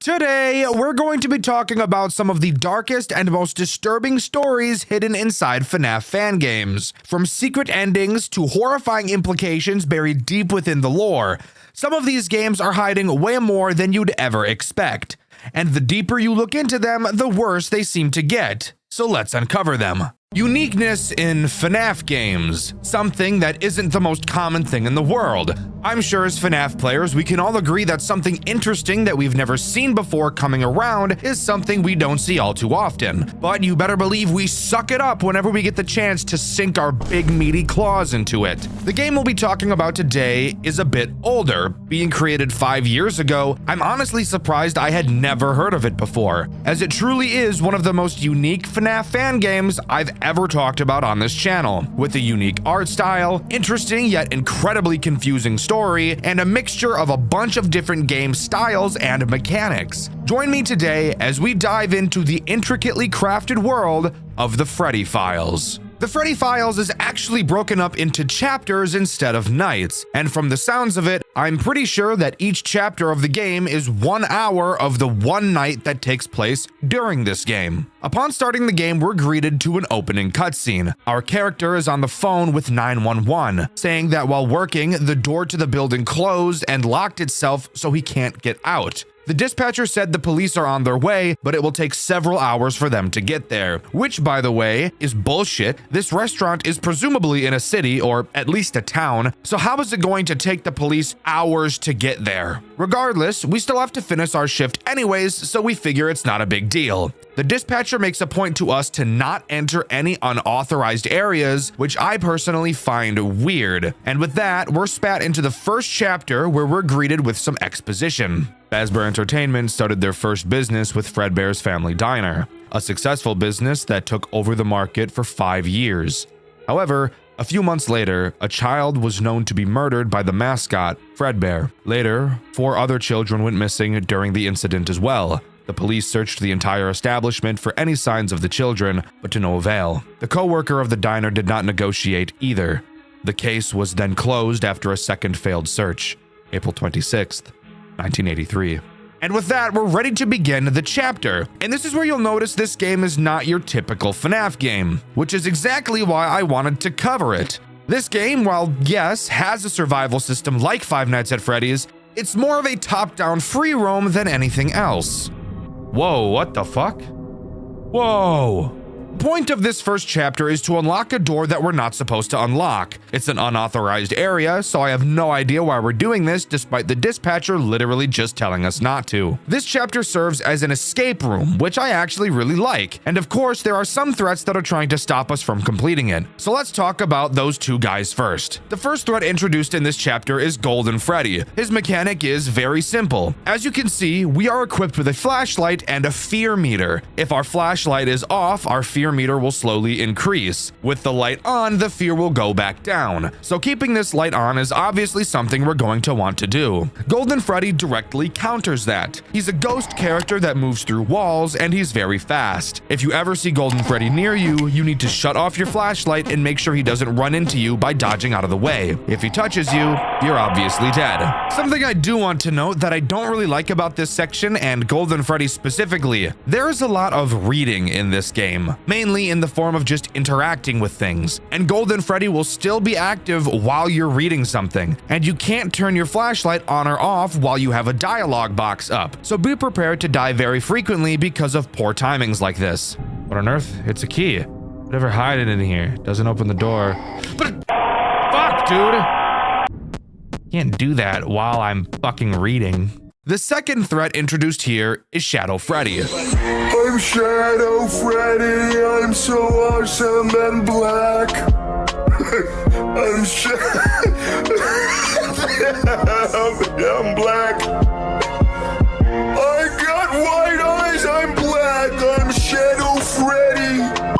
Today, we're going to be talking about some of the darkest and most disturbing stories hidden inside FNAF fan games. From secret endings to horrifying implications buried deep within the lore, some of these games are hiding way more than you'd ever expect. And the deeper you look into them, the worse they seem to get. So let's uncover them. Uniqueness in FNAF games, something that isn't the most common thing in the world. I'm sure as FNAF players, we can all agree that something interesting that we've never seen before coming around is something we don't see all too often. But you better believe we suck it up whenever we get the chance to sink our big meaty claws into it. The game we'll be talking about today is a bit older. Being created 5 years ago, I'm honestly surprised I had never heard of it before, as it truly is one of the most unique FNAF fan games I've ever talked about on this channel, with a unique art style, interesting yet incredibly confusing story, and a mixture of a bunch of different game styles and mechanics. Join me today as we dive into the intricately crafted world of the Freddy Files. The Freddy Files is actually broken up into chapters instead of nights, and from the sounds of it, I'm pretty sure that each chapter of the game is 1 hour of the one night that takes place during this game. Upon starting the game, we're greeted to an opening cutscene. Our character is on the phone with 911, saying that while working, the door to the building closed and locked itself so he can't get out. The dispatcher said the police are on their way, but it will take several hours for them to get there, which, by the way, is bullshit. This restaurant is presumably in a city, or at least a town, so how is it going to take the police hours to get there? Regardless, we still have to finish our shift anyways, so we figure it's not a big deal. The dispatcher makes a point to us to not enter any unauthorized areas, which I personally find weird. And with that, we're spat into the first chapter where we're greeted with some exposition. Fazbear Entertainment started their first business with Fredbear's Family Diner, a successful business that took over the market for 5 years. However, a few months later, a child was known to be murdered by the mascot, Fredbear. Later, 4 other children went missing during the incident as well. The police searched the entire establishment for any signs of the children, but to no avail. The co-worker of the diner did not negotiate either. The case was then closed after a second failed search, April 26th, 1983. And with that, we're ready to begin the chapter. And this is where you'll notice this game is not your typical FNAF game, which is exactly why I wanted to cover it. This game, while yes, has a survival system like Five Nights at Freddy's, it's more of a top-down free roam than anything else. Whoa, what the fuck? Whoa. The point of this first chapter is to unlock a door that we're not supposed to unlock. It's an unauthorized area, so I have no idea why we're doing this despite the dispatcher literally just telling us not to. This chapter serves as an escape room, which I actually really like. And of course, there are some threats that are trying to stop us from completing it. So let's talk about those two guys first. The first threat introduced in this chapter is Golden Freddy. His mechanic is very simple. As you can see, we are equipped with a flashlight and a fear meter. If our flashlight is off, our fear meter will slowly increase. With the light on, the fear will go back down. So keeping this light on is obviously something we're going to want to do. Golden Freddy directly counters that. He's a ghost character that moves through walls, and he's very fast. If you ever see Golden Freddy near you, you need to shut off your flashlight and make sure he doesn't run into you by dodging out of the way. If he touches you, you're obviously dead. Something I do want to note that I don't really like about this section, and Golden Freddy specifically, there is a lot of reading in this game, mainly in the form of just interacting with things. And Golden Freddy will still be active while you're reading something, and you can't turn your flashlight on or off while you have a dialogue box up. So be prepared to die very frequently because of poor timings like this. What on earth? It's a key. Whatever hide it in here. Doesn't open the door. But fuck, dude. Can't do that while I'm fucking reading. The second threat introduced here is Shadow Freddy. I'm Shadow Freddy, I'm so awesome and black. I'm black. I got white eyes, I'm black, I'm Shadow Freddy.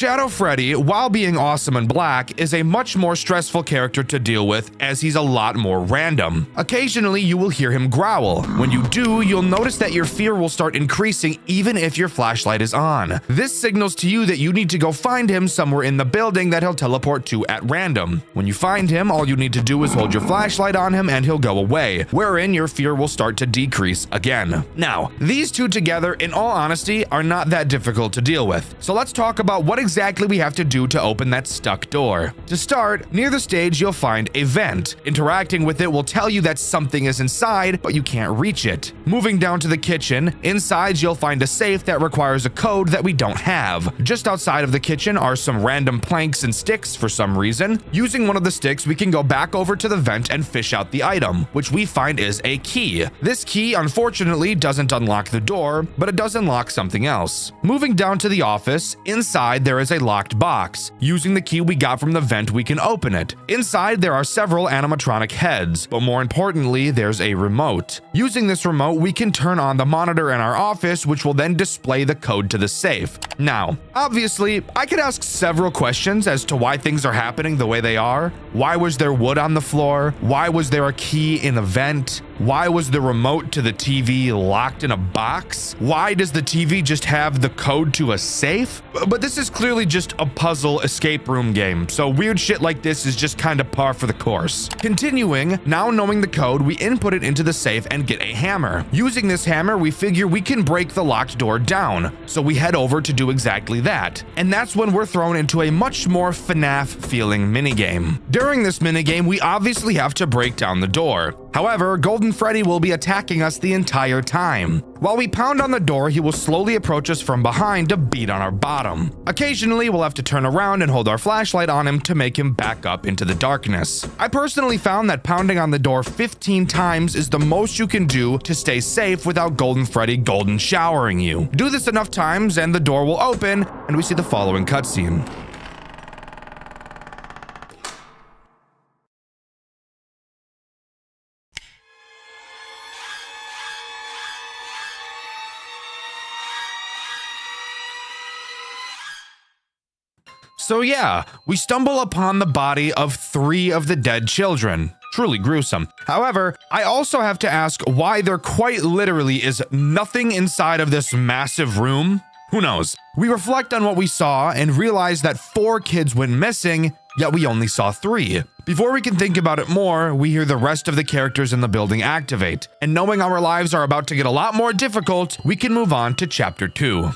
Shadow Freddy, while being awesome and black, is a much more stressful character to deal with as he's a lot more random. Occasionally, you will hear him growl. When you do, you'll notice that your fear will start increasing even if your flashlight is on. This signals to you that you need to go find him somewhere in the building that he'll teleport to at random. When you find him, all you need to do is hold your flashlight on him and he'll go away, wherein your fear will start to decrease again. Now, these two together, in all honesty, are not that difficult to deal with. So let's talk about what exactly we have to do to open that stuck door. To start, near the stage you'll find a vent. Interacting with it will tell you that something is inside, but you can't reach it. Moving down to the kitchen, inside you'll find a safe that requires a code that we don't have. Just outside of the kitchen are some random planks and sticks for some reason. Using one of the sticks, we can go back over to the vent and fish out the item, which we find is a key. This key, unfortunately, doesn't unlock the door, but it does unlock something else. Moving down to the office, inside there is a locked box. Using the key we got from the vent, we can open it. Inside there are several animatronic heads, but more importantly, there's a remote. Using this remote, we can turn on the monitor in our office, which will then display the code to the safe. Now, obviously, I could ask several questions as to why things are happening the way they are. Why was there wood on the floor? Why was there a key in a vent? Why was the remote to the TV locked in a box? Why does the TV just have the code to a safe? But this is clearly just a puzzle escape room game, so weird shit like this is just kind of par for the course. Continuing, now knowing the code, we input it into the safe and get a hammer. Using this hammer, we figure we can break the locked door down, so we head over to do exactly that. And that's when we're thrown into a much more FNAF feeling minigame. During this minigame, we obviously have to break down the door. However, Golden Freddy will be attacking us the entire time. While we pound on the door, he will slowly approach us from behind to beat on our bottom. Occasionally, we'll have to turn around and hold our flashlight on him to make him back up into the darkness. I personally found that pounding on the door 15 times is the most you can do to stay safe without Golden Freddy golden showering you. Do this enough times and the door will open, and we see the following cutscene. So yeah, we stumble upon the body of 3 of the dead children. Truly gruesome. However, I also have to ask why there quite literally is nothing inside of this massive room. Who knows? We reflect on what we saw and realize that 4 kids went missing, yet we only saw 3. Before we can think about it more, we hear the rest of the characters in the building activate. And knowing our lives are about to get a lot more difficult, we can move on to chapter 2.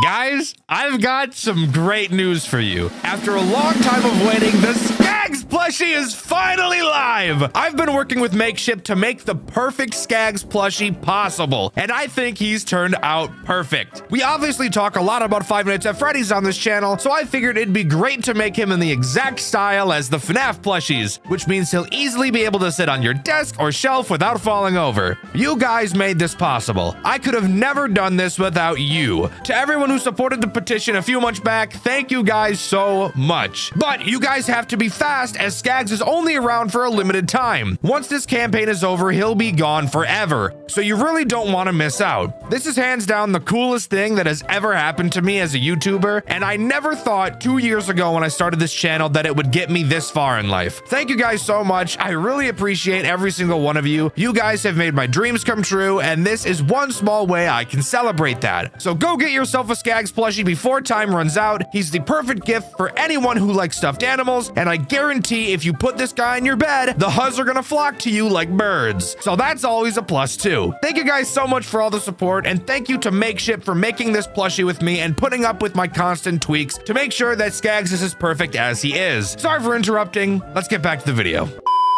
Guys, I've got some great news for you. After a long time of waiting, the Skaggs plushie is finally live! I've been working with Makeshift to make the perfect Skaggs plushie possible, and I think he's turned out perfect. We obviously talk a lot about Five Nights at Freddy's on this channel, so I figured it'd be great to make him in the exact style as the FNAF plushies, which means he'll easily be able to sit on your desk or shelf without falling over. You guys made this possible. I could have never done this without you. To everyone who supported the petition a few months back, thank you guys so much. But you guys have to be fast, as Skaggs is only around for a limited time. Once this campaign is over, he'll be gone forever, so you really don't want to miss out. This is hands down the coolest thing that has ever happened to me as a YouTuber, and I never thought 2 years ago when I started this channel that it would get me this far in life. Thank you guys so much. I really appreciate every single one of you. You guys have made my dreams come true, and this is one small way I can celebrate that. So go get yourself a Skaggs plushie before time runs out. He's the perfect gift for anyone who likes stuffed animals, and I guarantee if you put this guy in your bed, the Huzz are gonna flock to you like birds. So that's always a plus too. Thank you guys so much for all the support, and thank you to Makeshift for making this plushie with me and putting up with my constant tweaks to make sure that Skaggs is as perfect as he is. Sorry for interrupting. Let's get back to the video.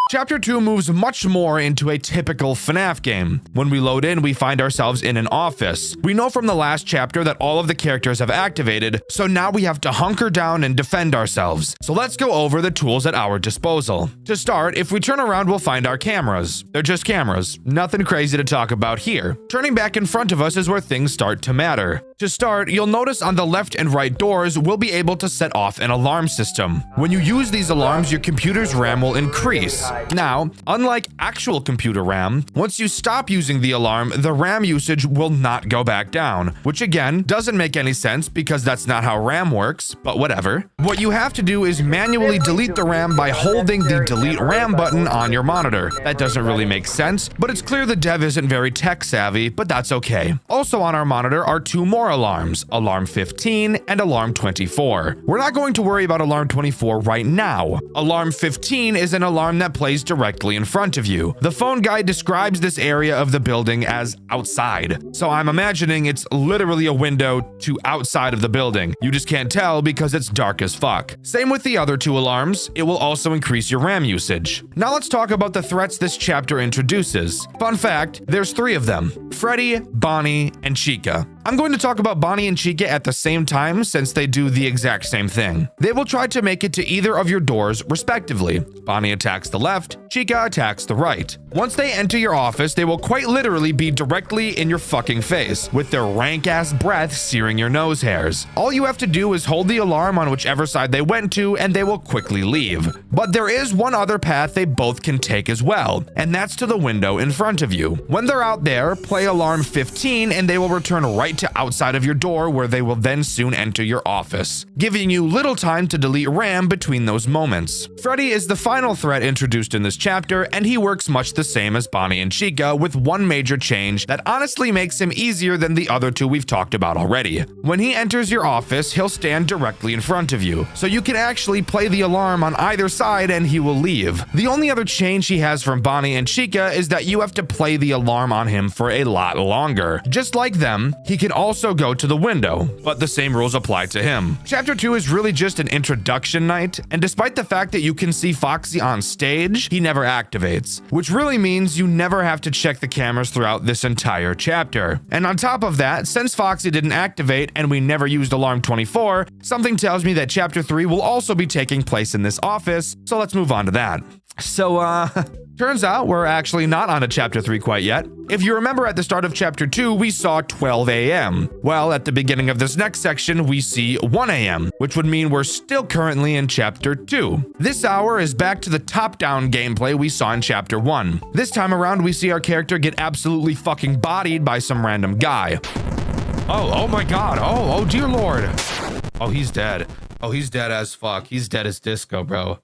Chapter 2 moves much more into a typical FNAF game. When we load in, we find ourselves in an office. We know from the last chapter that all of the characters have activated, so now we have to hunker down and defend ourselves. So let's go over the tools at our disposal. To start, if we turn around, we'll find our cameras. They're just cameras. Nothing crazy to talk about here. Turning back in front of us is where things start to matter. To start, you'll notice on the left and right doors, we'll be able to set off an alarm system. When you use these alarms, your computer's RAM will increase. Now, unlike actual computer RAM, once you stop using the alarm, the RAM usage will not go back down, which again, doesn't make any sense because that's not how RAM works, but whatever. What you have to do is manually delete the RAM by holding the delete RAM button on your monitor. That doesn't really make sense, but it's clear the dev isn't very tech savvy, but that's okay. Also on our monitor are two more alarms, Alarm 15 and Alarm 24. We're not going to worry about Alarm 24 right now. Alarm 15 is an alarm that plays directly in front of you. The phone guide describes this area of the building as outside, so I'm imagining it's literally a window to outside of the building. You just can't tell because it's dark as fuck. Same with the other two alarms, it will also increase your RAM usage. Now let's talk about the threats this chapter introduces. Fun fact, there's three of them: Freddy, Bonnie, and Chica. I'm going to talk about Bonnie and Chica at the same time since they do the exact same thing. They will try to make it to either of your doors respectively. Bonnie attacks the left, Chica attacks the right. Once they enter your office, they will quite literally be directly in your fucking face, with their rank ass breath searing your nose hairs. All you have to do is hold the alarm on whichever side they went to and they will quickly leave. But there is one other path they both can take as well, and that's to the window in front of you. When they're out there, play Alarm 15 and they will return right to outside of your door, where they will then soon enter your office, giving you little time to delete RAM between those moments. Freddy is the final threat introduced in this chapter, and he works much the same as Bonnie and Chica, with one major change that honestly makes him easier than the other two we've talked about already. When he enters your office, he'll stand directly in front of you, so you can actually play the alarm on either side and he will leave. The only other change he has from Bonnie and Chica is that you have to play the alarm on him for a lot longer. Just like them, he can also go to the window, but the same rules apply to him. Chapter 2 is really just an introduction night, and despite the fact that you can see Foxy on stage, he never activates, which really means you never have to check the cameras throughout this entire chapter. And on top of that, since Foxy didn't activate and we never used Alarm 24, something tells me that Chapter 3 will also be taking place in this office, so let's move on to that. So, turns out we're actually not on to Chapter 3 quite yet. If you remember at the start of Chapter 2, we saw 12 a.m. Well, at the beginning of this next section, we see 1 a.m., which would mean we're still currently in Chapter 2. This hour is back to the top-down gameplay we saw in Chapter 1. This time around, we see our character get absolutely fucking bodied by some random guy. Oh my god, oh dear lord. Oh, he's dead. Oh, he's dead as fuck. He's dead as disco, bro.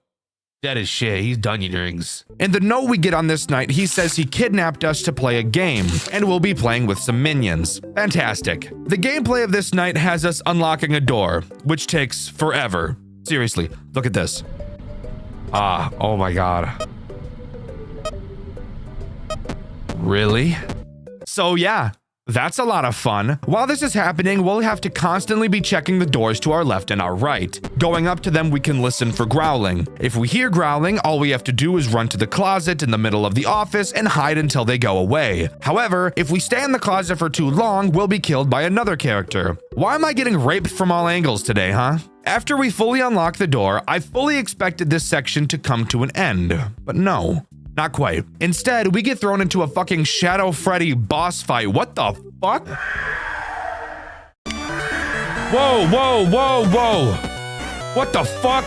Dead as shit. He's Dunyan rings. In the note we get on this night, he says he kidnapped us to play a game, and we'll be playing with some minions. Fantastic. The gameplay of this night has us unlocking a door, which takes forever. Seriously, look at this. Oh my god. Really? So yeah. That's a lot of fun. While this is happening, we'll have to constantly be checking the doors to our left and our right. Going up to them, we can listen for growling. If we hear growling, all we have to do is run to the closet in the middle of the office and hide until they go away. However, if we stay in the closet for too long, we'll be killed by another character. Why am I getting raped from all angles today, huh? After we fully unlock the door, I fully expected this section to come to an end, but no. Not quite. Instead, we get thrown into a fucking Shadow Freddy boss fight. What the fuck? Whoa. What the fuck?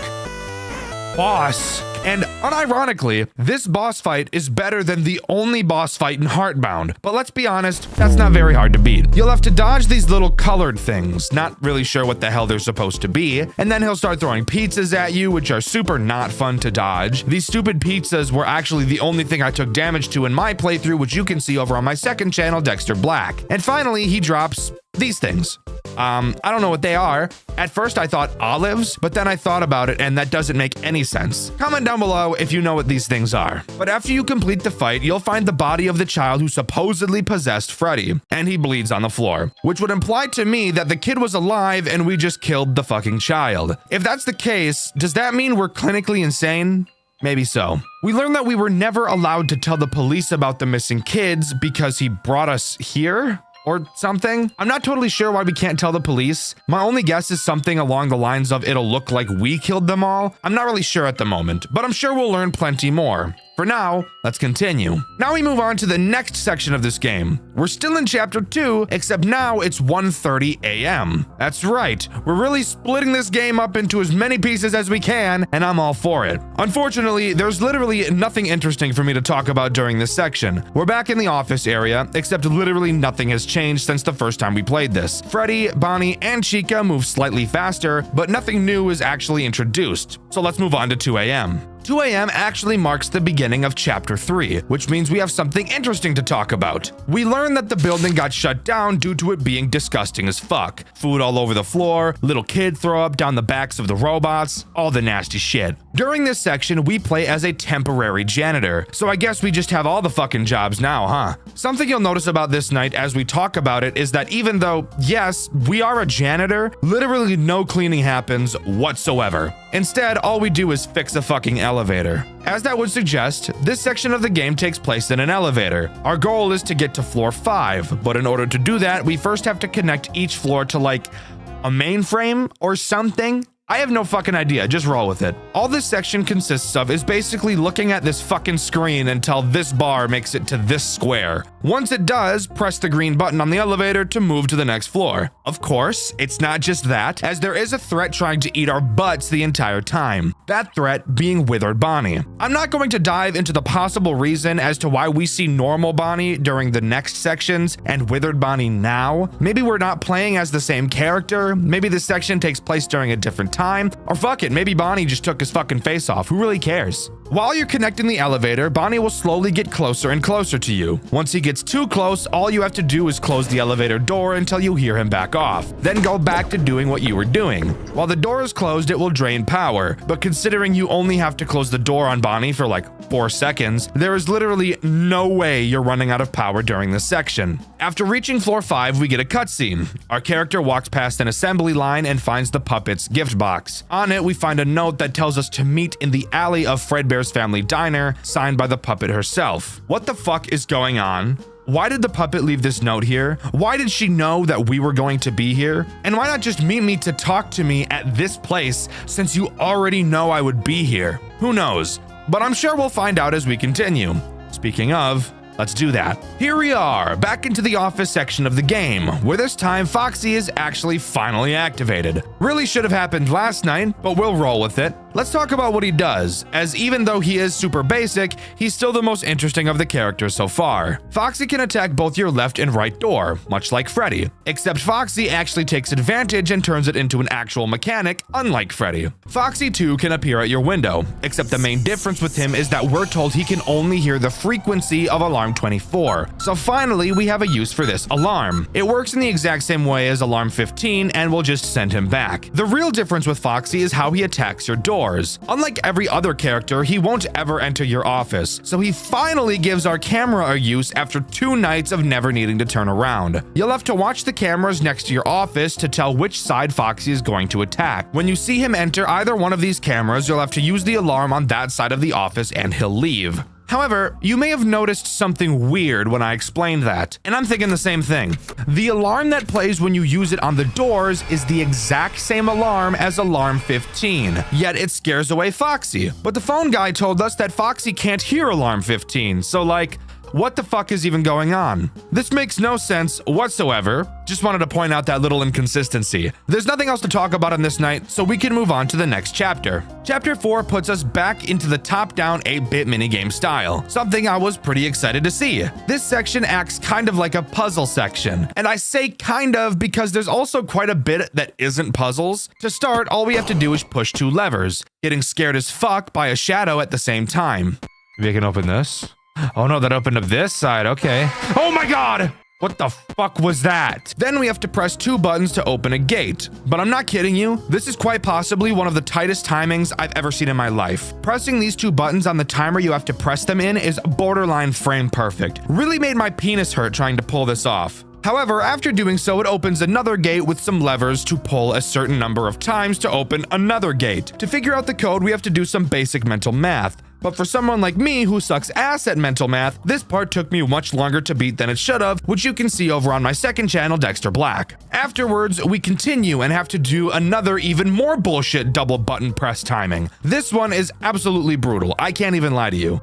Boss. And unironically, this boss fight is better than the only boss fight in Heartbound. But let's be honest, that's not very hard to beat. You'll have to dodge these little colored things, not really sure what the hell they're supposed to be, and then he'll start throwing pizzas at you, which are super not fun to dodge. These stupid pizzas were actually the only thing I took damage to in my playthrough, which you can see over on my second channel, Dxtr Black. And finally, he drops these things. I don't know what they are. At first I thought olives, but then I thought about it and that doesn't make any sense. Comment down below if you know what these things are. But after you complete the fight, you'll find the body of the child who supposedly possessed Freddy, and he bleeds on the floor, which would imply to me that the kid was alive and we just killed the fucking child. If that's the case, does that mean we're clinically insane? Maybe so. We learned that we were never allowed to tell the police about the missing kids because he brought us here? Or something. I'm not totally sure why we can't tell the police. My only guess is something along the lines of it'll look like we killed them all. I'm not really sure at the moment, but I'm sure we'll learn plenty more. For now, let's continue. Now we move on to the next section of this game. We're still in chapter 2, except now it's 1:30 a.m. That's right, we're really splitting this game up into as many pieces as we can, and I'm all for it. Unfortunately, there's literally nothing interesting for me to talk about during this section. We're back in the office area, except literally nothing has changed since the first time we played this. Freddy, Bonnie, and Chica move slightly faster, but nothing new is actually introduced. So let's move on to 2 a.m. 2 a.m. actually marks the beginning of chapter 3, which means we have something interesting to talk about. We learn that the building got shut down due to it being disgusting as fuck. Food all over the floor, little kid throw up down the backs of the robots, all the nasty shit. During this section, we play as a temporary janitor, so I guess we just have all the fucking jobs now, huh? Something you'll notice about this night as we talk about it is that even though, yes, we are a janitor, literally no cleaning happens whatsoever. Instead, all we do is fix a fucking elevator. As that would suggest, this section of the game takes place in an elevator. Our goal is to get to floor 5, but in order to do that, we first have to connect each floor to like a mainframe or something. I have no fucking idea, just roll with it. All this section consists of is basically looking at this fucking screen until this bar makes it to this square. Once it does, press the green button on the elevator to move to the next floor. Of course, it's not just that, as there is a threat trying to eat our butts the entire time. That threat being Withered Bonnie. I'm not going to dive into the possible reason as to why we see normal Bonnie during the next sections and Withered Bonnie now. Maybe we're not playing as the same character, maybe this section takes place during a different time, or fuck it, maybe Bonnie just took his fucking face off, who really cares? While you're connecting the elevator, Bonnie will slowly get closer and closer to you. Once he gets too close, all you have to do is close the elevator door until you hear him back off. Then go back to doing what you were doing. While the door is closed, it will drain power, but considering you only have to close the door on Bonnie for like 4 seconds, there is literally no way you're running out of power during this section. After reaching floor 5, we get a cutscene. Our character walks past an assembly line and finds the puppet's gift box. On it, we find a note that tells us to meet in the alley of Fredbear's Family Diner, signed by the puppet herself. What the fuck is going on? Why did the puppet leave this note here? Why did she know that we were going to be here? And why not just meet me to talk to me at this place since you already know I would be here? Who knows? But I'm sure we'll find out as we continue. Speaking of, let's do that. Here we are, back into the office section of the game, where this time Foxy is actually finally activated. Really should have happened last night, but we'll roll with it. Let's talk about what he does, as even though he is super basic, he's still the most interesting of the characters so far. Foxy can attack both your left and right door, much like Freddy, except Foxy actually takes advantage and turns it into an actual mechanic, unlike Freddy. Foxy too can appear at your window, except the main difference with him is that we're told he can only hear the frequency of alarm 24. So finally, we have a use for this alarm. It works in the exact same way as alarm 15 and will just send him back. The real difference with Foxy is how he attacks your door. Unlike every other character, he won't ever enter your office, so he finally gives our camera a use after 2 nights of never needing to turn around. You'll have to watch the cameras next to your office to tell which side Foxy is going to attack. When you see him enter either one of these cameras, you'll have to use the alarm on that side of the office and he'll leave. However, you may have noticed something weird when I explained that, and I'm thinking the same thing. The alarm that plays when you use it on the doors is the exact same alarm as alarm 15, yet it scares away Foxy. But the phone guy told us that Foxy can't hear alarm 15, so like, what the fuck is even going on? This makes no sense whatsoever. Just wanted to point out that little inconsistency. There's nothing else to talk about on this night, so we can move on to the next chapter. Chapter 4 puts us back into the top-down 8-bit minigame style, something I was pretty excited to see. This section acts kind of like a puzzle section, and I say kind of because there's also quite a bit that isn't puzzles. To start, all we have to do is push 2 levers, getting scared as fuck by a shadow at the same time. Maybe I can open this. Oh no, that opened up this side, okay. Oh my god! What the fuck was that? Then we have to press 2 buttons to open a gate. But I'm not kidding you, this is quite possibly one of the tightest timings I've ever seen in my life. Pressing these 2 buttons on the timer you have to press them in is borderline frame perfect. Really made my penis hurt trying to pull this off. However, after doing so, it opens another gate with some levers to pull a certain number of times to open another gate. To figure out the code, we have to do some basic mental math. But for someone like me who sucks ass at mental math, this part took me much longer to beat than it should have, which you can see over on my second channel, Dxtr Black. Afterwards, we continue and have to do another even more bullshit double button press timing. This one is absolutely brutal, I can't even lie to you.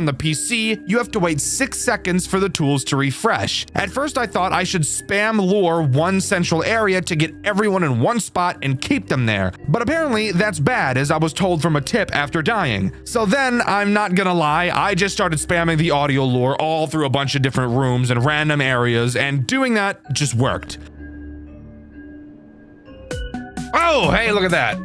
on the PC, you have to wait 6 seconds for the tools to refresh. At first I thought I should spam lure one central area to get everyone in one spot and keep them there, but apparently that's bad, as I was told from a tip after dying. So then, I'm not gonna lie, I just started spamming the audio lure all through a bunch of different rooms and random areas, and doing that just worked. Oh, hey, look at that.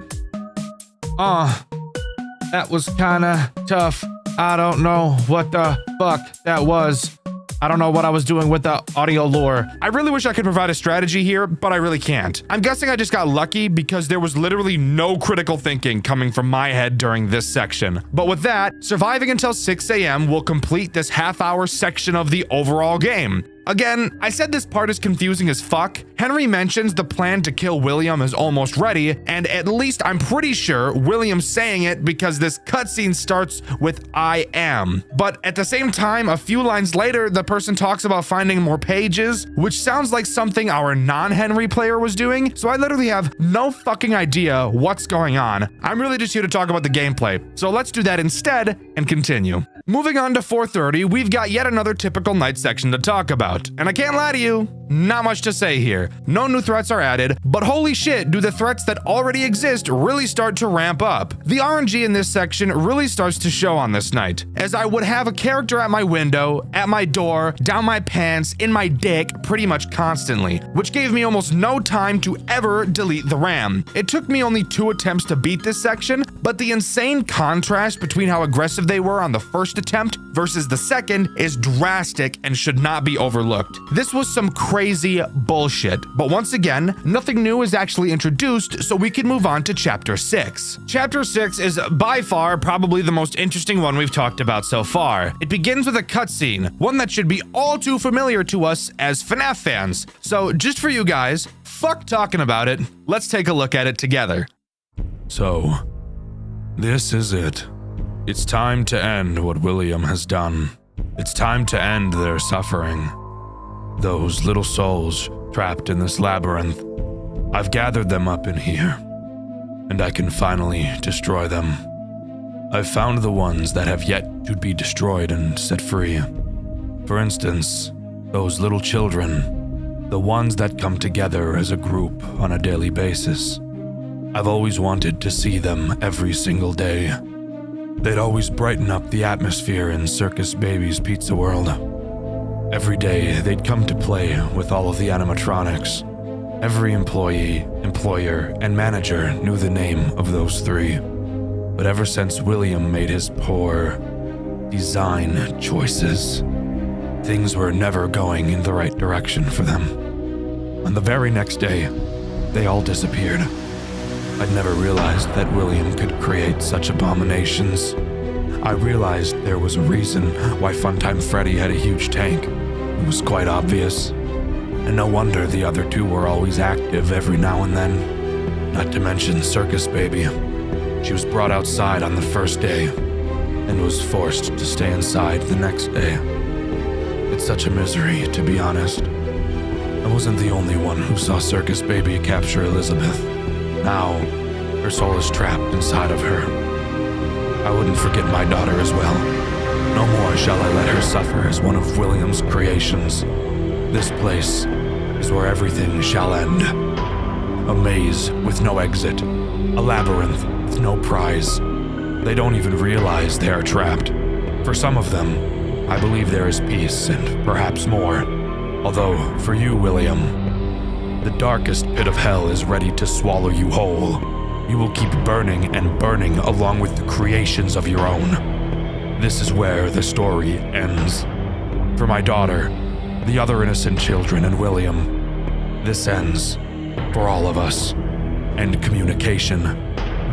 That was kinda tough. I don't know what the fuck that was. I don't know what I was doing with the audio lure. I really wish I could provide a strategy here, but I really can't. I'm guessing I just got lucky because there was literally no critical thinking coming from my head during this section. But with that, surviving until 6 a.m. will complete this half-hour section of the overall game. Again, I said this part is confusing as fuck. Henry mentions the plan to kill William is almost ready, and at least I'm pretty sure William's saying it because this cutscene starts with I am. But at the same time, a few lines later, the person talks about finding more pages, which sounds like something our non-Henry player was doing, so I literally have no fucking idea what's going on. I'm really just here to talk about the gameplay, so let's do that instead and continue. Moving on to 4:30, we've got yet another typical night section to talk about. And I can't lie to you, not much to say here. No new threats are added, but holy shit, do the threats that already exist really start to ramp up. The RNG in this section really starts to show on this night, as I would have a character at my window, at my door, down my pants, in my dick pretty much constantly, which gave me almost no time to ever delete the RAM. It took me only 2 attempts to beat this section, but the insane contrast between how aggressive they were on the first attempt versus the second is drastic and should not be overlooked. This was some crazy bullshit, but once again, nothing new is actually introduced, so we can move on to Chapter 6. Chapter 6 is by far probably the most interesting one we've talked about so far. It begins with a cutscene, one that should be all too familiar to us as FNAF fans. So just for you guys, fuck talking about it, let's take a look at it together. So, this is it. It's time to end what William has done. It's time to end their suffering. Those little souls trapped in this labyrinth. I've gathered them up in here, and I can finally destroy them. I've found the ones that have yet to be destroyed and set free. For instance, those little children, the ones that come together as a group on a daily basis. I've always wanted to see them every single day. They'd always brighten up the atmosphere in Circus Baby's Pizza World. Every day, they'd come to play with all of the animatronics. Every employee, employer, and manager knew the name of those 3. But ever since William made his poor design choices, things were never going in the right direction for them. On the very next day, they all disappeared. I'd never realized that William could create such abominations. I realized there was a reason why Funtime Freddy had a huge tank. It was quite obvious. And no wonder the other 2 were always active every now and then. Not to mention Circus Baby. She was brought outside on the first day and was forced to stay inside the next day. It's such a misery, to be honest. I wasn't the only one who saw Circus Baby capture Elizabeth. Now, her soul is trapped inside of her. I wouldn't forget my daughter as well. No more shall I let her suffer as one of William's creations. This place is where everything shall end. A maze with no exit. A labyrinth with no prize. They don't even realize they are trapped. For some of them, I believe there is peace and perhaps more. Although, for you, William, the darkest pit of hell is ready to swallow you whole. You will keep burning and burning along with the creations of your own. This is where the story ends. For my daughter, the other innocent children, and William, this ends for all of us. End communication.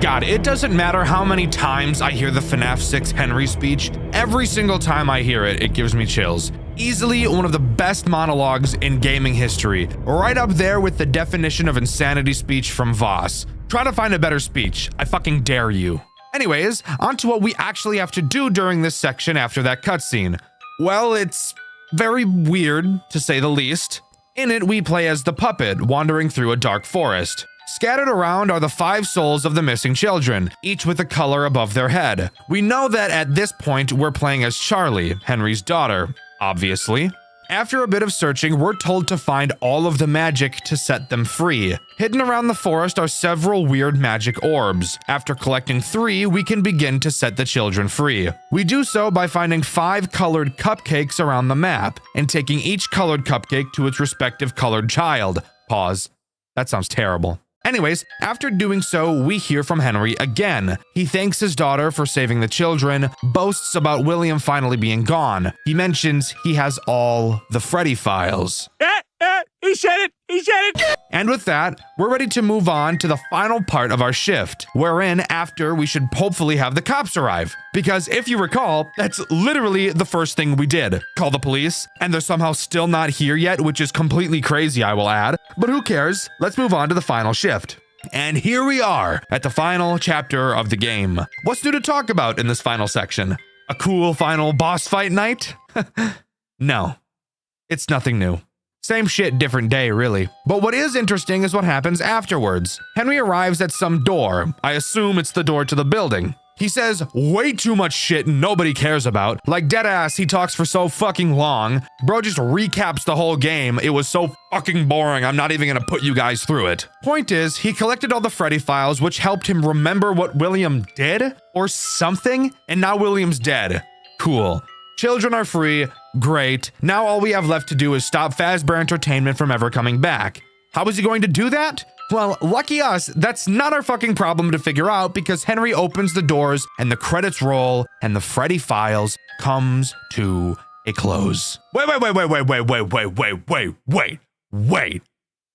God, it doesn't matter how many times I hear the FNAF 6 Henry speech. Every single time I hear it, it gives me chills. Easily one of the best monologues in gaming history, right up there with the definition of insanity speech from Voss. Try to find a better speech, I fucking dare you. Anyways, on to what we actually have to do during this section after that cutscene. Well, it's very weird, to say the least. In it, we play as the puppet, wandering through a dark forest. Scattered around are the 5 souls of the missing children, each with a color above their head. We know that at this point we're playing as Charlie, Henry's daughter, obviously. After a bit of searching, we're told to find all of the magic to set them free. Hidden around the forest are several weird magic orbs. After collecting 3, we can begin to set the children free. We do so by finding 5 colored cupcakes around the map, and taking each colored cupcake to its respective colored child. Pause. That sounds terrible. Anyways, after doing so, we hear from Henry again. He thanks his daughter for saving the children, boasts about William finally being gone. He mentions he has all the Freddy files. He said it! He said it! And with that, we're ready to move on to the final part of our shift, wherein after we should hopefully have the cops arrive. Because if you recall, that's literally the first thing we did. Call the police, and they're somehow still not here yet, which is completely crazy, I will add. But who cares? Let's move on to the final shift. And here we are at the final chapter of the game. What's new to talk about in this final section? A cool final boss fight night? No, it's nothing new. Same shit, different day, really. But what is interesting is what happens afterwards. Henry arrives at some door. I assume it's the door to the building. He says way too much shit nobody cares about. Like deadass, he talks for so fucking long. Bro just recaps the whole game. It was so fucking boring, I'm not even gonna put you guys through it. Point is, he collected all the Freddy files, which helped him remember what William did or something, and now William's dead. Cool. Children are free. Great. Now all we have left to do is stop Fazbear Entertainment from ever coming back. How is he going to do that? Well, lucky us, that's not our fucking problem to figure out, because Henry opens the doors and the credits roll and the Freddy files comes to a close.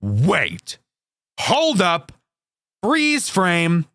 Wait. Hold up. Freeze frame.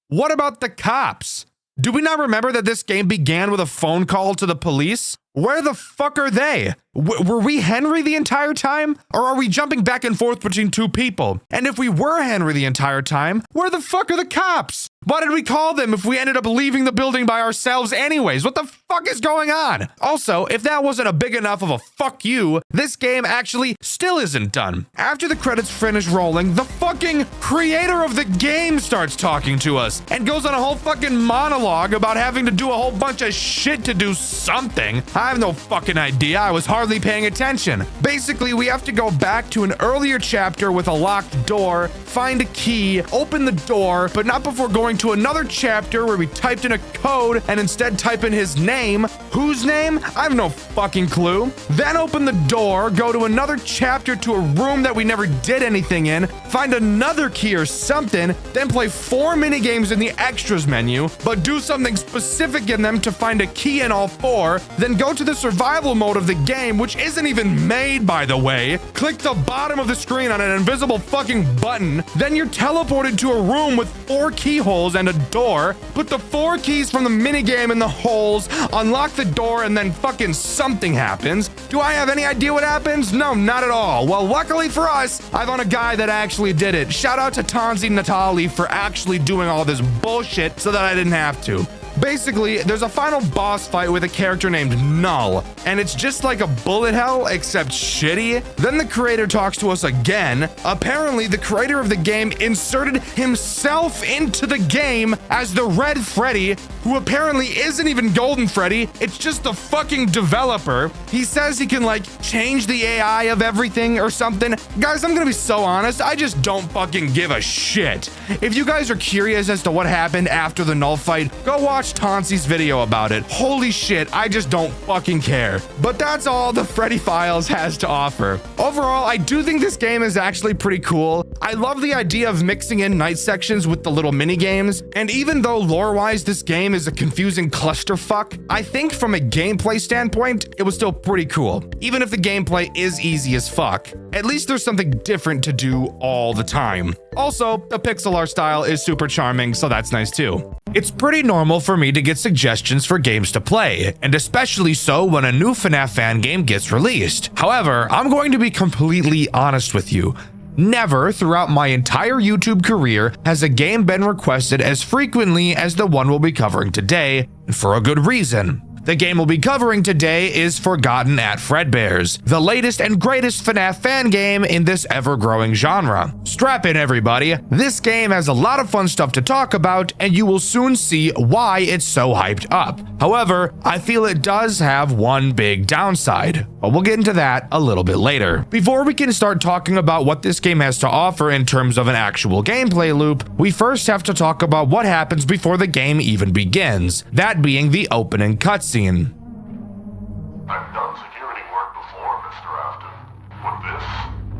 What about the cops? Do we not remember that this game began with a phone call to the police? Where the fuck are they? Were we Henry the entire time? Or are we jumping back and forth between 2 people? And if we were Henry the entire time, where the fuck are the cops? Why did we call them if we ended up leaving the building by ourselves anyways? What the fuck is going on? Also, if that wasn't a big enough of a fuck you, this game actually still isn't done. After the credits finish rolling, the fucking creator of the game starts talking to us and goes on a whole fucking monologue about having to do a whole bunch of shit to do something. I have no fucking idea. I was hardly paying attention. Basically, we have to go back to an earlier chapter with a locked door, find a key, open the door, but not before going to another chapter where we typed in a code and instead type in his name. Whose name? I have no fucking clue. Then open the door, go to another chapter to a room that we never did anything in, find another key or something, then play 4 minigames in the extras menu, but do something specific in them to find a key in all 4, then go to the survival mode of the game, which isn't even made, by the way. Click the bottom of the screen on an invisible fucking button, then you're teleported to a room with 4 keyholes and a door. Put the 4 keys from the minigame in the holes, unlock the door, and then fucking something happens. Do I have any idea what happens? No, not at all. Well, luckily for us, I found a guy that actually did it. Shout out to Tanzi Natali for actually doing all this bullshit so that I didn't have to. Basically, there's a final boss fight with a character named Null, and it's just like a bullet hell, except shitty. Then the creator talks to us again. Apparently, the creator of the game inserted himself into the game as the Red Freddy, who apparently isn't even Golden Freddy, it's just the fucking developer. He says he can, like, change the AI of everything or something. Guys, I'm gonna be so honest, I just don't fucking give a shit. If you guys are curious as to what happened after the Null fight, go watch Tonsi's video about it. Holy shit, I just don't fucking care. But that's all the Freddy Files has to offer. Overall, I do think this game is actually pretty cool. I love the idea of mixing in night sections with the little mini games, and even though lore-wise this game is a confusing clusterfuck, I think from a gameplay standpoint, it was still pretty cool. Even if the gameplay is easy as fuck, at least there's something different to do all the time. Also, the pixel art style is super charming, so that's nice too. It's pretty normal for me to get suggestions for games to play, and especially so when a new FNAF fan game gets released. However, I'm going to be completely honest with you. Never throughout my entire YouTube career has a game been requested as frequently as the one we'll be covering today, and for a good reason. The game we'll be covering today is Forgotten at Fredbear's, the latest and greatest FNAF fan game in this ever-growing genre. Strap in, everybody. This game has a lot of fun stuff to talk about, and you will soon see why it's so hyped up. However, I feel it does have one big downside, but we'll get into that a little bit later. Before we can start talking about what this game has to offer in terms of an actual gameplay loop, we first have to talk about what happens before the game even begins, that being the opening cutscene. I've done security work before, Mr. Afton. But this,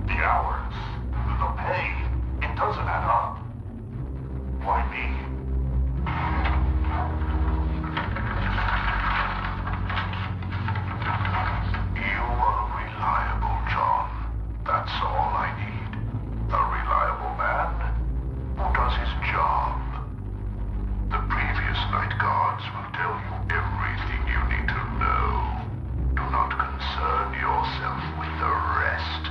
the hours, the pay, it doesn't add up. Why me? You are reliable, John. That's all I need. A reliable man who does his job. The previous night guards will tell you everything you need to know. Do not concern yourself with the rest.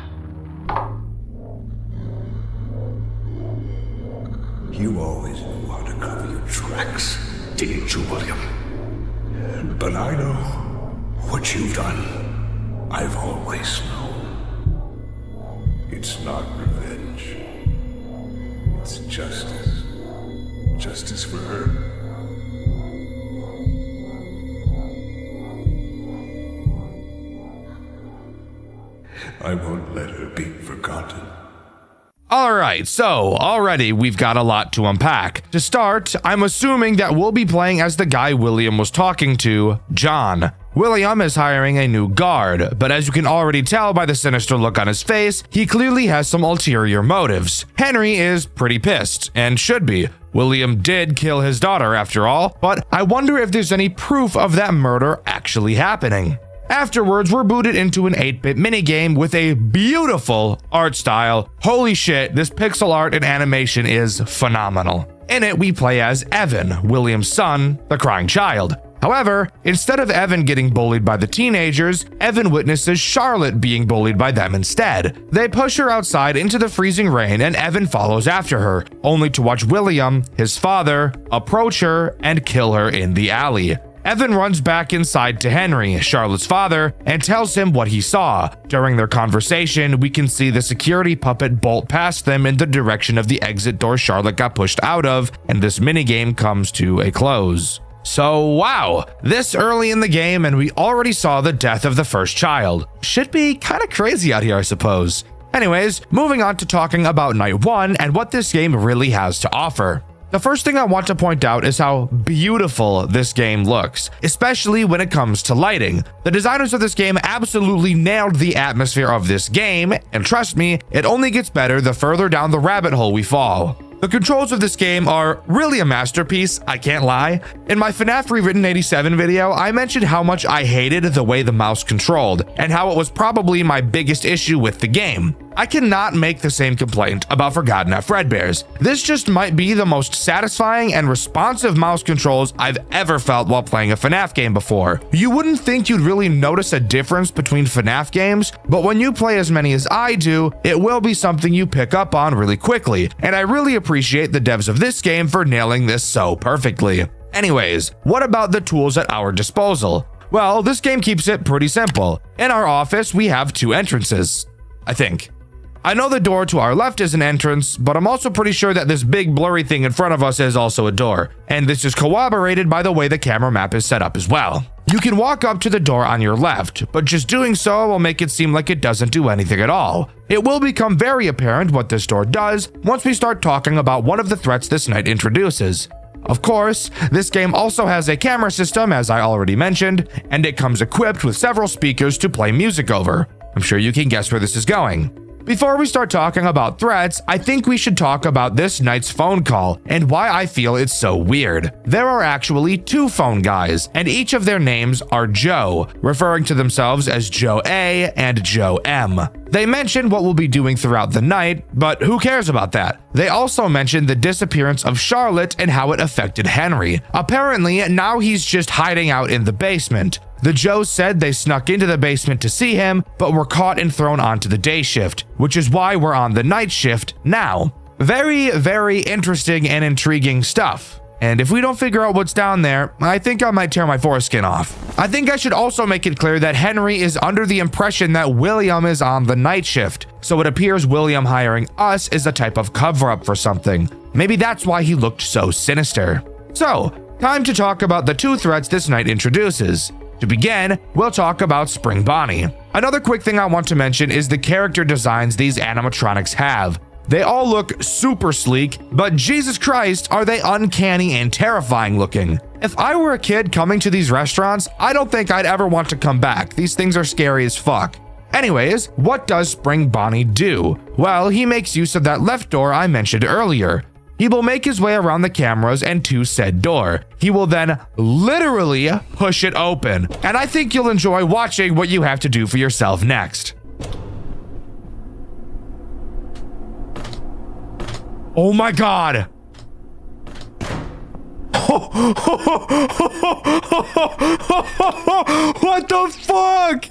You always knew how to cover your tracks, didn't you, William? But I know what you've done. I've always known. It's not revenge. It's justice. Justice for her. I won't let her be forgotten. Alright, so already we've got a lot to unpack. To start, I'm assuming that we'll be playing as the guy William was talking to, John. William is hiring a new guard, but as you can already tell by the sinister look on his face, he clearly has some ulterior motives. Henry is pretty pissed, and should be. William did kill his daughter after all, but I wonder if there's any proof of that murder actually happening. Afterwards, we're booted into an 8-bit minigame with a beautiful art style. Holy shit, this pixel art and animation is phenomenal. In it, we play as Evan, William's son, the crying child. However, instead of Evan getting bullied by the teenagers, Evan witnesses Charlotte being bullied by them instead. They push her outside into the freezing rain and Evan follows after her, only to watch William, his father, approach her and kill her in the alley. Evan runs back inside to Henry, Charlotte's father, and tells him what he saw. During their conversation, we can see the security puppet bolt past them in the direction of the exit door Charlotte got pushed out of, and this minigame comes to a close. So wow, this early in the game and we already saw the death of the first child. Should be kinda crazy out here, I suppose. Anyways, moving on to talking about Night 1 and what this game really has to offer. The first thing I want to point out is how beautiful this game looks, especially when it comes to lighting. The designers of this game absolutely nailed the atmosphere of this game, and trust me, it only gets better the further down the rabbit hole we fall. The controls of this game are really a masterpiece, I can't lie. In my FNAF Rewritten 87 video, I mentioned how much I hated the way the mouse controlled, and how it was probably my biggest issue with the game. I cannot make the same complaint about Forgotten at Fredbear's. This just might be the most satisfying and responsive mouse controls I've ever felt while playing a FNAF game before. You wouldn't think you'd really notice a difference between FNAF games, but when you play as many as I do, it will be something you pick up on really quickly, and I really appreciate the devs of this game for nailing this so perfectly. Anyways, what about the tools at our disposal? Well, this game keeps it pretty simple. In our office, we have 2 entrances, I think. I know the door to our left is an entrance, but I'm also pretty sure that this big blurry thing in front of us is also a door, and this is corroborated by the way the camera map is set up as well. You can walk up to the door on your left, but just doing so will make it seem like it doesn't do anything at all. It will become very apparent what this door does once we start talking about one of the threats this night introduces. Of course, this game also has a camera system, as I already mentioned, and it comes equipped with several speakers to play music over. I'm sure you can guess where this is going. Before we start talking about threats, I think we should talk about this night's phone call and why I feel it's so weird. There are actually 2 phone guys, and each of their names are Joe, referring to themselves as Joe A and Joe M. They mention what we'll be doing throughout the night, but who cares about that? They also mention the disappearance of Charlotte and how it affected Henry. Apparently, now he's just hiding out in the basement. The Joes said they snuck into the basement to see him, but were caught and thrown onto the day shift, which is why we're on the night shift now. Very, very interesting and intriguing stuff. And if we don't figure out what's down there, I think I might tear my foreskin off. I think I should also make it clear that Henry is under the impression that William is on the night shift, so it appears William hiring us is a type of cover-up for something. Maybe that's why he looked so sinister. So, time to talk about the 2 threats this night introduces. To begin, we'll talk about Spring Bonnie. Another quick thing I want to mention is the character designs these animatronics have. They all look super sleek, but Jesus Christ, are they uncanny and terrifying looking. If I were a kid coming to these restaurants, I don't think I'd ever want to come back. These things are scary as fuck. Anyways, what does Spring Bonnie do? Well, he makes use of that left door I mentioned earlier. He will make his way around the cameras and to said door. He will then literally push it open. And I think you'll enjoy watching what you have to do for yourself next. Oh my God. What the fuck?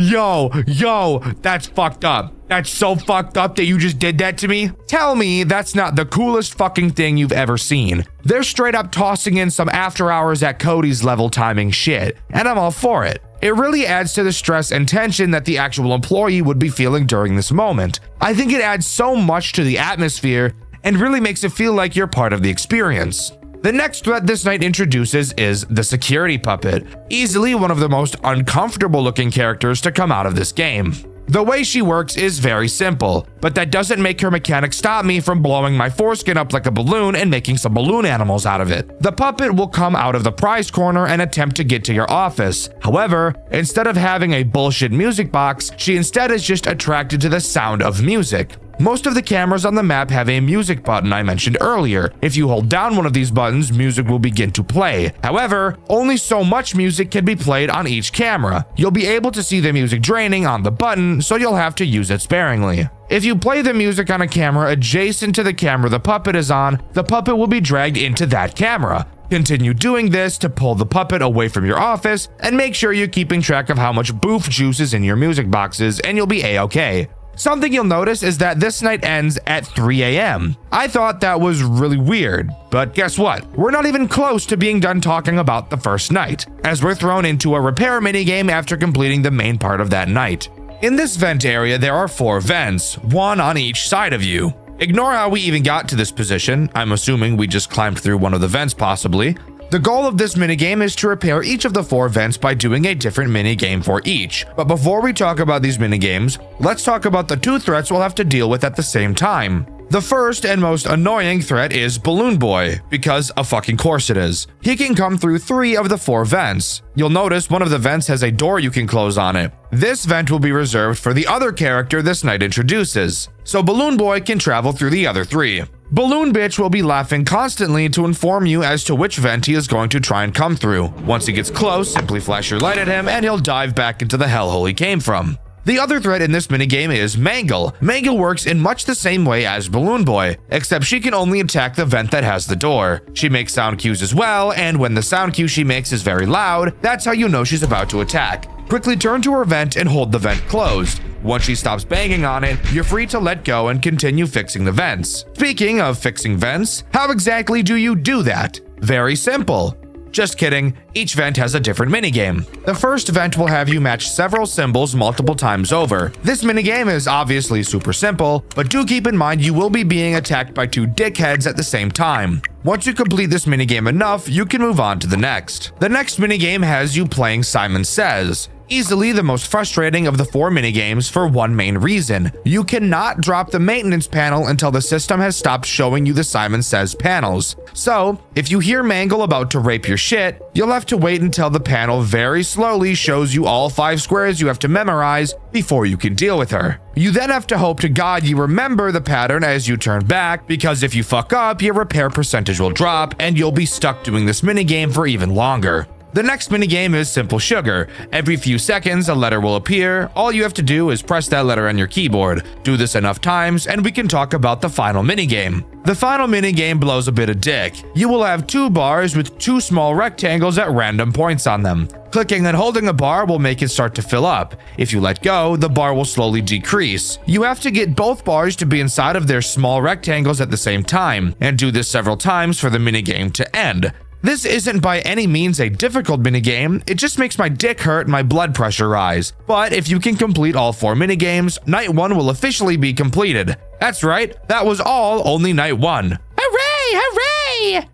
Yo, that's fucked up. That's so fucked up that you just did that to me? Tell me that's not the coolest fucking thing you've ever seen. They're straight up tossing in some after hours at Cody's level timing shit, and I'm all for it. It really adds to the stress and tension that the actual employee would be feeling during this moment. I think it adds so much to the atmosphere and really makes it feel like you're part of the experience. The next threat this night introduces is the security puppet, easily one of the most uncomfortable looking characters to come out of this game. The way she works is very simple, but that doesn't make her mechanic stop me from blowing my foreskin up like a balloon and making some balloon animals out of it. The puppet will come out of the prize corner and attempt to get to your office. However, instead of having a bullshit music box, she instead is just attracted to the sound of music. Most of the cameras on the map have a music button I mentioned earlier. If you hold down one of these buttons, music will begin to play. However, only so much music can be played on each camera. You'll be able to see the music draining on the button, so you'll have to use it sparingly. If you play the music on a camera adjacent to the camera the puppet is on, the puppet will be dragged into that camera. Continue doing this to pull the puppet away from your office, and make sure you're keeping track of how much boof juice is in your music boxes, and you'll be a-okay. Something you'll notice is that this night ends at 3 a.m. I thought that was really weird, but guess what? We're not even close to being done talking about the first night, as we're thrown into a repair minigame after completing the main part of that night. In this vent area, there are 4 vents, one on each side of you. Ignore how we even got to this position. I'm assuming we just climbed through one of the vents possibly. The goal of this minigame is to repair each of the 4 vents by doing a different minigame for each. But before we talk about these minigames, let's talk about the 2 threats we'll have to deal with at the same time. The first and most annoying threat is Balloon Boy, because of fucking course it is. He can come through 3 of the 4 vents. You'll notice one of the vents has a door you can close on it. This vent will be reserved for the other character this night introduces, so Balloon Boy can travel through the other 3. Balloon Bitch will be laughing constantly to inform you as to which vent he is going to try and come through. Once he gets close, simply flash your light at him and he'll dive back into the hellhole he came from. The other threat in this minigame is Mangle. Mangle works in much the same way as Balloon Boy, except she can only attack the vent that has the door. She makes sound cues as well, and when the sound cue she makes is very loud, that's how you know she's about to attack. Quickly turn to her vent and hold the vent closed. Once she stops banging on it, you're free to let go and continue fixing the vents. Speaking of fixing vents, how exactly do you do that? Very simple. Just kidding, each vent has a different minigame. The first vent will have you match several symbols multiple times over. This minigame is obviously super simple, but do keep in mind you will be being attacked by 2 dickheads at the same time. Once you complete this minigame enough, you can move on to the next. The next minigame has you playing Simon Says. Easily the most frustrating of the 4 minigames for one main reason. You cannot drop the maintenance panel until the system has stopped showing you the Simon Says panels. So, if you hear Mangle about to rape your shit, you'll have to wait until the panel very slowly shows you all 5 squares you have to memorize before you can deal with her. You then have to hope to God you remember the pattern as you turn back, because if you fuck up, your repair percentage will drop and you'll be stuck doing this minigame for even longer. The next minigame is Simple Sugar. Every few seconds, a letter will appear. All you have to do is press that letter on your keyboard. Do this enough times, and we can talk about the final minigame. The final minigame blows a bit of dick. You will have 2 bars with 2 small rectangles at random points on them. Clicking and holding a bar will make it start to fill up. If you let go, the bar will slowly decrease. You have to get both bars to be inside of their small rectangles at the same time, and do this several times for the minigame to end. This isn't by any means a difficult minigame, it just makes my dick hurt and my blood pressure rise. But if you can complete all 4 minigames, Night 1 will officially be completed. That's right, that was only Night 1. Hooray! Hooray!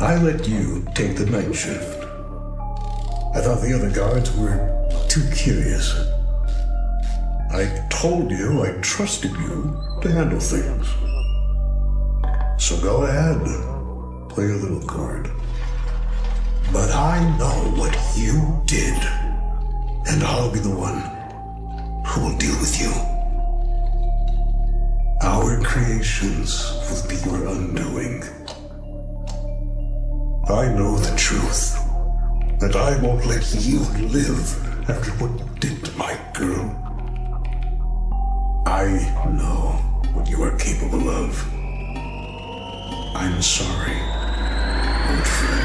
I let you take the night shift. I thought the other guards were too curious. I told you I trusted you to handle things. So go ahead, play your little card. But I know what you did, and I'll be the one who will deal with you. Our creations will be your undoing. I know the truth, and I won't let you live after what you did to my girl. I know what you are capable of. I'm sorry, old friend.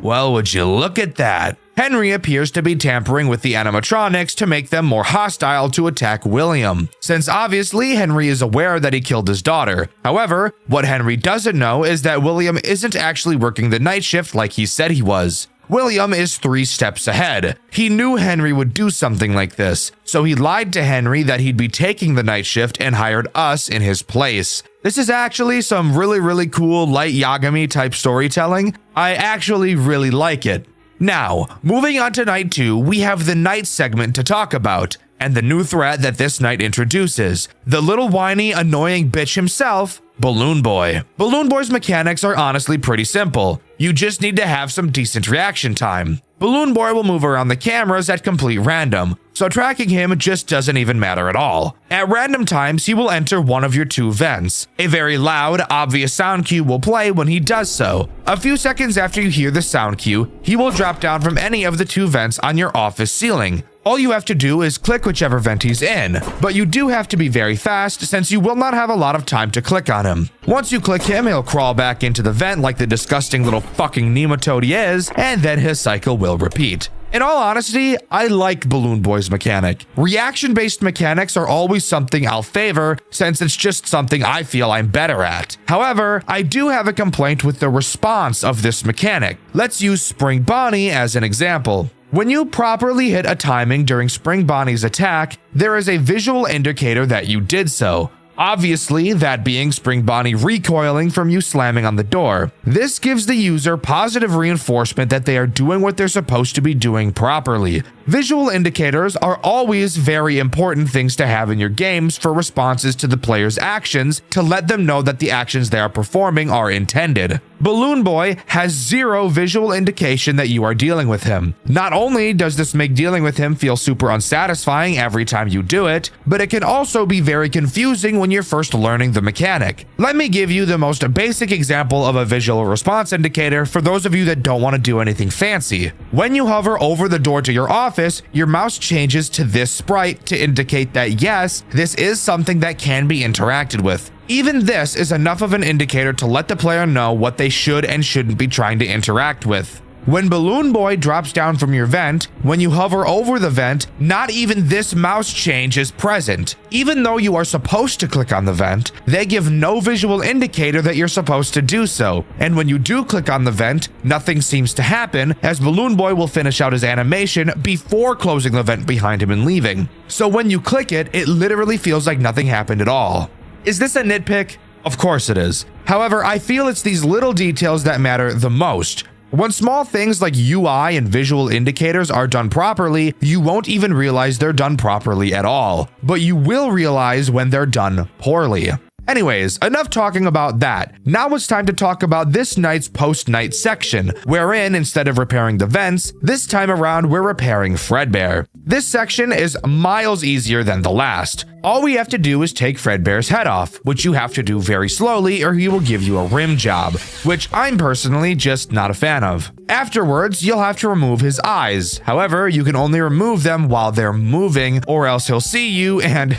Well, would you look at that? Henry appears to be tampering with the animatronics to make them more hostile to attack William, since obviously Henry is aware that he killed his daughter. However, what Henry doesn't know is that William isn't actually working the night shift like he said he was. William is 3 steps ahead. He knew Henry would do something like this, so he lied to Henry that he'd be taking the night shift and hired us in his place. This is actually some really cool light Yagami type storytelling. I actually really like it. Now, moving on to Night 2, we have the night segment to talk about, and the new threat that this night introduces. The little whiny, annoying bitch himself, Balloon Boy. Balloon Boy's mechanics are honestly pretty simple. You just need to have some decent reaction time. Balloon Boy will move around the cameras at complete random, so tracking him just doesn't even matter at all. At random times, he will enter one of your 2 vents. A very loud, obvious sound cue will play when he does so. A few seconds after you hear the sound cue, he will drop down from any of the 2 vents on your office ceiling. All you have to do is click whichever vent he's in, but you do have to be very fast since you will not have a lot of time to click on him. Once you click him, he'll crawl back into the vent like the disgusting little fucking nematode he is, and then his cycle will repeat. In all honesty, I like Balloon Boy's mechanic. Reaction-based mechanics are always something I'll favor since it's just something I feel I'm better at. However, I do have a complaint with the response of this mechanic. Let's use Spring Bonnie as an example. When you properly hit a timing during Spring Bonnie's attack, there is a visual indicator that you did so. Obviously, that being Spring Bonnie recoiling from you slamming on the door. This gives the user positive reinforcement that they are doing what they're supposed to be doing properly. Visual indicators are always very important things to have in your games for responses to the player's actions to let them know that the actions they are performing are intended. Balloon Boy has 0 visual indication that you are dealing with him. Not only does this make dealing with him feel super unsatisfying every time you do it, but it can also be very confusing when you're first learning the mechanic. Let me give you the most basic example of a visual response indicator for those of you that don't want to do anything fancy. When you hover over the door to your office, your mouse changes to this sprite to indicate that yes, this is something that can be interacted with. Even this is enough of an indicator to let the player know what they should and shouldn't be trying to interact with. When Balloon Boy drops down from your vent, when you hover over the vent, not even this mouse change is present. Even though you are supposed to click on the vent, they give no visual indicator that you're supposed to do so. And when you do click on the vent, nothing seems to happen, as Balloon Boy will finish out his animation before closing the vent behind him and leaving. So when you click it, it literally feels like nothing happened at all. Is this a nitpick? Of course it is. However, I feel it's these little details that matter the most. When small things like UI and visual indicators are done properly, you won't even realize they're done properly at all, but you will realize when they're done poorly. Anyways, enough talking about that. Now it's time to talk about this night's post-night section, wherein instead of repairing the vents, this time around we're repairing Fredbear. This section is miles easier than the last. All we have to do is take Fredbear's head off, which you have to do very slowly or he will give you a rim job, which I'm personally just not a fan of. Afterwards, you'll have to remove his eyes. However, you can only remove them while they're moving or else he'll see you and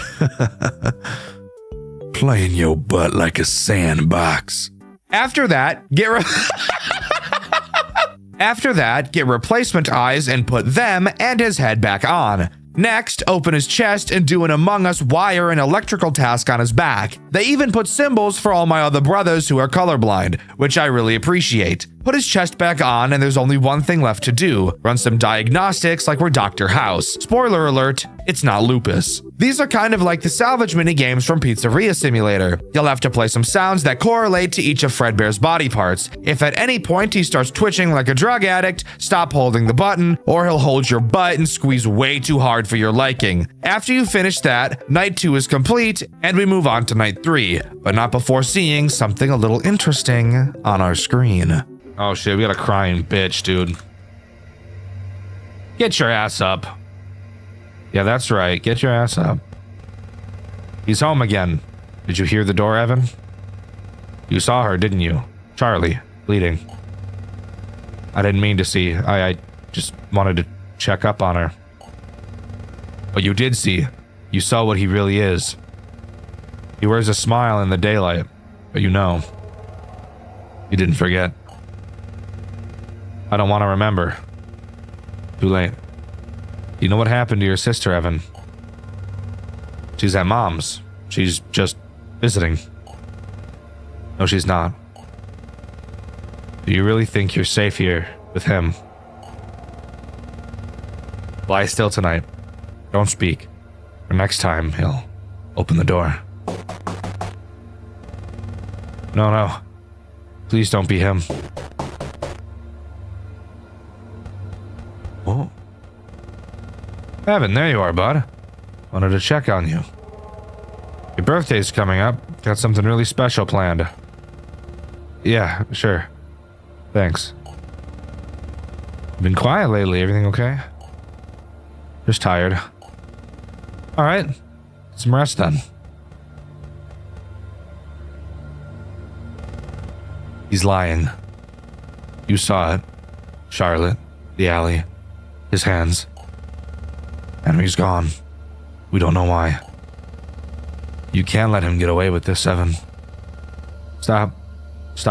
Playing your butt like a sandbox. After that, get replacement eyes and put them and his head back on. Next, open his chest and do an Among Us wire and electrical task on his back. They even put symbols for all my other brothers who are colorblind, which I really appreciate. Put his chest back on and there's only one thing left to do. Run some diagnostics like we're Dr. House. Spoiler alert, it's not lupus. These are kind of like the salvage mini games from Pizzeria Simulator. You'll have to play some sounds that correlate to each of Fredbear's body parts. If at any point he starts twitching like a drug addict, stop holding the button, or he'll hold your butt and squeeze way too hard for your liking. After you finish that, night 2 is complete, and we move on to night 3, but not before seeing something a little interesting on our screen. Oh shit, we got a crying bitch, dude. Get your ass up. Yeah, that's right. Get your ass up. He's home again. Did you hear the door, Evan? You saw her, didn't you? Charlie, bleeding. I didn't mean to see. I just wanted to check up on her. But you did see. You saw what he really is. He wears a smile in the daylight, but you know. You didn't forget. I don't want to remember. Too late. You know what happened to your sister, Evan? She's at Mom's. She's just visiting. No, she's not. Do you really think you're safe here with him? Lie still tonight. Don't speak. For next time, he'll open the door. No. Please don't be him. Oh. Evan, there you are, bud. Wanted to check on you. Your birthday's coming up. Got something really special planned. Yeah, sure. Thanks. Been quiet lately. Everything okay? Just tired. Alright. Some rest then. He's lying. You saw it. Charlotte. The alley. His hands. Henry's gone. We don't know why. You can't let him get away with this, Evan. Stop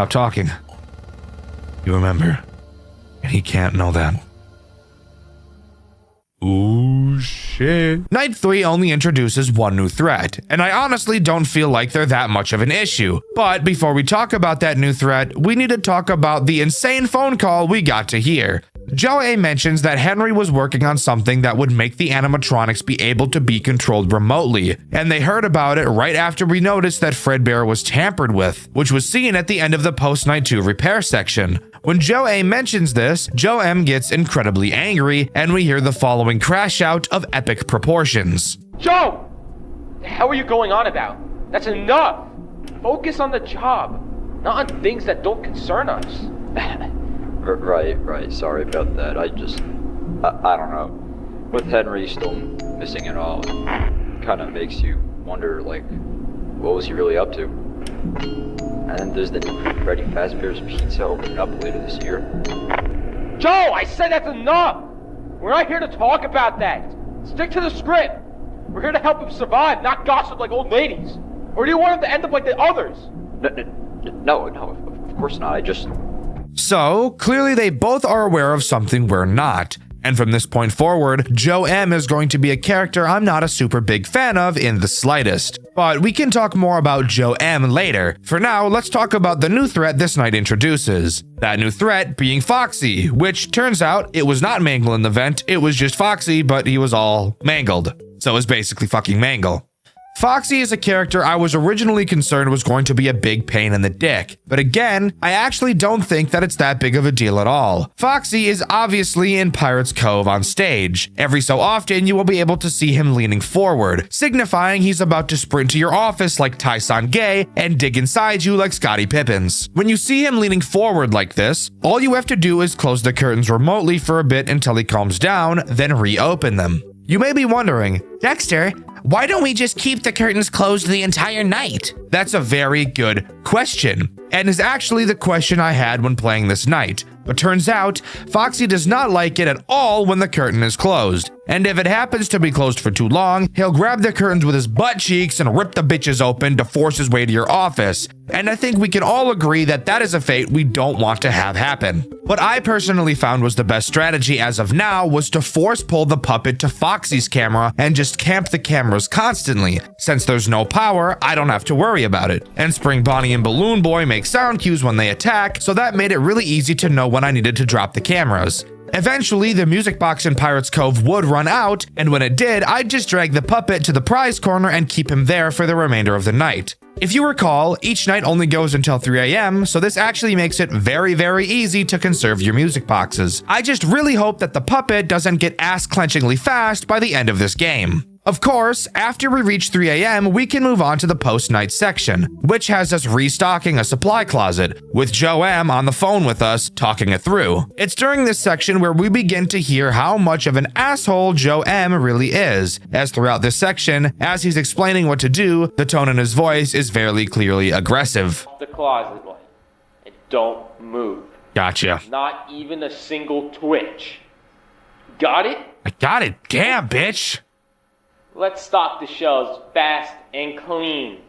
talking. You remember. And he can't know that. Ooh, shit. Night 3 only introduces one new threat, and I honestly don't feel like they're that much of an issue. But before we talk about that new threat, we need to talk about the insane phone call we got to hear. Joe A mentions that Henry was working on something that would make the animatronics be able to be controlled remotely, and they heard about it right after we noticed that Fredbear was tampered with, which was seen at the end of the post-night 2 repair section. When Joe A mentions this, Joe M gets incredibly angry, and we hear the following crash out of epic proportions. Joe! The hell are you going on about? That's enough! Focus on the job, not on things that don't concern us. Right. Sorry about that. I don't know. With Henry still missing and all, it kind of makes you wonder, like, what was he really up to? And then there's the new Freddy Fazbear's Pizza opening up later this year. Joe, I said that's enough! We're not here to talk about that. Stick to the script. We're here to help him survive, not gossip like old ladies. Or do you want him to end up like the others? No, of course not. I just... So, clearly they both are aware of something we're not. And from this point forward, Joe M is going to be a character I'm not a super big fan of in the slightest. But we can talk more about Joe M later. For now, let's talk about the new threat this night introduces. That new threat being Foxy, which turns out it was not Mangle in the vent, it was just Foxy, but he was all mangled. So it was basically fucking Mangle. Foxy is a character I was originally concerned was going to be a big pain in the dick, but again, I actually don't think that it's that big of a deal at all. Foxy is obviously in Pirate's Cove on stage. Every so often, you will be able to see him leaning forward, signifying he's about to sprint to your office like Tyson Gay and dig inside you like Scottie Pippins. When you see him leaning forward like this, all you have to do is close the curtains remotely for a bit until he calms down, then reopen them. You may be wondering, Dexter, why don't we just keep the curtains closed the entire night? That's a very good question, and is actually the question I had when playing this night. But turns out, Foxy does not like it at all when the curtain is closed. And if it happens to be closed for too long, he'll grab the curtains with his butt cheeks and rip the bitches open to force his way to your office. And I think we can all agree that that is a fate we don't want to have happen. What I personally found was the best strategy as of now was to force pull the puppet to Foxy's camera and just camp the cameras constantly. Since there's no power, I don't have to worry about it. And Spring Bonnie and Balloon Boy make sound cues when they attack, so that made it really easy to know when I needed to drop the cameras. Eventually, the music box in Pirate's Cove would run out, and when it did, I'd just drag the puppet to the prize corner and keep him there for the remainder of the night. If you recall, each night only goes until 3 AM, so this actually makes it very, very easy to conserve your music boxes. I just really hope that the puppet doesn't get ass-clenchingly fast by the end of this game. Of course, after we reach 3 AM, we can move on to the post-night section, which has us restocking a supply closet, with Joe M on the phone with us, talking it through. It's during this section where we begin to hear how much of an asshole Joe M really is, as throughout this section, as he's explaining what to do, the tone in his voice is very clearly aggressive. The closet, boy, and don't move. Gotcha. Not even a single twitch. Got it? I got it. Damn, bitch. Let's stock the shelves fast and clean.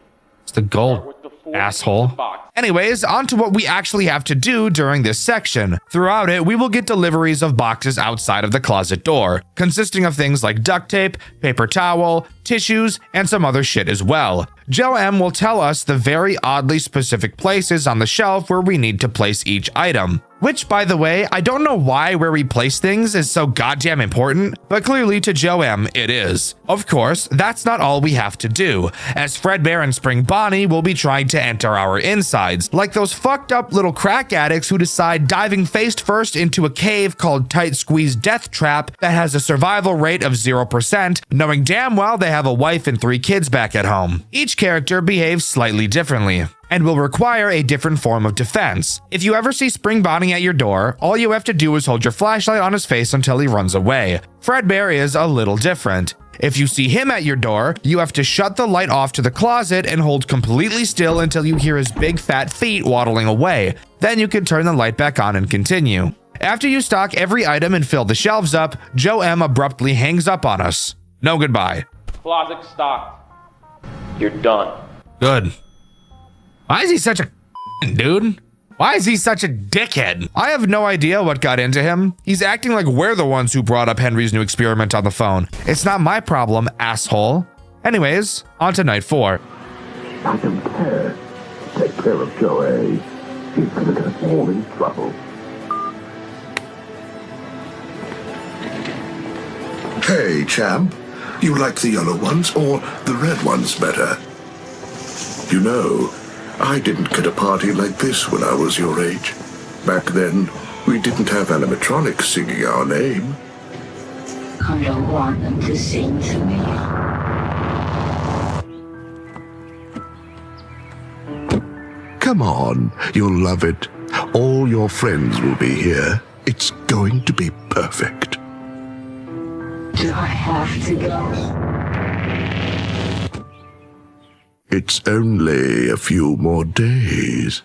It's the goal, asshole. Anyways, on to what we actually have to do during this section. Throughout it, we will get deliveries of boxes outside of the closet door, consisting of things like duct tape, paper towel, tissues, and some other shit as well. Joe M will tell us the very oddly specific places on the shelf where we need to place each item. Which, by the way, I don't know why where we place things is so goddamn important, but clearly to Joe M, it is. Of course, that's not all we have to do, as Fredbear and Spring Bonnie will be trying to enter our insides, like those fucked up little crack addicts who decide diving face first into a cave called Tight Squeeze Death Trap that has a survival rate of 0%, knowing damn well they have a wife and 3 kids back at home. Each character behaves slightly differently, and will require a different form of defense. If you ever see Spring Bonnie at your door, all you have to do is hold your flashlight on his face until he runs away. Fredbear is a little different. If you see him at your door, you have to shut the light off to the closet and hold completely still until you hear his big fat feet waddling away. Then you can turn the light back on and continue. After you stock every item and fill the shelves up, Joe M abruptly hangs up on us. No goodbye. Closet stocked. You're done. Good. Why is he such a dude? Why is he such a dickhead? I have no idea what got into him. He's acting like we're the ones who brought up Henry's new experiment on the phone. It's not my problem, asshole. Anyways, on to night 4. I don't care. Take care of Joe A. He's gonna get us all in trouble. Hey, champ. You like the yellow ones or the red ones better? You know, I didn't get a party like this when I was your age. Back then, we didn't have animatronics singing our name. I don't want them to sing to me. Come on, you'll love it. All your friends will be here. It's going to be perfect. Do I have to go? It's only a few more days.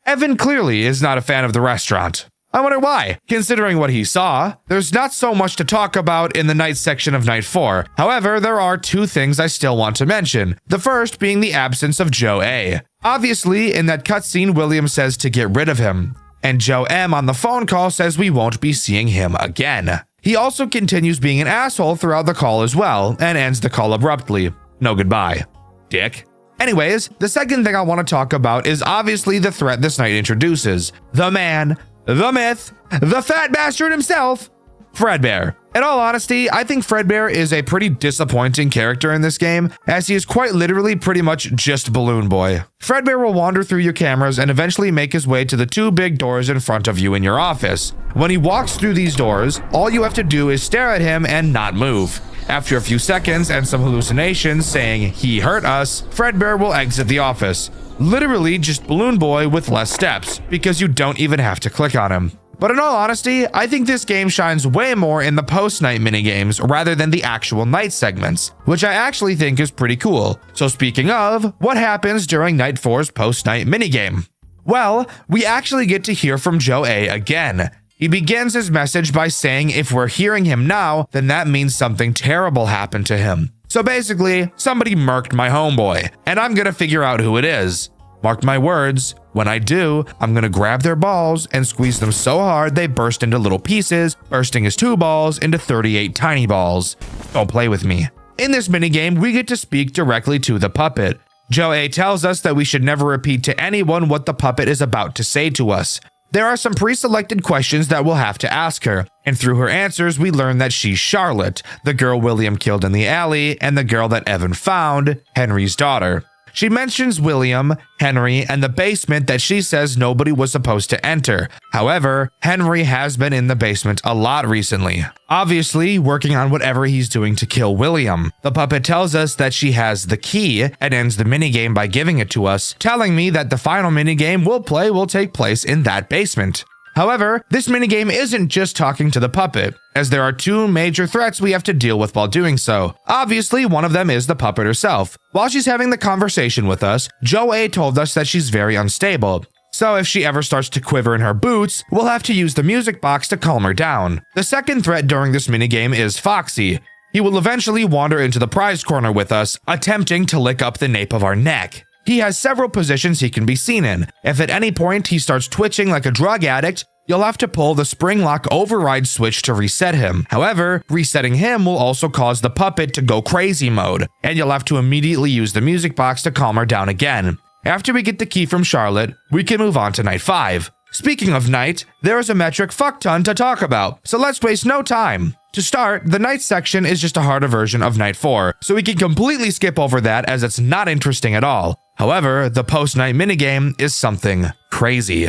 Evan clearly is not a fan of the restaurant. I wonder why. Considering what he saw, there's not so much to talk about in the night section of night 4. However, there are 2 things I still want to mention. The first being the absence of Joe A. Obviously, in that cutscene, William says to get rid of him, and Joe M on the phone call says we won't be seeing him again. He also continues being an asshole throughout the call as well, and ends the call abruptly. No goodbye, dick. Anyways, the second thing I want to talk about is obviously the threat this night introduces. The man, the myth, the fat bastard himself, Fredbear. In all honesty, I think Fredbear is a pretty disappointing character in this game, as he is quite literally pretty much just Balloon Boy. Fredbear will wander through your cameras and eventually make his way to the two big doors in front of you in your office. When he walks through these doors, all you have to do is stare at him and not move. After a few seconds and some hallucinations saying he hurt us, Fredbear will exit the office. Literally just Balloon Boy with less steps, because you don't even have to click on him. But in all honesty, I think this game shines way more in the post-night minigames rather than the actual night segments, which I actually think is pretty cool. So speaking of, what happens during Night 4's post-night minigame? Well, we actually get to hear from Joe A again. He begins his message by saying if we're hearing him now, then that means something terrible happened to him. So basically, somebody murked my homeboy, and I'm gonna figure out who it is. Mark my words, when I do, I'm gonna grab their balls and squeeze them so hard they burst into little pieces, bursting his 2 balls into 38 tiny balls. Don't play with me. In this minigame, we get to speak directly to the puppet. Joe A tells us that we should never repeat to anyone what the puppet is about to say to us. There are some pre-selected questions that we'll have to ask her, and through her answers we learn that she's Charlotte, the girl William killed in the alley, and the girl that Evan found, Henry's daughter. She mentions William, Henry, and the basement that she says nobody was supposed to enter. However, Henry has been in the basement a lot recently, obviously working on whatever he's doing to kill William. The puppet tells us that she has the key and ends the minigame by giving it to us, telling me that the final minigame we'll play will take place in that basement. However, this minigame isn't just talking to the puppet, as there are 2 major threats we have to deal with while doing so. Obviously, one of them is the puppet herself. While she's having the conversation with us, Joe A told us that she's very unstable. So if she ever starts to quiver in her boots, we'll have to use the music box to calm her down. The second threat during this minigame is Foxy. He will eventually wander into the prize corner with us, attempting to lick up the nape of our neck. He has several positions he can be seen in. If at any point he starts twitching like a drug addict, you'll have to pull the spring lock override switch to reset him. However, resetting him will also cause the puppet to go crazy mode, and you'll have to immediately use the music box to calm her down again. After we get the key from Charlotte, we can move on to Night 5. Speaking of night, there is a metric fuck ton to talk about, so let's waste no time. To start, the night section is just a harder version of Night 4, so we can completely skip over that as it's not interesting at all. However, the post-night minigame is something crazy.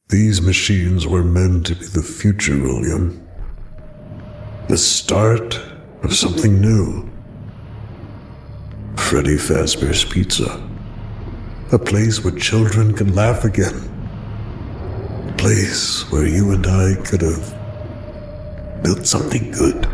These machines were meant to be the future, William. The start of something new. Freddy Fazbear's Pizza. A place where children can laugh again. A place where you and I could have built something good.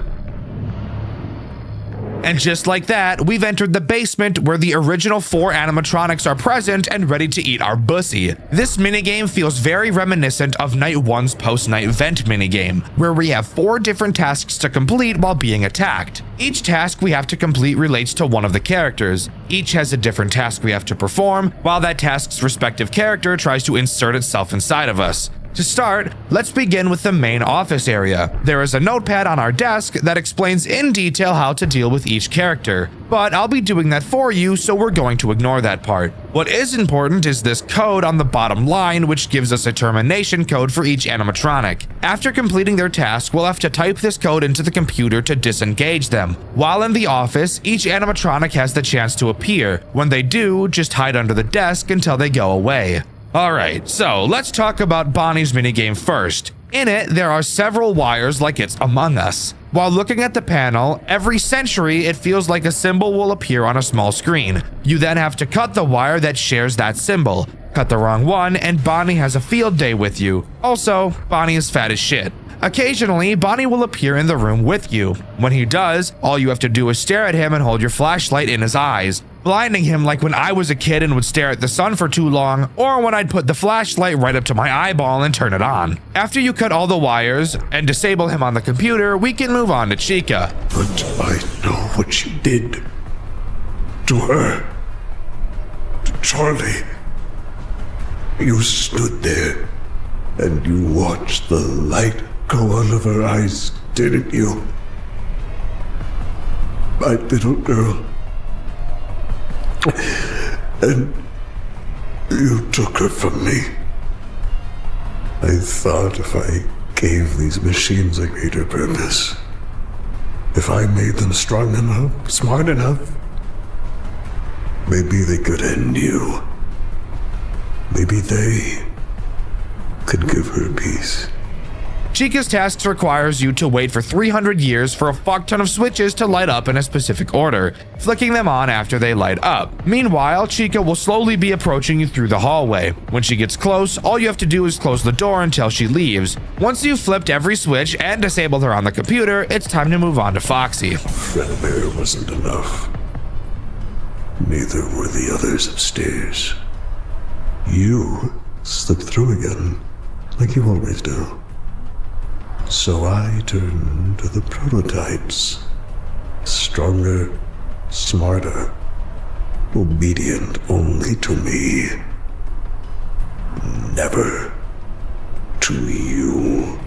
And just like that, we've entered the basement where the original 4 animatronics are present and ready to eat our bussy. This minigame feels very reminiscent of Night 1's post-night vent minigame, where we have 4 different tasks to complete while being attacked. Each task we have to complete relates to one of the characters. Each has a different task we have to perform, while that task's respective character tries to insert itself inside of us. To start, let's begin with the main office area. There is a notepad on our desk that explains in detail how to deal with each character, but I'll be doing that for you, so we're going to ignore that part. What is important is this code on the bottom line, which gives us a termination code for each animatronic. After completing their task, we'll have to type this code into the computer to disengage them. While in the office, each animatronic has the chance to appear. When they do, just hide under the desk until they go away. Alright, so let's talk about Bonnie's minigame first. In it, there are several wires like it's Among Us. While looking at the panel, every century it feels like a symbol will appear on a small screen. You then have to cut the wire that shares that symbol. Cut the wrong one and Bonnie has a field day with you. Also, Bonnie is fat as shit. Occasionally, Bonnie will appear in the room with you. When he does, all you have to do is stare at him and hold your flashlight in his eyes, blinding him like when I was a kid and would stare at the sun for too long, or when I'd put the flashlight right up to my eyeball and turn it on. After you cut all the wires and disable him on the computer, we can move on to Chica. But I know what you did. To her. To Charlie. You stood there and you watched the light go out of her eyes, didn't you? My little girl. And you took her from me. I thought if I gave these machines a greater purpose, if I made them strong enough, smart enough, maybe they could end you. Maybe they could give her peace. Chica's tasks requires you to wait for 300 years for a fuck ton of switches to light up in a specific order, flicking them on after they light up. Meanwhile, Chica will slowly be approaching you through the hallway. When she gets close, all you have to do is close the door until she leaves. Once you've flipped every switch and disabled her on the computer, it's time to move on to Foxy. Freddy wasn't enough. Neither were the others upstairs. You slipped through again, like you always do. So I turned to the prototypes. Stronger, smarter, obedient only to me. Never to you.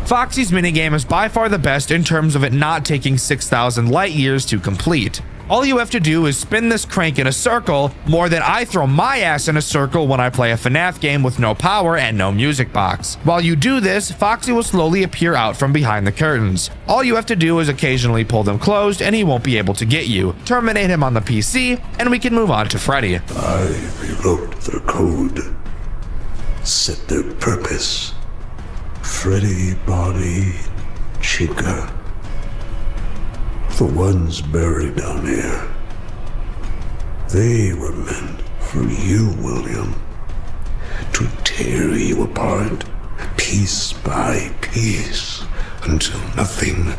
Foxy's minigame is by far the best in terms of it not taking 6,000 light years to complete. All you have to do is spin this crank in a circle more than I throw my ass in a circle when I play a FNAF game with no power and no music box. While you do this, Foxy will slowly appear out from behind the curtains. All you have to do is occasionally pull them closed and he won't be able to get you. Terminate him on the PC and we can move on to Freddy. I rewrote their code, set their purpose. Freddy, Bonnie, Chica. The ones buried down here. They were meant for you, William. To tear you apart, piece by piece, until nothing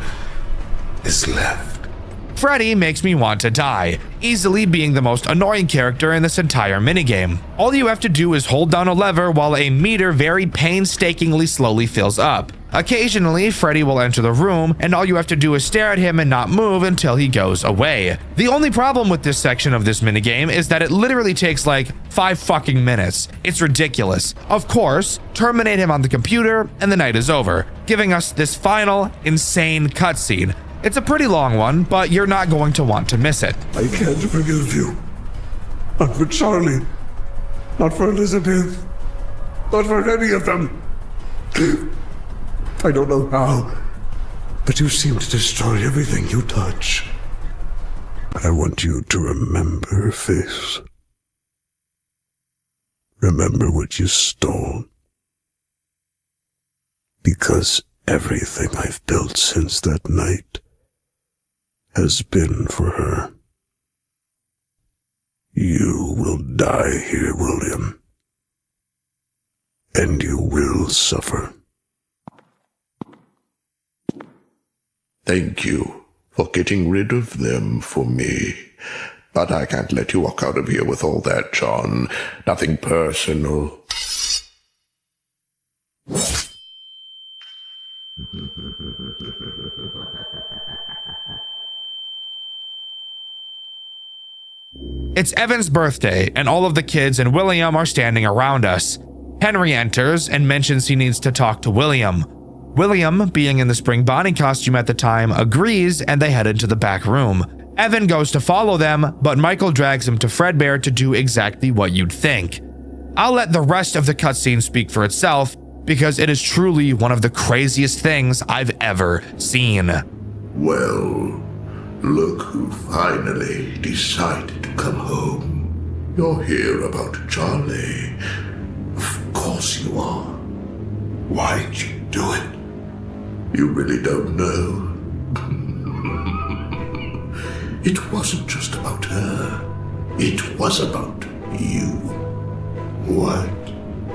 is left. Freddy makes me want to die, easily being the most annoying character in this entire minigame. All you have to do is hold down a lever while a meter very painstakingly slowly fills up. Occasionally, Freddy will enter the room, and all you have to do is stare at him and not move until he goes away. The only problem with this section of this minigame is that it literally takes like 5 fucking minutes. It's ridiculous. Of course, terminate him on the computer, and the night is over, giving us this final, insane cutscene. It's a pretty long one, but you're not going to want to miss it. I can't forgive you. Not for Charlie. Not for Elizabeth. Not for any of them. I don't know how, but you seem to destroy everything you touch. I want you to remember her face. Remember what you stole. Because everything I've built since that night has been for her. You will die here, William. And you will suffer. Thank you for getting rid of them for me. But I can't let you walk out of here with all that, John. Nothing personal. It's Evan's birthday, and all of the kids and William are standing around us. Henry enters and mentions he needs to talk to William. William, being in the spring Bonnie costume at the time, agrees and they head into the back room. Evan goes to follow them, but Michael drags him to Fredbear to do exactly what you'd think. I'll let the rest of the cutscene speak for itself, because it is truly one of the craziest things I've ever seen. Well, look who finally decided to come home. You're here about Charlie. Of course you are. Why'd you do it? You really don't know. It wasn't just about her. It was about you. What?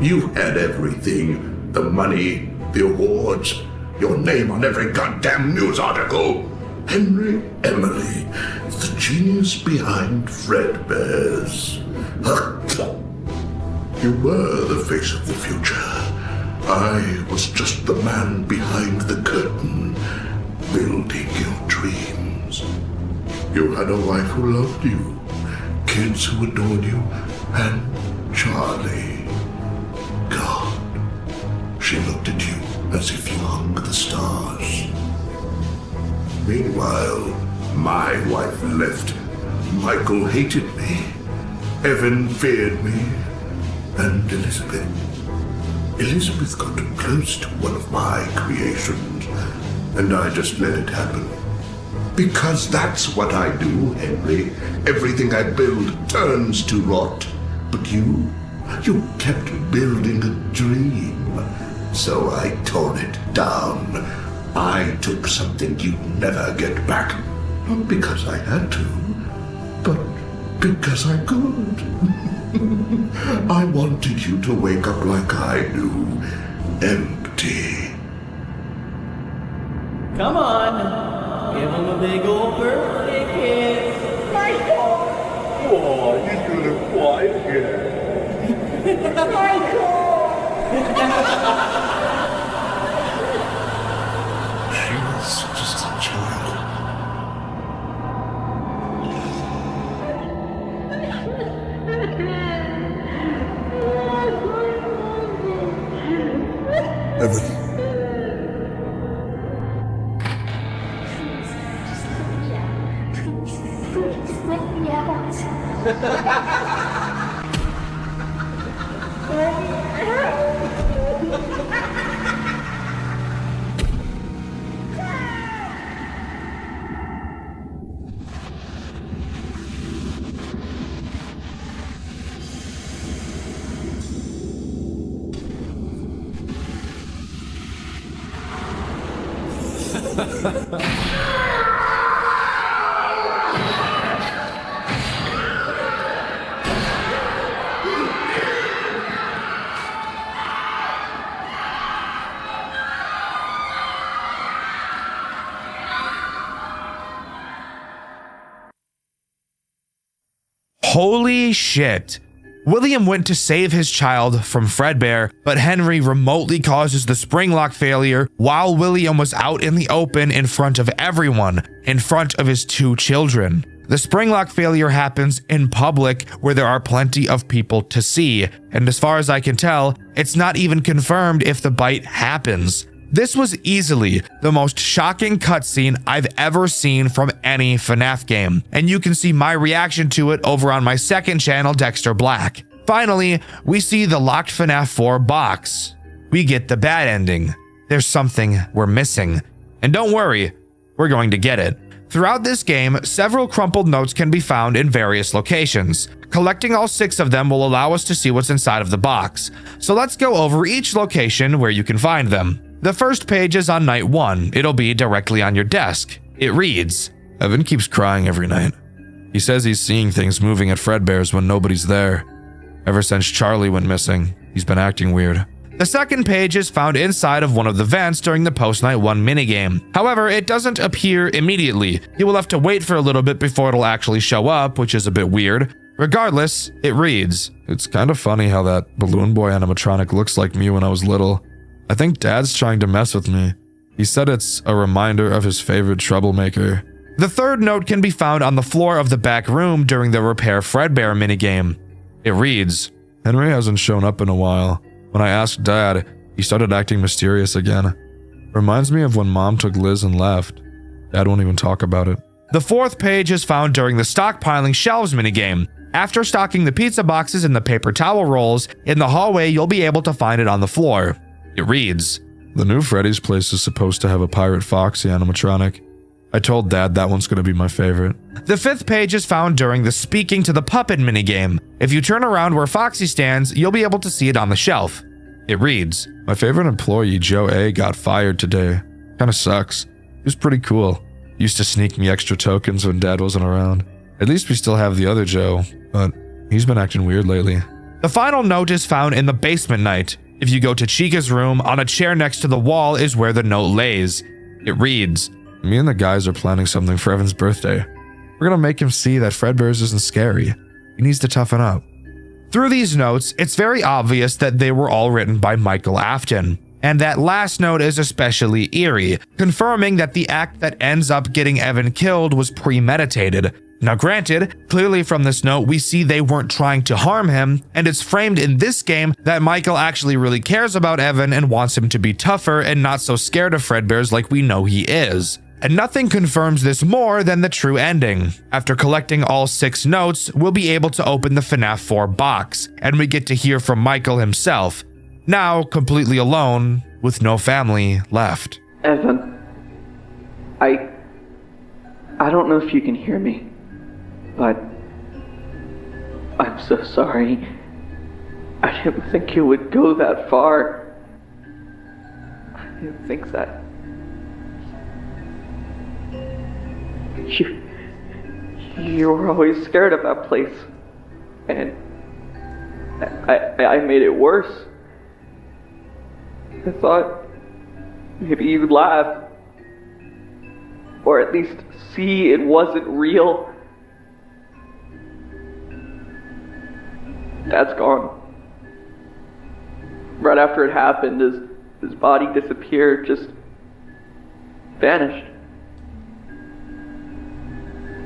You had everything. The money, the awards, your name on every goddamn news article. Henry Emily, the genius behind Fredbear's. You were the face of the future. I was just the man behind the curtain, building your dreams. You had a wife who loved you, kids who adored you, and Charlie. God, she looked at you as if you hung the stars. Meanwhile, my wife left. Michael hated me. Evan feared me. And Elizabeth. Elizabeth got close to one of my creations, and I just let it happen. Because that's what I do, Henry. Everything I build turns to rot. But you kept building a dream. So I tore it down. I took something you'd never get back. Not because I had to, but because I could. I wanted you to wake up like I do, empty. Come on. Give him a big old birthday kiss. Michael! Oh, he's gonna cry again. Michael! She was just a child. Evan. Please let me out. Holy shit. William went to save his child from Fredbear, but Henry remotely causes the spring lock failure while William was out in the open in front of everyone, in front of his 2 children. The spring lock failure happens in public where there are plenty of people to see, and as far as I can tell, it's not even confirmed if the bite happens. This was easily the most shocking cutscene I've ever seen from any FNAF game, and you can see my reaction to it over on my second channel, Dxtr Black. Finally, we see the locked FNAF 4 box. We get the bad ending. There's something we're missing. And don't worry, we're going to get it. Throughout this game, several crumpled notes can be found in various locations. Collecting all 6 of them will allow us to see what's inside of the box. So let's go over each location where you can find them. The first page is on night 1. It'll be directly on your desk. It reads, Evan keeps crying every night. He says he's seeing things moving at Fredbear's when nobody's there. Ever since Charlie went missing, he's been acting weird. The second page is found inside of one of the vents during the post-night 1 minigame. However, it doesn't appear immediately. You will have to wait for a little bit before it'll actually show up, which is a bit weird. Regardless, it reads, It's kind of funny how that balloon boy animatronic looks like me when I was little. I think Dad's trying to mess with me. He said it's a reminder of his favorite troublemaker. The third note can be found on the floor of the back room during the Repair Fredbear minigame. It reads, Henry hasn't shown up in a while. When I asked Dad, he started acting mysterious again. Reminds me of when Mom took Liz and left. Dad won't even talk about it. The fourth page is found during the stockpiling shelves minigame. After stocking the pizza boxes and the paper towel rolls, in the hallway you'll be able to find it on the floor. It reads, The new Freddy's place is supposed to have a pirate Foxy animatronic. I told Dad that one's gonna be my favorite. The fifth page is found during the Speaking to the Puppet minigame. If you turn around where Foxy stands, you'll be able to see it on the shelf. It reads, My favorite employee, Joe A, got fired today. Kinda sucks. He was pretty cool. Used to sneak me extra tokens when Dad wasn't around. At least we still have the other Joe, but he's been acting weird lately. The final note is found in the basement night. If you go to Chica's room, on a chair next to the wall is where the note lays. It reads, Me and the guys are planning something for Evan's birthday. We're gonna make him see that Fredbear's isn't scary. He needs to toughen up. Through these notes, it's very obvious that they were all written by Michael Afton. And that last note is especially eerie, confirming that the act that ends up getting Evan killed was premeditated. Now granted, clearly from this note we see they weren't trying to harm him, and it's framed in this game that Michael actually really cares about Evan and wants him to be tougher and not so scared of Fredbear's like we know he is. And nothing confirms this more than the true ending. After collecting all 6 notes, we'll be able to open the FNAF 4 box, and we get to hear from Michael himself. now completely alone with no family left. Evan, I don't know if you can hear me, but I'm so sorry. I didn't think you would go that far. I didn't think that. You were always scared of that place, and I made it worse. I thought maybe you'd laugh, or at least see it wasn't real. Dad's gone. Right after it happened, his body disappeared, just vanished.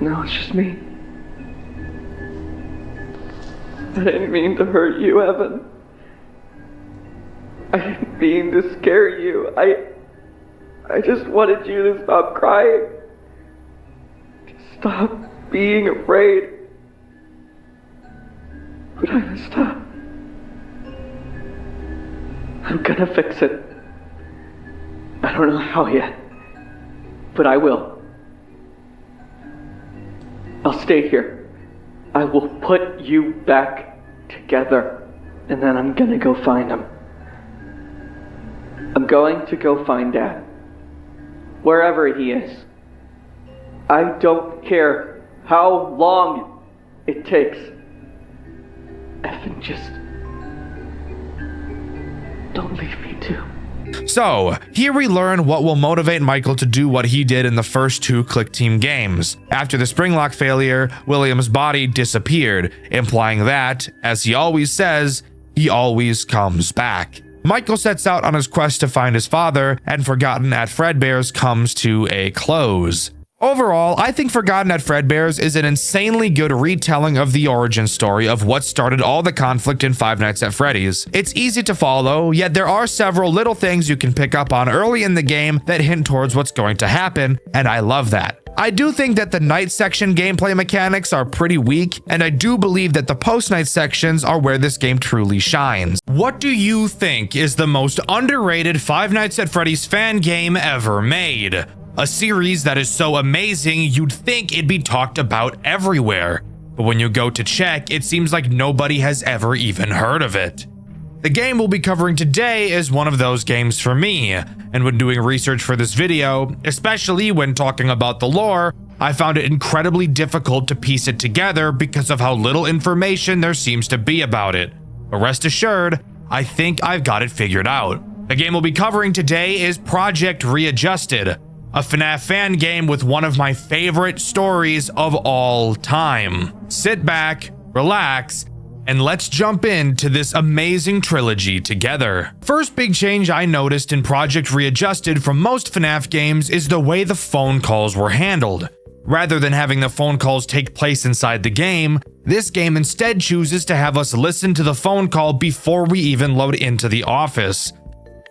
Now it's just me. I didn't mean to hurt you, Evan. I didn't mean to scare you. I just wanted you to stop crying. To stop being afraid. But I messed up. I'm gonna fix it. I don't know how yet, but I will. I'll stay here. I will put you back together, and then I'm gonna go find him. I'm going to go find Dad. Wherever he is. I don't care how long it takes. Evan, just don't leave me too. So, here we learn what will motivate Michael to do what he did in the first 2 Click Team games. After the Springlock failure, William's body disappeared, implying that, as he always says, he always comes back. Michael sets out on his quest to find his father, and Forgotten at Fredbear's comes to a close. Overall, I think Forgotten at Fredbear's is an insanely good retelling of the origin story of what started all the conflict in Five Nights at Freddy's. It's easy to follow, yet there are several little things you can pick up on early in the game that hint towards what's going to happen, and I love that. I do think that the night section gameplay mechanics are pretty weak, and I do believe that the post-night sections are where this game truly shines. What do you think is the most underrated Five Nights at Freddy's fan game ever made? A series that is so amazing you'd think it'd be talked about everywhere, but when you go to check, it seems like nobody has ever even heard of it. The game we'll be covering today is one of those games for me, and when doing research for this video, especially when talking about the lore, I found it incredibly difficult to piece it together because of how little information there seems to be about it. But rest assured, I think I've got it figured out. The game we'll be covering today is Project Readjusted, a FNAF fan game with one of my favorite stories of all time. Sit back, relax, and let's jump into this amazing trilogy together. First big change I noticed in Project Readjusted from most FNAF games is the way the phone calls were handled. Rather than having the phone calls take place inside the game, this game instead chooses to have us listen to the phone call before we even load into the office,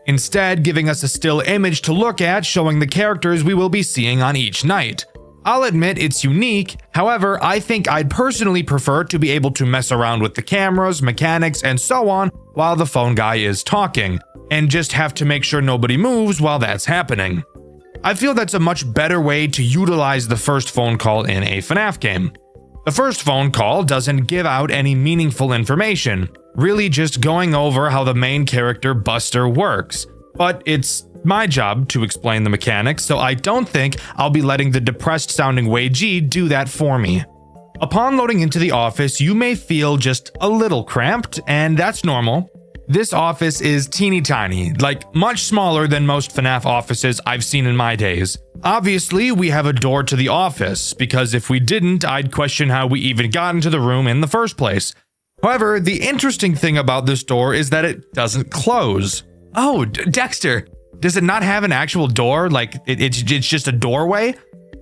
instead giving us a still image to look at showing the characters we will be seeing on each night. I'll admit it's unique, however, I think I'd personally prefer to be able to mess around with the cameras, mechanics, and so on while the phone guy is talking, and just have to make sure nobody moves while that's happening. I feel that's a much better way to utilize the first phone call in a FNAF game. The first phone call doesn't give out any meaningful information, really just going over how the main character Buster works, but it's my job to explain the mechanics, so I don't think I'll be letting the depressed sounding Wei Ji do that for me. Upon loading into the office, you may feel just a little cramped, and that's normal. This office is teeny tiny, like much smaller than most FNAF offices I've seen in my days. Obviously, we have a door to the office, because if we didn't, I'd question how we even got into the room in the first place. However, the interesting thing about this door is that it doesn't close. Oh, Dxtr, does it not have an actual door? Like, it's just a doorway?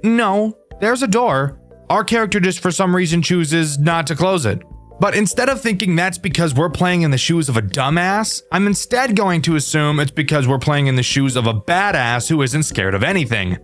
No, there's a door. Our character just for some reason chooses not to close it. But instead of thinking that's because we're playing in the shoes of a dumbass, I'm instead going to assume it's because we're playing in the shoes of a badass who isn't scared of anything.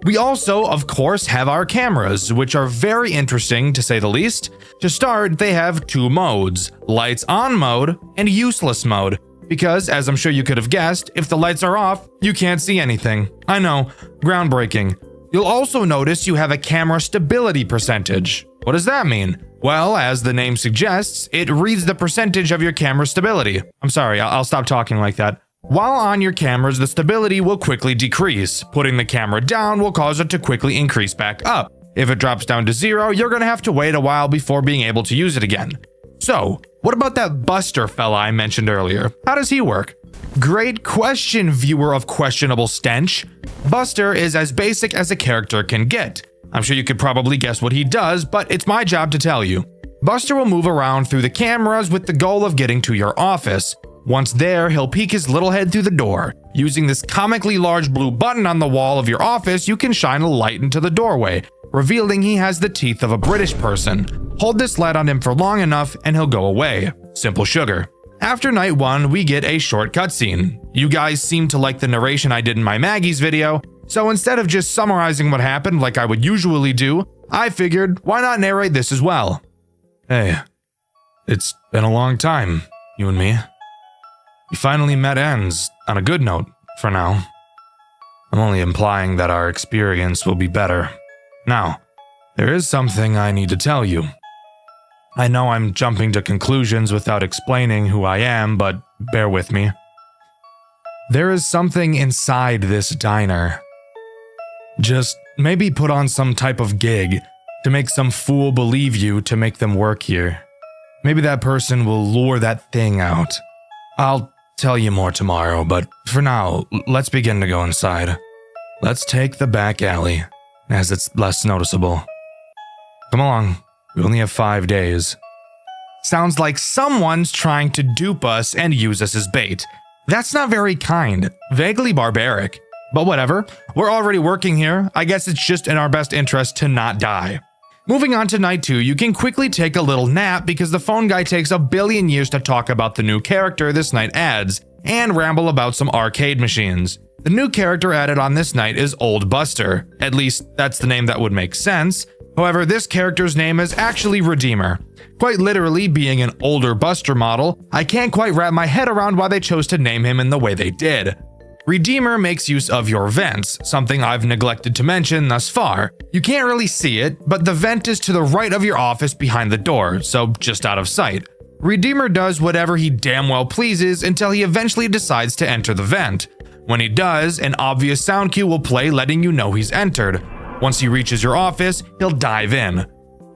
We also, of course, have our cameras, which are very interesting to say the least. To start, they have 2 modes, lights on mode and useless mode. because, as I'm sure you could have guessed, if the lights are off, you can't see anything. I know, groundbreaking. You'll also notice you have a camera stability percentage. What does that mean? Well, as the name suggests, it reads the percentage of your camera stability. I'm sorry, I'll stop talking like that. While on your cameras, the stability will quickly decrease. Putting the camera down will cause it to quickly increase back up. If it drops down to 0, you're gonna have to wait a while before being able to use it again. So, what about that Buster fella I mentioned earlier? How does he work? Great question, viewer of questionable stench. Buster is as basic as a character can get. I'm sure you could probably guess what he does, but it's my job to tell you. Buster will move around through the cameras with the goal of getting to your office. Once there, he'll peek his little head through the door. Using this comically large blue button on the wall of your office, you can shine a light into the doorway, revealing he has the teeth of a British person. Hold this light on him for long enough and he'll go away. Simple sugar. After night 1, we get a short cutscene. You guys seem to like the narration I did in my Maggie's video, so instead of just summarizing what happened like I would usually do, I figured, why not narrate this as well? Hey, it's been a long time, you and me. We finally met ends on a good note, for now. I'm only implying that our experience will be better. Now, there is something I need to tell you. I know I'm jumping to conclusions without explaining who I am, but bear with me. There is something inside this diner. Just maybe put on some type of gig to make some fool believe you to make them work here. Maybe that person will lure that thing out. I'll tell you more tomorrow, but for now, let's begin to go inside. Let's take the back alley, as it's less noticeable. Come along, we only have 5 days. Sounds like someone's trying to dupe us and use us as bait. That's not very kind, vaguely barbaric. But whatever, we're already working here. I guess it's just in our best interest to not die. Moving on to night 2, you can quickly take a little nap because the phone guy takes a billion years to talk about the new character this night adds, and ramble about some arcade machines. The new character added on this night is Old Buster. At least, that's the name that would make sense. However, this character's name is actually Redeemer. Quite literally, being an older Buster model, I can't quite wrap my head around why they chose to name him in the way they did. Redeemer makes use of your vents, something I've neglected to mention thus far. You can't really see it, but the vent is to the right of your office behind the door, so just out of sight. Redeemer does whatever he damn well pleases until he eventually decides to enter the vent. When he does, an obvious sound cue will play letting you know he's entered. Once he reaches your office, he'll dive in.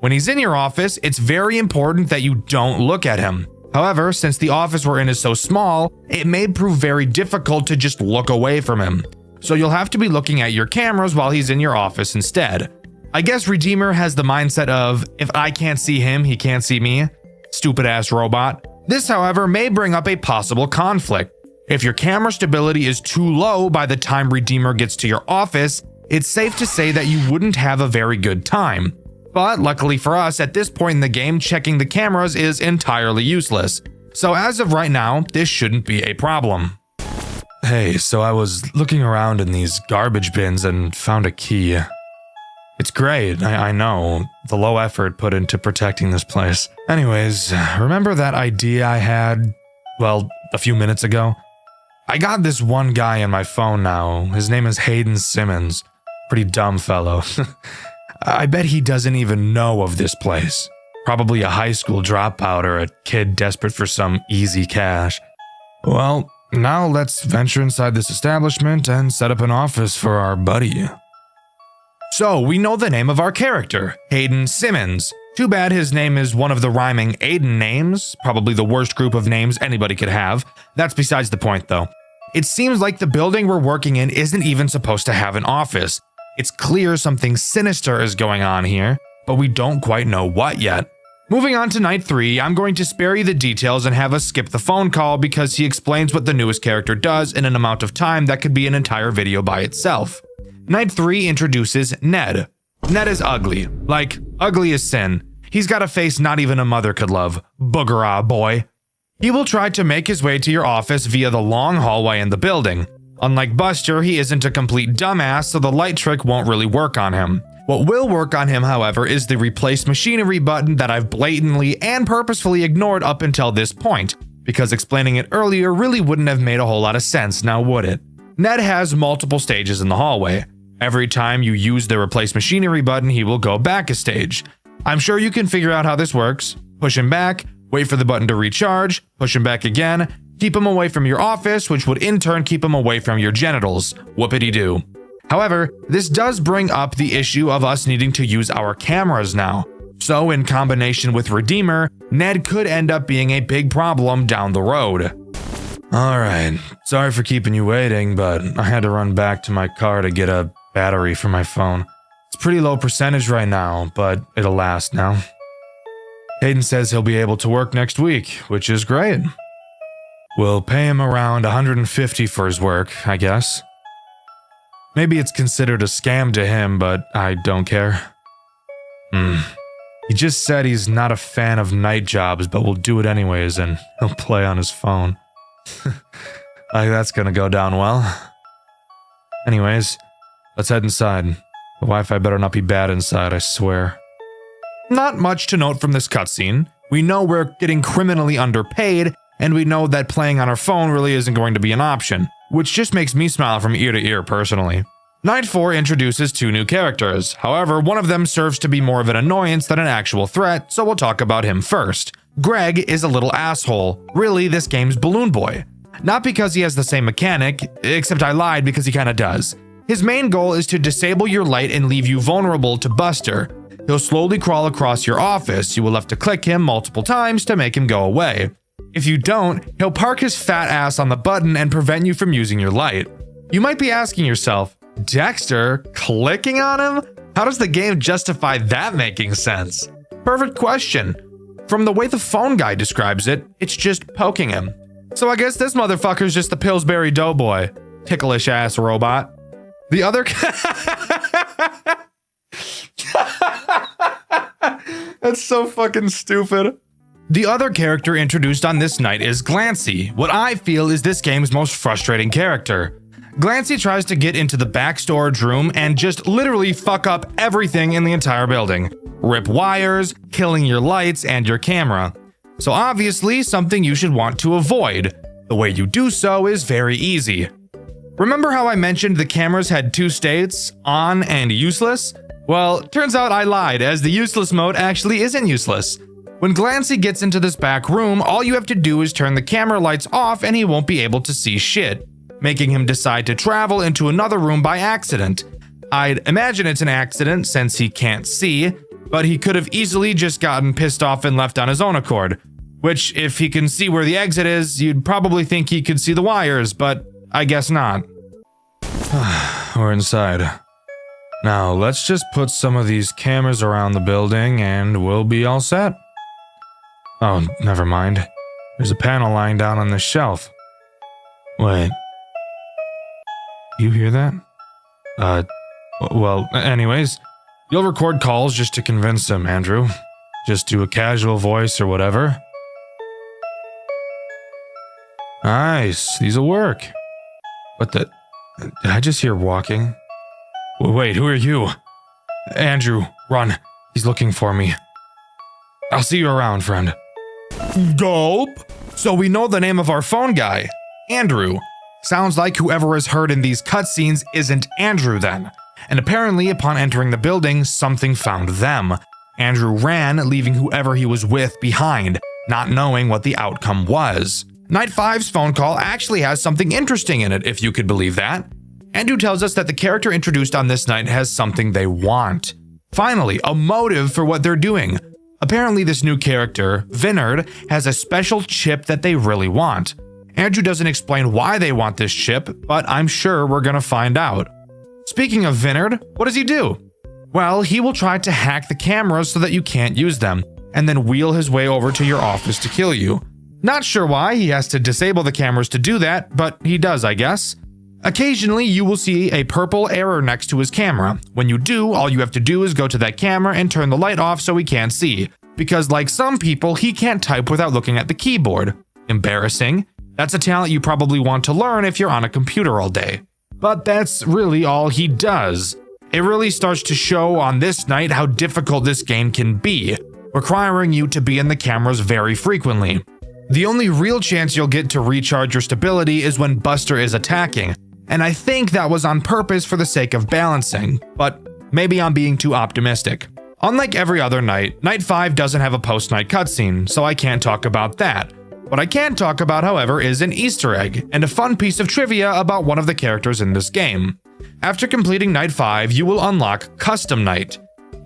When he's in your office, it's very important that you don't look at him. However, since the office we're in is so small, it may prove very difficult to just look away from him. So you'll have to be looking at your cameras while he's in your office instead. I guess Redeemer has the mindset of, if I can't see him, he can't see me. Stupid ass robot. This, however, may bring up a possible conflict. If your camera stability is too low by the time Redeemer gets to your office, it's safe to say that you wouldn't have a very good time. But luckily for us, at this point in the game, checking the cameras is entirely useless. So as of right now, this shouldn't be a problem. Hey, so I was looking around in these garbage bins and found a key. It's great, I know, the low effort put into protecting this place. Anyways, remember that idea I had, well, a few minutes ago? I got this one guy in my phone now. His name is Hayden Simmons. Pretty dumb fellow. I bet he doesn't even know of this place. Probably a high school dropout or a kid desperate for some easy cash. Well, now let's venture inside this establishment and set up an office for our buddy. So we know the name of our character, Hayden Simmons. Too bad his name is one of the rhyming Aiden names, probably the worst group of names anybody could have. That's besides the point though. It seems like the building we're working in isn't even supposed to have an office. It's clear something sinister is going on here, but we don't quite know what yet. Moving on to night 3, I'm going to spare you the details and have us skip the phone call because he explains what the newest character does in an amount of time that could be an entire video by itself. Night 3 introduces Ned. Ned is ugly, like ugly as sin. He's got a face not even a mother could love. Booger-ah, boy. He will try to make his way to your office via the long hallway in the building. Unlike Buster, he isn't a complete dumbass, so the light trick won't really work on him. What will work on him, however, is the replace machinery button that I've blatantly and purposefully ignored up until this point, because explaining it earlier really wouldn't have made a whole lot of sense, now would it? Ned has multiple stages in the hallway. Every time you use the replace machinery button, he will go back a stage. I'm sure you can figure out how this works. Push him back, wait for the button to recharge, push him back again, keep him away from your office, which would in turn keep him away from your genitals. Whoopity-doo. However, this does bring up the issue of us needing to use our cameras now. So in combination with Redeemer, Ned could end up being a big problem down the road. Alright, sorry for keeping you waiting, but I had to run back to my car to get a battery for my phone. It's pretty low percentage right now, but it'll last now. Hayden says he'll be able to work next week, which is great. We'll pay him around $150 for his work, I guess. Maybe it's considered a scam to him, but I don't care. He just said he's not a fan of night jobs, but will do it anyways, and he'll play on his phone. That's gonna go down well. Anyways, let's head inside. The Wi-Fi better not be bad inside, I swear. Not much to note from this cutscene. We know we're getting criminally underpaid, and we know that playing on our phone really isn't going to be an option, which just makes me smile from ear to ear personally. Night 4 introduces 2 new characters. However, one of them serves to be more of an annoyance than an actual threat, so we'll talk about him first. Greg is a little asshole. Really, this game's Balloon Boy. Not because he has the same mechanic, except I lied because he kinda does. His main goal is to disable your light and leave you vulnerable to Buster. He'll slowly crawl across your office. You will have to click him multiple times to make him go away. If you don't, he'll park his fat ass on the button and prevent you from using your light. You might be asking yourself, Dxtr, clicking on him? How does the game justify that making sense? Perfect question. From the way the phone guy describes it, it's just poking him. So I guess this motherfucker's just the Pillsbury Doughboy. Ticklish ass robot. The other That's so fucking stupid. The other character introduced on this night is Glancy, what I feel is this game's most frustrating character. Glancy tries to get into the back storage room and just literally fuck up everything in the entire building. Rip wires, killing your lights and your camera. So obviously something you should want to avoid. The way you do so is very easy. Remember how I mentioned the cameras had 2 states, on and useless? Well, turns out I lied, as the useless mode actually isn't useless. When Glancy gets into this back room, all you have to do is turn the camera lights off and he won't be able to see shit, making him decide to travel into another room by accident. I'd imagine it's an accident since he can't see, but he could have easily just gotten pissed off and left on his own accord. Which, if he can see where the exit is, you'd probably think he could see the wires, but I guess not. We're inside. Now, let's just put some of these cameras around the building and we'll be all set. Oh, never mind. There's a panel lying down on the shelf. Wait. You hear that? Well, anyways, you'll record calls just to convince him, Andrew. Just do a casual voice or whatever. Nice, these'll work. What the? Did I just hear walking? Wait, who are you? Andrew, run. He's looking for me. I'll see you around, friend. Dope. So we know the name of our phone guy, Andrew. Sounds like whoever is heard in these cutscenes isn't Andrew then. And apparently upon entering the building, something found them. Andrew ran, leaving whoever he was with behind, not knowing what the outcome was. Night 5's phone call actually has something interesting in it, if you could believe that. Andrew tells us that the character introduced on this night has something they want. Finally, a motive for what they're doing. Apparently this new character, Vinard, has a special chip that they really want. Andrew doesn't explain why they want this chip, but I'm sure we're gonna find out. Speaking of Vinard, what does he do? Well, he will try to hack the cameras so that you can't use them, and then wheel his way over to your office to kill you. Not sure why he has to disable the cameras to do that, but he does, I guess. Occasionally, you will see a purple error next to his camera. When you do, all you have to do is go to that camera and turn the light off so he can't see. Because like some people, he can't type without looking at the keyboard. Embarrassing. That's a talent you probably want to learn if you're on a computer all day. But that's really all he does. It really starts to show on this night how difficult this game can be, requiring you to be in the cameras very frequently. The only real chance you'll get to recharge your stability is when Buster is attacking, and I think that was on purpose for the sake of balancing, but maybe I'm being too optimistic. Unlike every other night, Night 5 doesn't have a post-night cutscene, so I can't talk about that. What I can talk about, however, is an Easter egg and a fun piece of trivia about one of the characters in this game. After completing Night 5, you will unlock Custom Night.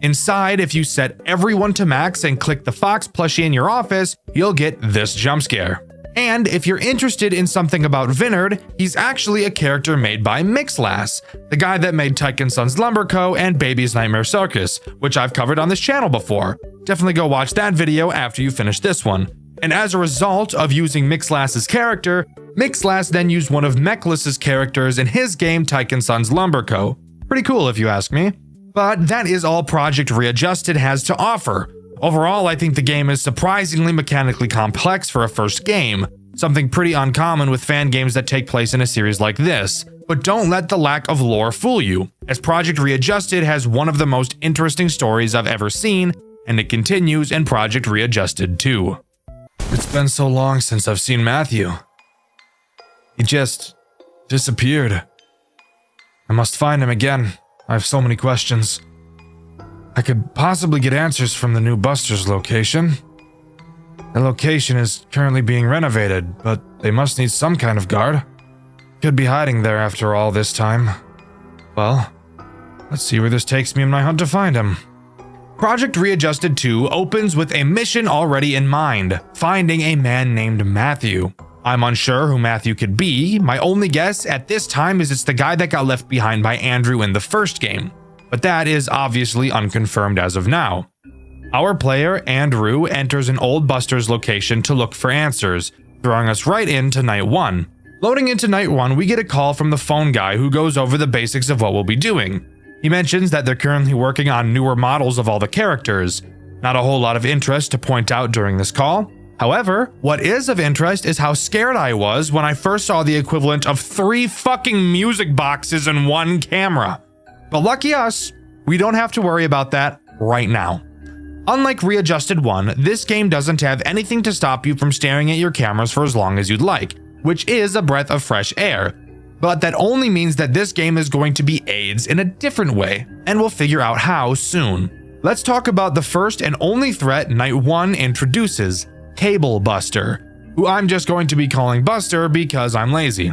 Inside, if you set everyone to max and click the Fox plushie in your office, you'll get this jump scare. And if you're interested in something about Vinard, he's actually a character made by Mixlass, the guy that made Tyke & Sons Lumber Co. and Baby's Nightmare Circus, which I've covered on this channel before. Definitely go watch that video after you finish this one. And as a result of using Mixlass's character, Mixlass then used one of Mechless's characters in his game Tyke & Sons Lumber Co. Pretty cool if you ask me. But that is all Project Readjusted has to offer. Overall, I think the game is surprisingly mechanically complex for a first game, something pretty uncommon with fan games that take place in a series like this. But don't let the lack of lore fool you, as Project Readjusted has one of the most interesting stories I've ever seen, and it continues in Project Readjusted 2. It's been so long since I've seen Matthew. He just disappeared. I must find him again. I have so many questions. I could possibly get answers from the new Buster's location. The location is currently being renovated, but they must need some kind of guard. Could be hiding there after all this time. Well, let's see where this takes me in my hunt to find him. Project Readjusted 2 opens with a mission already in mind, finding a man named Matthew. I'm unsure who Matthew could be. My only guess at this time is it's the guy that got left behind by Andrew in the first game. But that is obviously unconfirmed as of now. Our player, Andrew, enters an old Buster's location to look for answers, throwing us right into Night 1. Loading into Night 1, we get a call from the phone guy who goes over the basics of what we'll be doing. He mentions that they're currently working on newer models of all the characters. Not a whole lot of interest to point out during this call. However, what is of interest is how scared I was when I first saw the equivalent of 3 fucking music boxes and 1 camera. But lucky us, we don't have to worry about that right now. Unlike Readjusted 1, this game doesn't have anything to stop you from staring at your cameras for as long as you'd like, which is a breath of fresh air. But that only means that this game is going to be AIDS in a different way, and we'll figure out how soon. Let's talk about the first and only threat Night 1 introduces, Cable Buster, who I'm just going to be calling Buster because I'm lazy.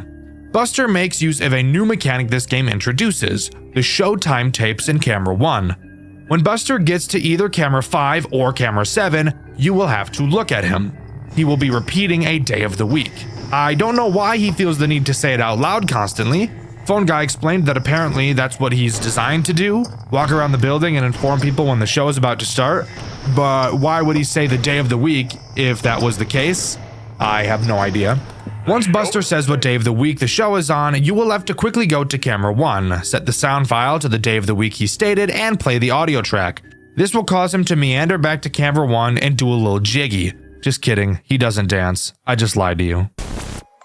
Buster makes use of a new mechanic this game introduces, the Showtime tapes in Camera 1. When Buster gets to either Camera 5 or Camera 7, you will have to look at him. He will be repeating a day of the week. I don't know why he feels the need to say it out loud constantly. Phone guy explained that apparently that's what he's designed to do, walk around the building and inform people when the show is about to start. But why would he say the day of the week if that was the case? I have no idea. Once Buster says what day of the week the show is on, you will have to quickly go to Camera 1, set the sound file to the day of the week he stated, and play the audio track. This will cause him to meander back to Camera 1 and do a little jiggy. Just kidding, he doesn't dance. I just lied to you.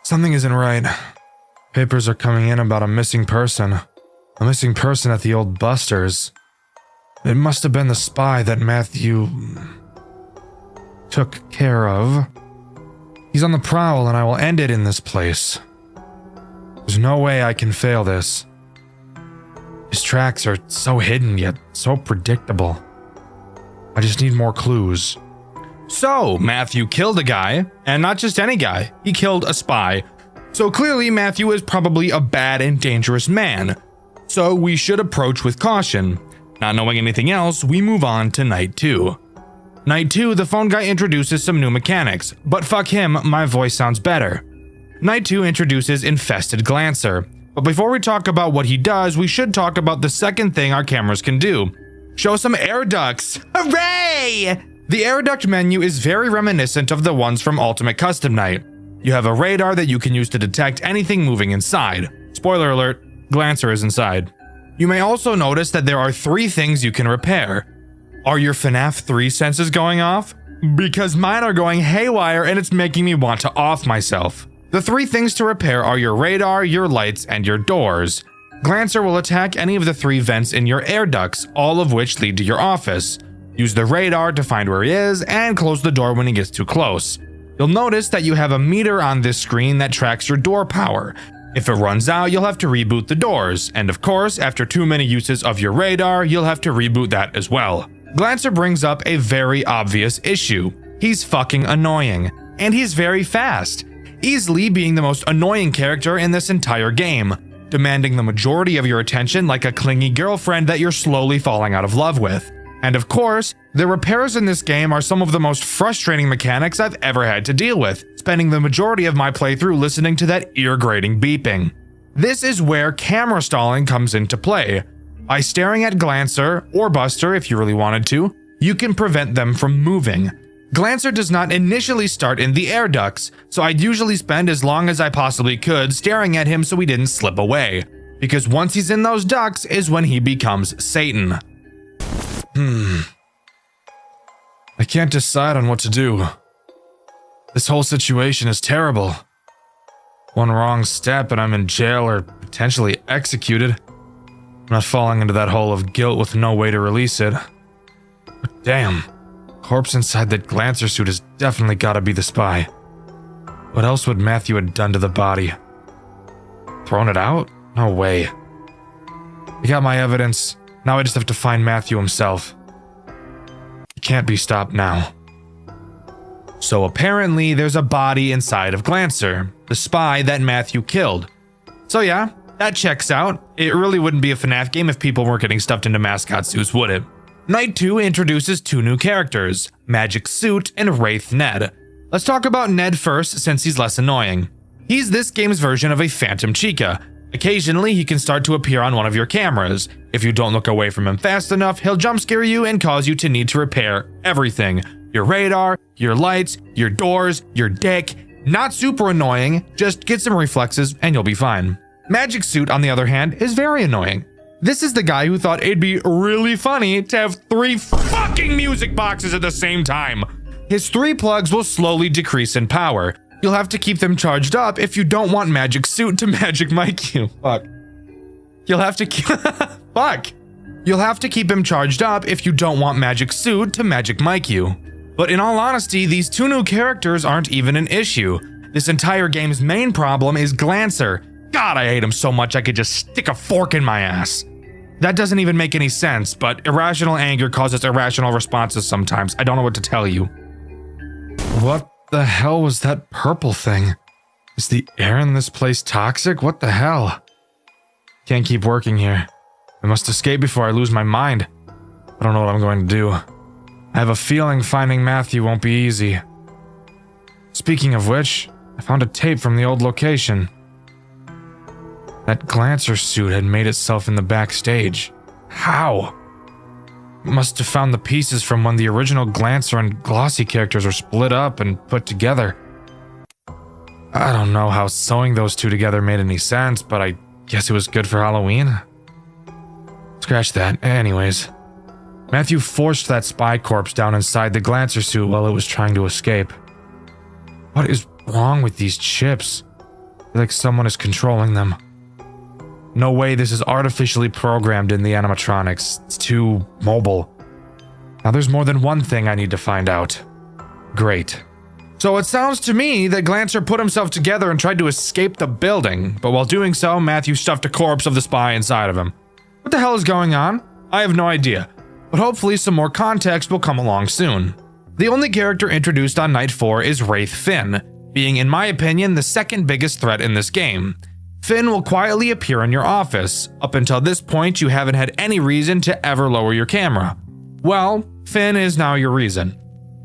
Something isn't right. Papers are coming in about a missing person. A missing person at the old Buster's. It must have been the spy that Matthew took care of. He's on the prowl and I will end it in this place. There's no way I can fail this. His tracks are so hidden yet so predictable. I just need more clues. So, Matthew killed a guy, and not just any guy, he killed a spy. So clearly Matthew is probably a bad and dangerous man. So we should approach with caution. Not knowing anything else, we move on to Night 2. Night 2, the phone guy introduces some new mechanics, but fuck him, my voice sounds better. Night 2 introduces Infested Glancer, but before we talk about what he does, we should talk about the second thing our cameras can do. Show some air ducts! Hooray! The air duct menu is very reminiscent of the ones from Ultimate Custom Night. You have a radar that you can use to detect anything moving inside. Spoiler alert, Glancer is inside. You may also notice that there are 3 things you can repair. Are your FNAF 3 senses going off? Because mine are going haywire and it's making me want to off myself. The 3 things to repair are your radar, your lights, and your doors. Glancer will attack any of the 3 vents in your air ducts, all of which lead to your office. Use the radar to find where he is and close the door when he gets too close. You'll notice that you have a meter on this screen that tracks your door power. If it runs out, you'll have to reboot the doors, and of course, after too many uses of your radar, you'll have to reboot that as well. Glancer brings up a very obvious issue. He's fucking annoying, and he's very fast, easily being the most annoying character in this entire game, demanding the majority of your attention like a clingy girlfriend that you're slowly falling out of love with. And of course, the repairs in this game are some of the most frustrating mechanics I've ever had to deal with, spending the majority of my playthrough listening to that ear-grating beeping. This is where camera stalling comes into play. By staring at Glancer, or Buster if you really wanted to, you can prevent them from moving. Glancer does not initially start in the air ducts, so I'd usually spend as long as I possibly could staring at him so he didn't slip away, because once he's in those ducts is when he becomes Satan. I can't decide on what to do. This whole situation is terrible. One wrong step and I'm in jail or potentially executed. I'm not falling into that hole of guilt with no way to release it. But damn, corpse inside that Glancer suit has definitely gotta be the spy. What else would Matthew have done to the body? Thrown it out? No way. I got my evidence. Now I just have to find Matthew himself. He can't be stopped now. So apparently there's a body inside of Glancer, the spy that Matthew killed. So yeah, that checks out. It really wouldn't be a FNAF game if people weren't getting stuffed into mascot suits, would it? Night 2 introduces 2 new characters, Magic Suit and Wraith Ned. Let's talk about Ned first since he's less annoying. He's this game's version of a Phantom Chica. Occasionally, he can start to appear on one of your cameras. If you don't look away from him fast enough, he'll jump scare you and cause you to need to repair everything. Your radar, your lights, your doors, your dick. Not super annoying, just get some reflexes and you'll be fine. Magic Suit, on the other hand, is very annoying. This is the guy who thought it'd be really funny to have 3 fucking music boxes at the same time. His 3 plugs will slowly decrease in power. You'll have to keep them charged up if you don't want Magic Suit to Magic Mic you. Fuck. You'll have to keep Fuck. You'll have to keep him charged up if you don't want Magic Suit to Magic Mic you. But in all honesty, these 2 new characters aren't even an issue. This entire game's main problem is Glancer. God, I hate him so much I could just stick a fork in my ass. That doesn't even make any sense, but irrational anger causes irrational responses sometimes. I don't know what to tell you. What the hell was that purple thing? Is the air in this place toxic? What the hell? Can't keep working here. I must escape before I lose my mind. I don't know what I'm going to do. I have a feeling finding Matthew won't be easy. Speaking of which, I found a tape from the old location. That Glancer suit had made itself in the backstage. How? Must have found the pieces from when the original Glancer and Glossy characters were split up and put together. I don't know how sewing those 2 together made any sense, but I guess it was good for Halloween. Scratch that. Anyways, Matthew forced that spy corpse down inside the Glancer suit while it was trying to escape. What is wrong with these chips? I feel like someone is controlling them. No way this is artificially programmed in the animatronics. It's too mobile. Now there's more than one thing I need to find out. Great. So it sounds to me that Glancer put himself together and tried to escape the building, but while doing so, Matthew stuffed a corpse of the spy inside of him. What the hell is going on? I have no idea, but hopefully some more context will come along soon. The only character introduced on Night 4 is Wraith Finn, being in my opinion the second biggest threat in this game. Finn will quietly appear in your office. Up until this point, you haven't had any reason to ever lower your camera. Well, Finn is now your reason.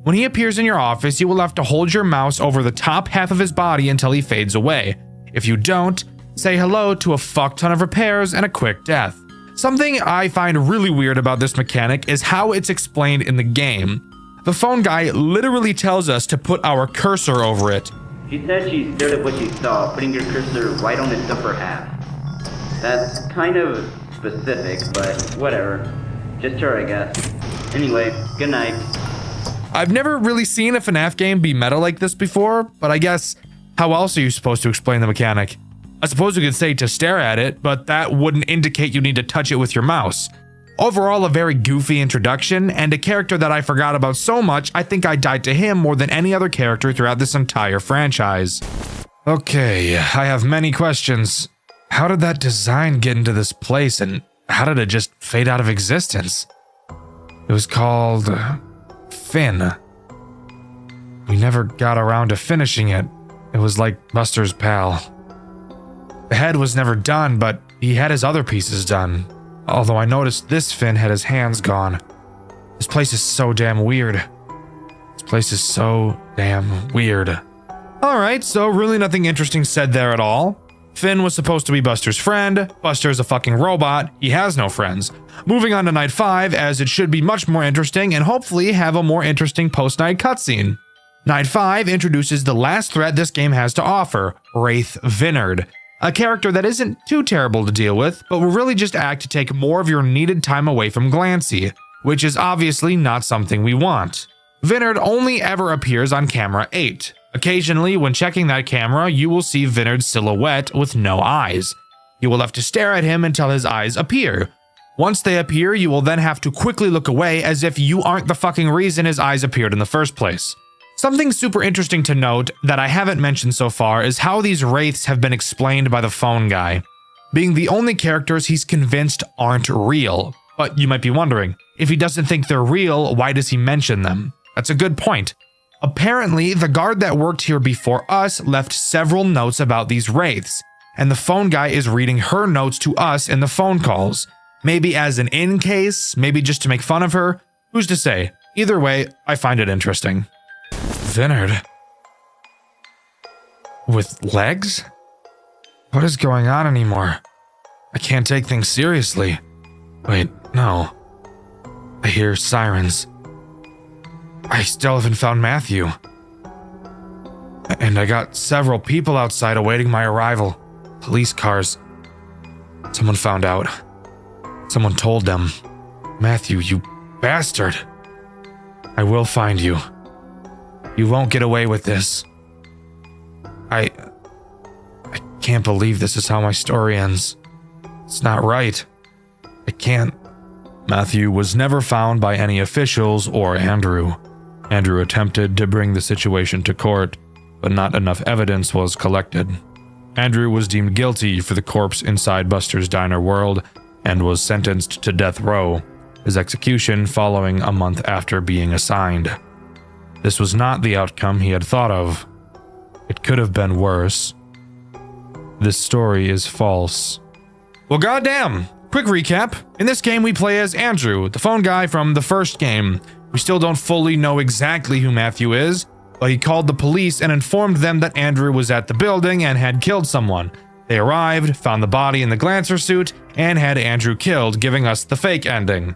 When he appears in your office, you will have to hold your mouse over the top half of his body until he fades away. If you don't, say hello to a fuck ton of repairs and a quick death. Something I find really weird about this mechanic is how it's explained in the game. The phone guy literally tells us to put our cursor over it. She said she stared at what she saw, putting your cursor right on its upper half. That's kind of specific, but whatever. Just her, I guess. Anyway, good night. I've never really seen a FNAF game be meta like this before, but I guess how else are you supposed to explain the mechanic? I suppose you could say to stare at it, but that wouldn't indicate you need to touch it with your mouse. Overall, a very goofy introduction, and a character that I forgot about so much, I think I died to him more than any other character throughout this entire franchise. Okay, I have many questions. How did that design get into this place, and how did it just fade out of existence? It was called Finn. We never got around to finishing it. It was like Buster's pal. The head was never done, but he had his other pieces done. Although I noticed this Finn had his hands gone. This place is so damn weird. This place is so damn weird. Alright, so really nothing interesting said there at all. Finn was supposed to be Buster's friend. Buster is a fucking robot. He has no friends. Moving on to night 5, as it should be much more interesting and hopefully have a more interesting post-night cutscene. Night 5 introduces the last threat this game has to offer, Wraith Vinard. A character that isn't too terrible to deal with, but will really just act to take more of your needed time away from Glancy, which is obviously not something we want. Vinard only ever appears on camera 8. Occasionally, when checking that camera, you will see Vinard's silhouette with no eyes. You will have to stare at him until his eyes appear. Once they appear, you will then have to quickly look away as if you aren't the fucking reason his eyes appeared in the first place. Something super interesting to note that I haven't mentioned so far is how these wraiths have been explained by the phone guy, being the only characters he's convinced aren't real. But you might be wondering, if he doesn't think they're real, why does he mention them? That's a good point. Apparently, the guard that worked here before us left several notes about these wraiths, and the phone guy is reading her notes to us in the phone calls. Maybe as an in case, maybe just to make fun of her, who's to say? Either way, I find it interesting. Vinard? With legs? What is going on anymore? I can't take things seriously. Wait, no. I hear sirens. I still haven't found Matthew. And I got several people outside awaiting my arrival. Police cars. Someone found out. Someone told them. Matthew, you bastard. I will find you. You won't get away with this. I can't believe this is how my story ends. It's not right. I can't. Matthew was never found by any officials or Andrew. Andrew attempted to bring the situation to court, but not enough evidence was collected. Andrew was deemed guilty for the corpse inside Buster's Diner World and was sentenced to death row, his execution following a month after being assigned. This was not the outcome he had thought of. It could have been worse. This story is false. Well, goddamn! Quick recap. In this game, we play as Andrew, the phone guy from the first game. We still don't fully know exactly who Matthew is, but he called the police and informed them that Andrew was at the building and had killed someone. They arrived, found the body in the Glancer suit, and had Andrew killed, giving us the fake ending.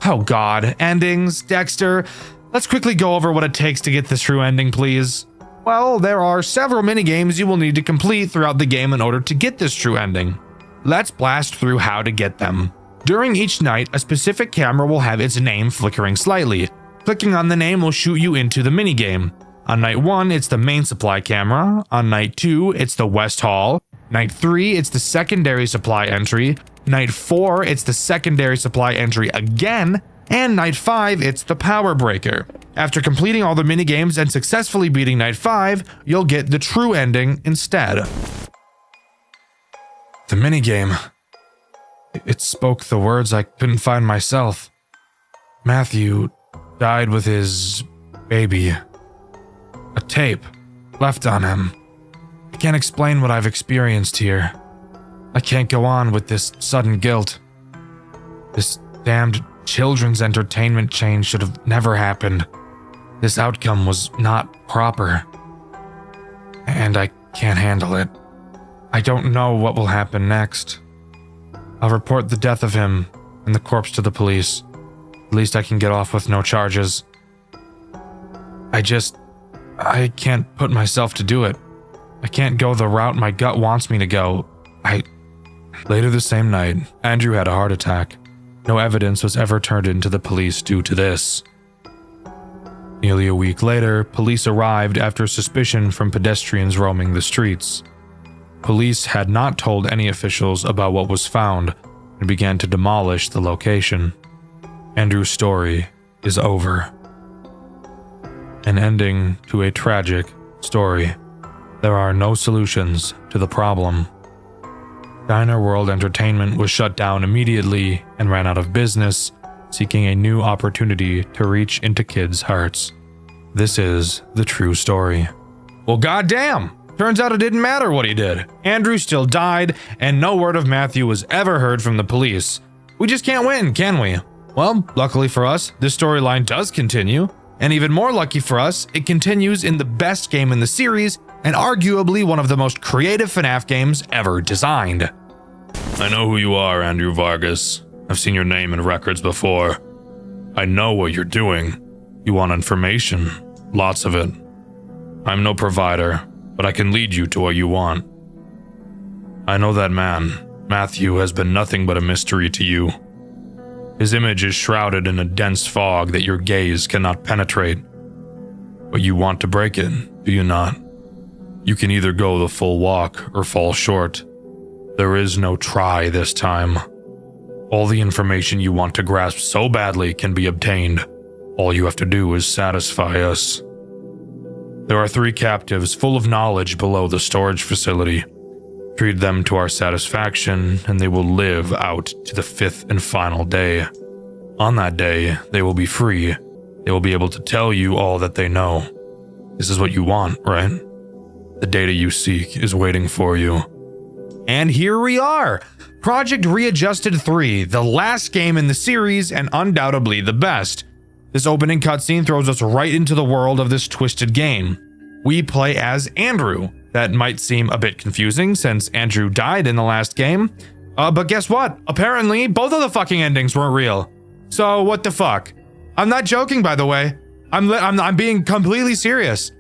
Oh god, endings, Dxtr. Let's quickly go over what it takes to get this true ending, please. Well, there are several minigames you will need to complete throughout the game in order to get this true ending. Let's blast through how to get them. During each night, a specific camera will have its name flickering slightly. Clicking on the name will shoot you into the minigame. On night 1, it's the main supply camera. On night 2, it's the West Hall. Night 3, it's the secondary supply entry. Night 4, it's the secondary supply entry again. And night 5, it's the power breaker. After completing all the minigames and successfully beating night 5, you'll get the true ending instead. The minigame. It spoke the words I couldn't find myself. Matthew died with his baby. A tape left on him. I can't explain what I've experienced here. I can't go on with this sudden guilt. This damned children's entertainment chain should have never happened. This outcome was not proper. And I can't handle it. I don't know what will happen next. I'll report the death of him and the corpse to the police. At least I can get off with no charges. I can't put myself to do it. I can't go the route my gut wants me to go. Later the same night, Andrew had a heart attack. No evidence was ever turned into the police due to this. Nearly a week later, police arrived after suspicion from pedestrians roaming the streets. Police had not told any officials about what was found, and began to demolish the location. Andrew's story is over. An ending to a tragic story. There are no solutions to the problem. Diner World Entertainment was shut down immediately and ran out of business, seeking a new opportunity to reach into kids' hearts. This is the true story. Well, goddamn! Turns out it didn't matter what he did. Andrew still died, and no word of Matthew was ever heard from the police. We just can't win, can we? Well, luckily for us, this storyline does continue, and even more lucky for us, it continues in the best game in the series, and arguably one of the most creative FNAF games ever designed. I know who you are, Andrew Vargas. I've seen your name in records before. I know what you're doing. You want information, lots of it. I'm no provider, but I can lead you to what you want. I know that man, Matthew, has been nothing but a mystery to you. His image is shrouded in a dense fog that your gaze cannot penetrate. But you want to break it, do you not? You can either go the full walk or fall short. There is no try this time. All the information you want to grasp so badly can be obtained. All you have to do is satisfy us. There are 3 captives full of knowledge below the storage facility. Treat them to our satisfaction, and they will live out to the 5th and final day. On that day, they will be free. They will be able to tell you all that they know. This is what you want, right? The data you seek is waiting for you. And here we are! Project Readjusted 3, the last game in the series and undoubtedly the best. This opening cutscene throws us right into the world of this twisted game. We play as Andrew. That might seem a bit confusing since Andrew died in the last game. But guess what? Apparently, both of the fucking endings weren't real. So what the fuck? I'm not joking, by the way. I'm being completely serious.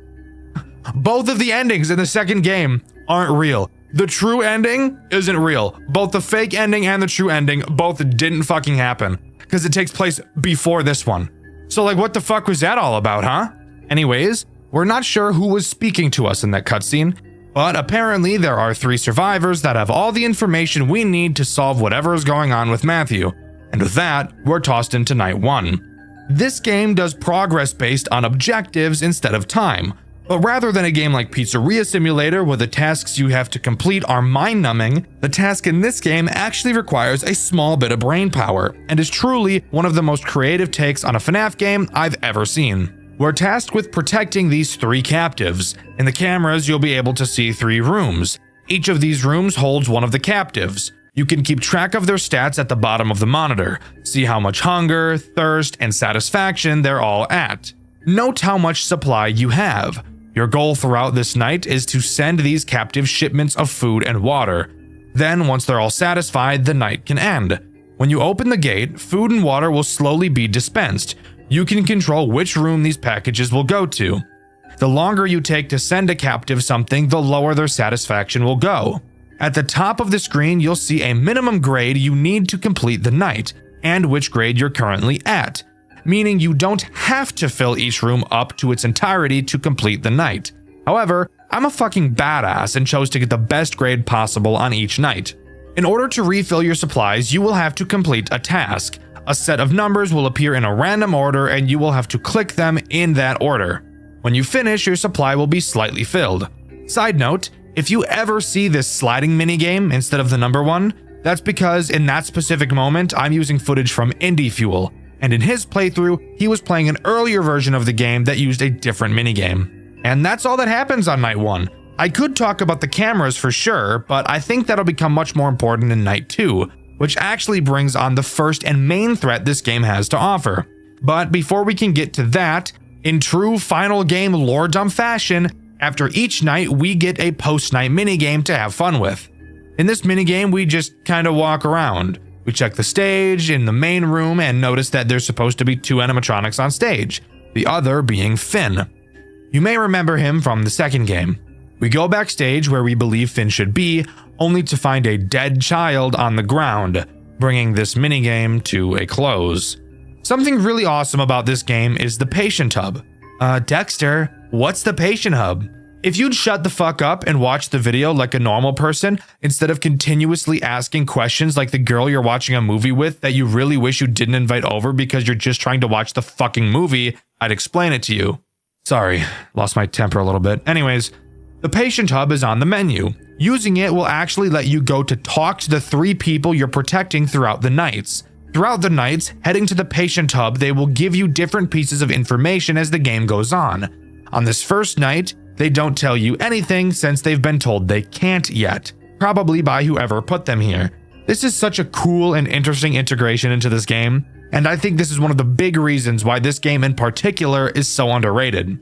Both of the endings in the second game aren't real. The true ending isn't real. Both the fake ending and the true ending both didn't fucking happen because it takes place before this one. So like, what the fuck was that all about, huh? Anyways, we're not sure who was speaking to us in that cutscene, but apparently there are 3 survivors that have all the information we need to solve whatever is going on with Matthew. And with that, we're tossed into night 1. This game does progress based on objectives instead of time. But rather than a game like Pizzeria Simulator where the tasks you have to complete are mind-numbing, the task in this game actually requires a small bit of brain power and is truly one of the most creative takes on a FNAF game I've ever seen. We're tasked with protecting these 3 captives. In the cameras, you'll be able to see 3 rooms. Each of these rooms holds one of the captives. You can keep track of their stats at the bottom of the monitor, see how much hunger, thirst, and satisfaction they're all at. Note how much supply you have. Your goal throughout this night is to send these captive shipments of food and water. Then, once they're all satisfied, the night can end. When you open the gate, food and water will slowly be dispensed. You can control which room these packages will go to. The longer you take to send a captive something, the lower their satisfaction will go. At the top of the screen, you'll see a minimum grade you need to complete the night, and which grade you're currently at. Meaning you don't have to fill each room up to its entirety to complete the night. However, I'm a fucking badass and chose to get the best grade possible on each night. In order to refill your supplies, you will have to complete a task. A set of numbers will appear in a random order and you will have to click them in that order. When you finish, your supply will be slightly filled. Side note, if you ever see this sliding minigame instead of the number 1, that's because in that specific moment, I'm using footage from Indie Fuel. And in his playthrough, he was playing an earlier version of the game that used a different minigame. And that's all that happens on night 1. I could talk about the cameras for sure, but I think that'll become much more important in night 2, which actually brings on the first and main threat this game has to offer. But before we can get to that, in true final game lore dump fashion, after each night we get a post-night minigame to have fun with. In this minigame, we just kinda walk around. We check the stage in the main room and notice that there's supposed to be 2 animatronics on stage, the other being Finn. You may remember him from the second game. We go backstage where we believe Finn should be, only to find a dead child on the ground, bringing this minigame to a close. Something really awesome about this game is the patient hub. Dexter, what's the patient hub? If you'd shut the fuck up and watch the video like a normal person, instead of continuously asking questions like the girl you're watching a movie with that you really wish you didn't invite over because you're just trying to watch the fucking movie, I'd explain it to you. Sorry, lost my temper a little bit. Anyways, the patient hub is on the menu. Using it will actually let you go to talk to the 3 people you're protecting throughout the nights. Throughout the nights, heading to the patient hub, they will give you different pieces of information as the game goes on. On this first night, they don't tell you anything since they've been told they can't yet, probably by whoever put them here. This is such a cool and interesting integration into this game, and I think this is one of the big reasons why this game in particular is so underrated.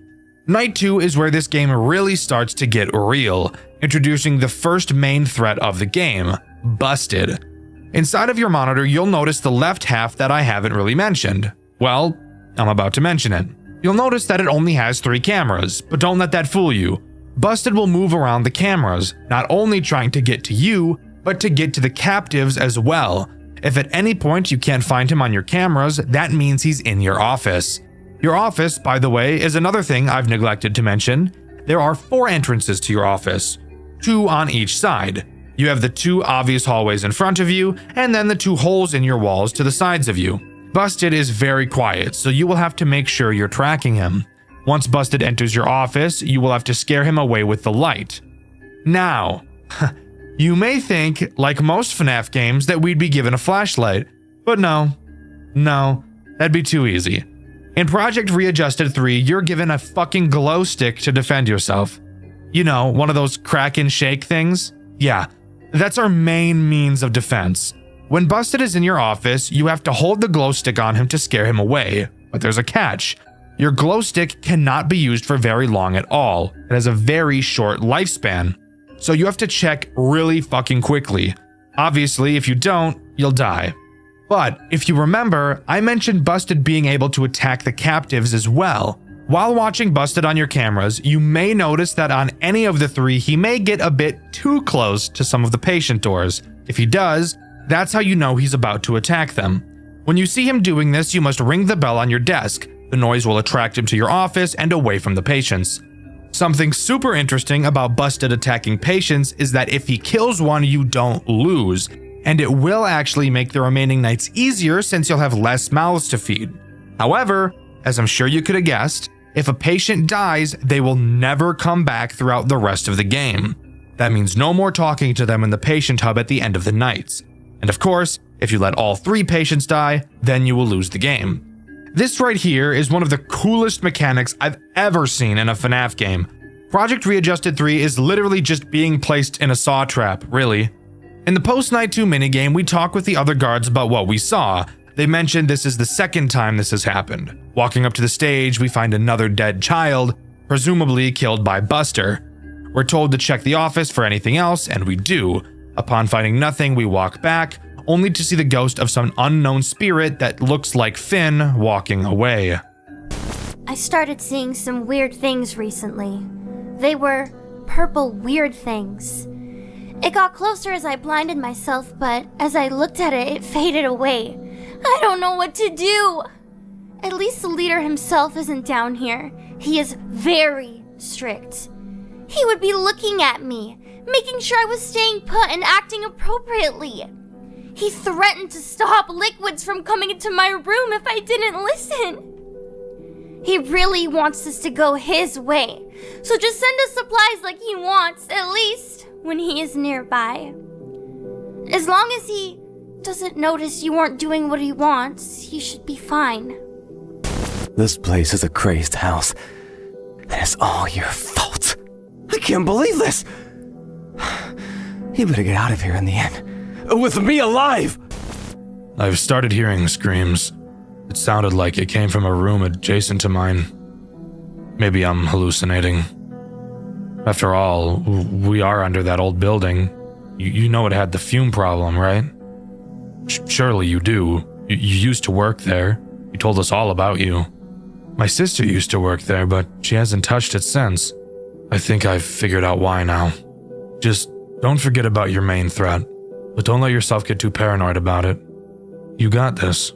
Night 2 is where this game really starts to get real, introducing the first main threat of the game, Busted. Inside of your monitor, you'll notice the left half that I haven't really mentioned. Well, I'm about to mention it. You'll notice that it only has 3 cameras, but don't let that fool you. Busted will move around the cameras, not only trying to get to you, but to get to the captives as well. If at any point you can't find him on your cameras, that means he's in your office. Your office, by the way, is another thing I've neglected to mention. There are 4 entrances to your office, 2 on each side. You have the 2 obvious hallways in front of you, and then the 2 holes in your walls to the sides of you. Busted is very quiet, so you will have to make sure you're tracking him. Once Busted enters your office, you will have to scare him away with the light. Now, you may think, like most FNAF games, that we'd be given a flashlight, but no, that'd be too easy. In Project Readjusted 3, you're given a fucking glow stick to defend yourself. You know, one of those crack and shake things? Yeah, that's our main means of defense. When Busted is in your office, you have to hold the glow stick on him to scare him away, but there's a catch. Your glow stick cannot be used for very long at all. It has a very short lifespan, so you have to check really fucking quickly. Obviously, if you don't, you'll die. But if you remember, I mentioned Busted being able to attack the captives as well. While watching Busted on your cameras, you may notice that on any of the 3, he may get a bit too close to some of the patient doors. If he does, that's how you know he's about to attack them. When you see him doing this, you must ring the bell on your desk. The noise will attract him to your office and away from the patients. Something super interesting about Busted attacking patients is that if he kills one, you don't lose, and it will actually make the remaining nights easier since you'll have less mouths to feed. However, as I'm sure you could have guessed, if a patient dies, they will never come back throughout the rest of the game. That means no more talking to them in the patient hub at the end of the nights. And of course, if you let all 3 patients die, then you will lose the game. This right here is one of the coolest mechanics I've ever seen in a FNAF game. Project Readjusted 3 is literally just being placed in a saw trap, really. In the post-Night 2 minigame, we talk with the other guards about what we saw. They mentioned this is the second time this has happened. Walking up to the stage, we find another dead child, presumably killed by Buster. We're told to check the office for anything else, and we do. Upon finding nothing, we walk back, only to see the ghost of some unknown spirit that looks like Finn walking away. I started seeing some weird things recently. They were purple weird things. It got closer as I blinded myself, but as I looked at it, it faded away. I don't know what to do. At least the leader himself isn't down here. He is very strict. He would be looking at me, making sure I was staying put and acting appropriately. He threatened to stop liquids from coming into my room if I didn't listen. He really wants us to go his way, so just send us supplies like he wants, at least when he is nearby. As long as he doesn't notice you aren't doing what he wants, he should be fine. This place is a crazed house, and it's all your fault. I can't believe this! You better get out of here in the end. With me alive! I've started hearing screams. It sounded like it came from a room adjacent to mine. Maybe I'm hallucinating. After all, we are under that old building. You know it had the fume problem, right? Surely you do. You used to work there. You told us all about you. My sister used to work there, but she hasn't touched it since. I think I've figured out why now. Just don't forget about your main threat, but don't let yourself get too paranoid about it. You got this.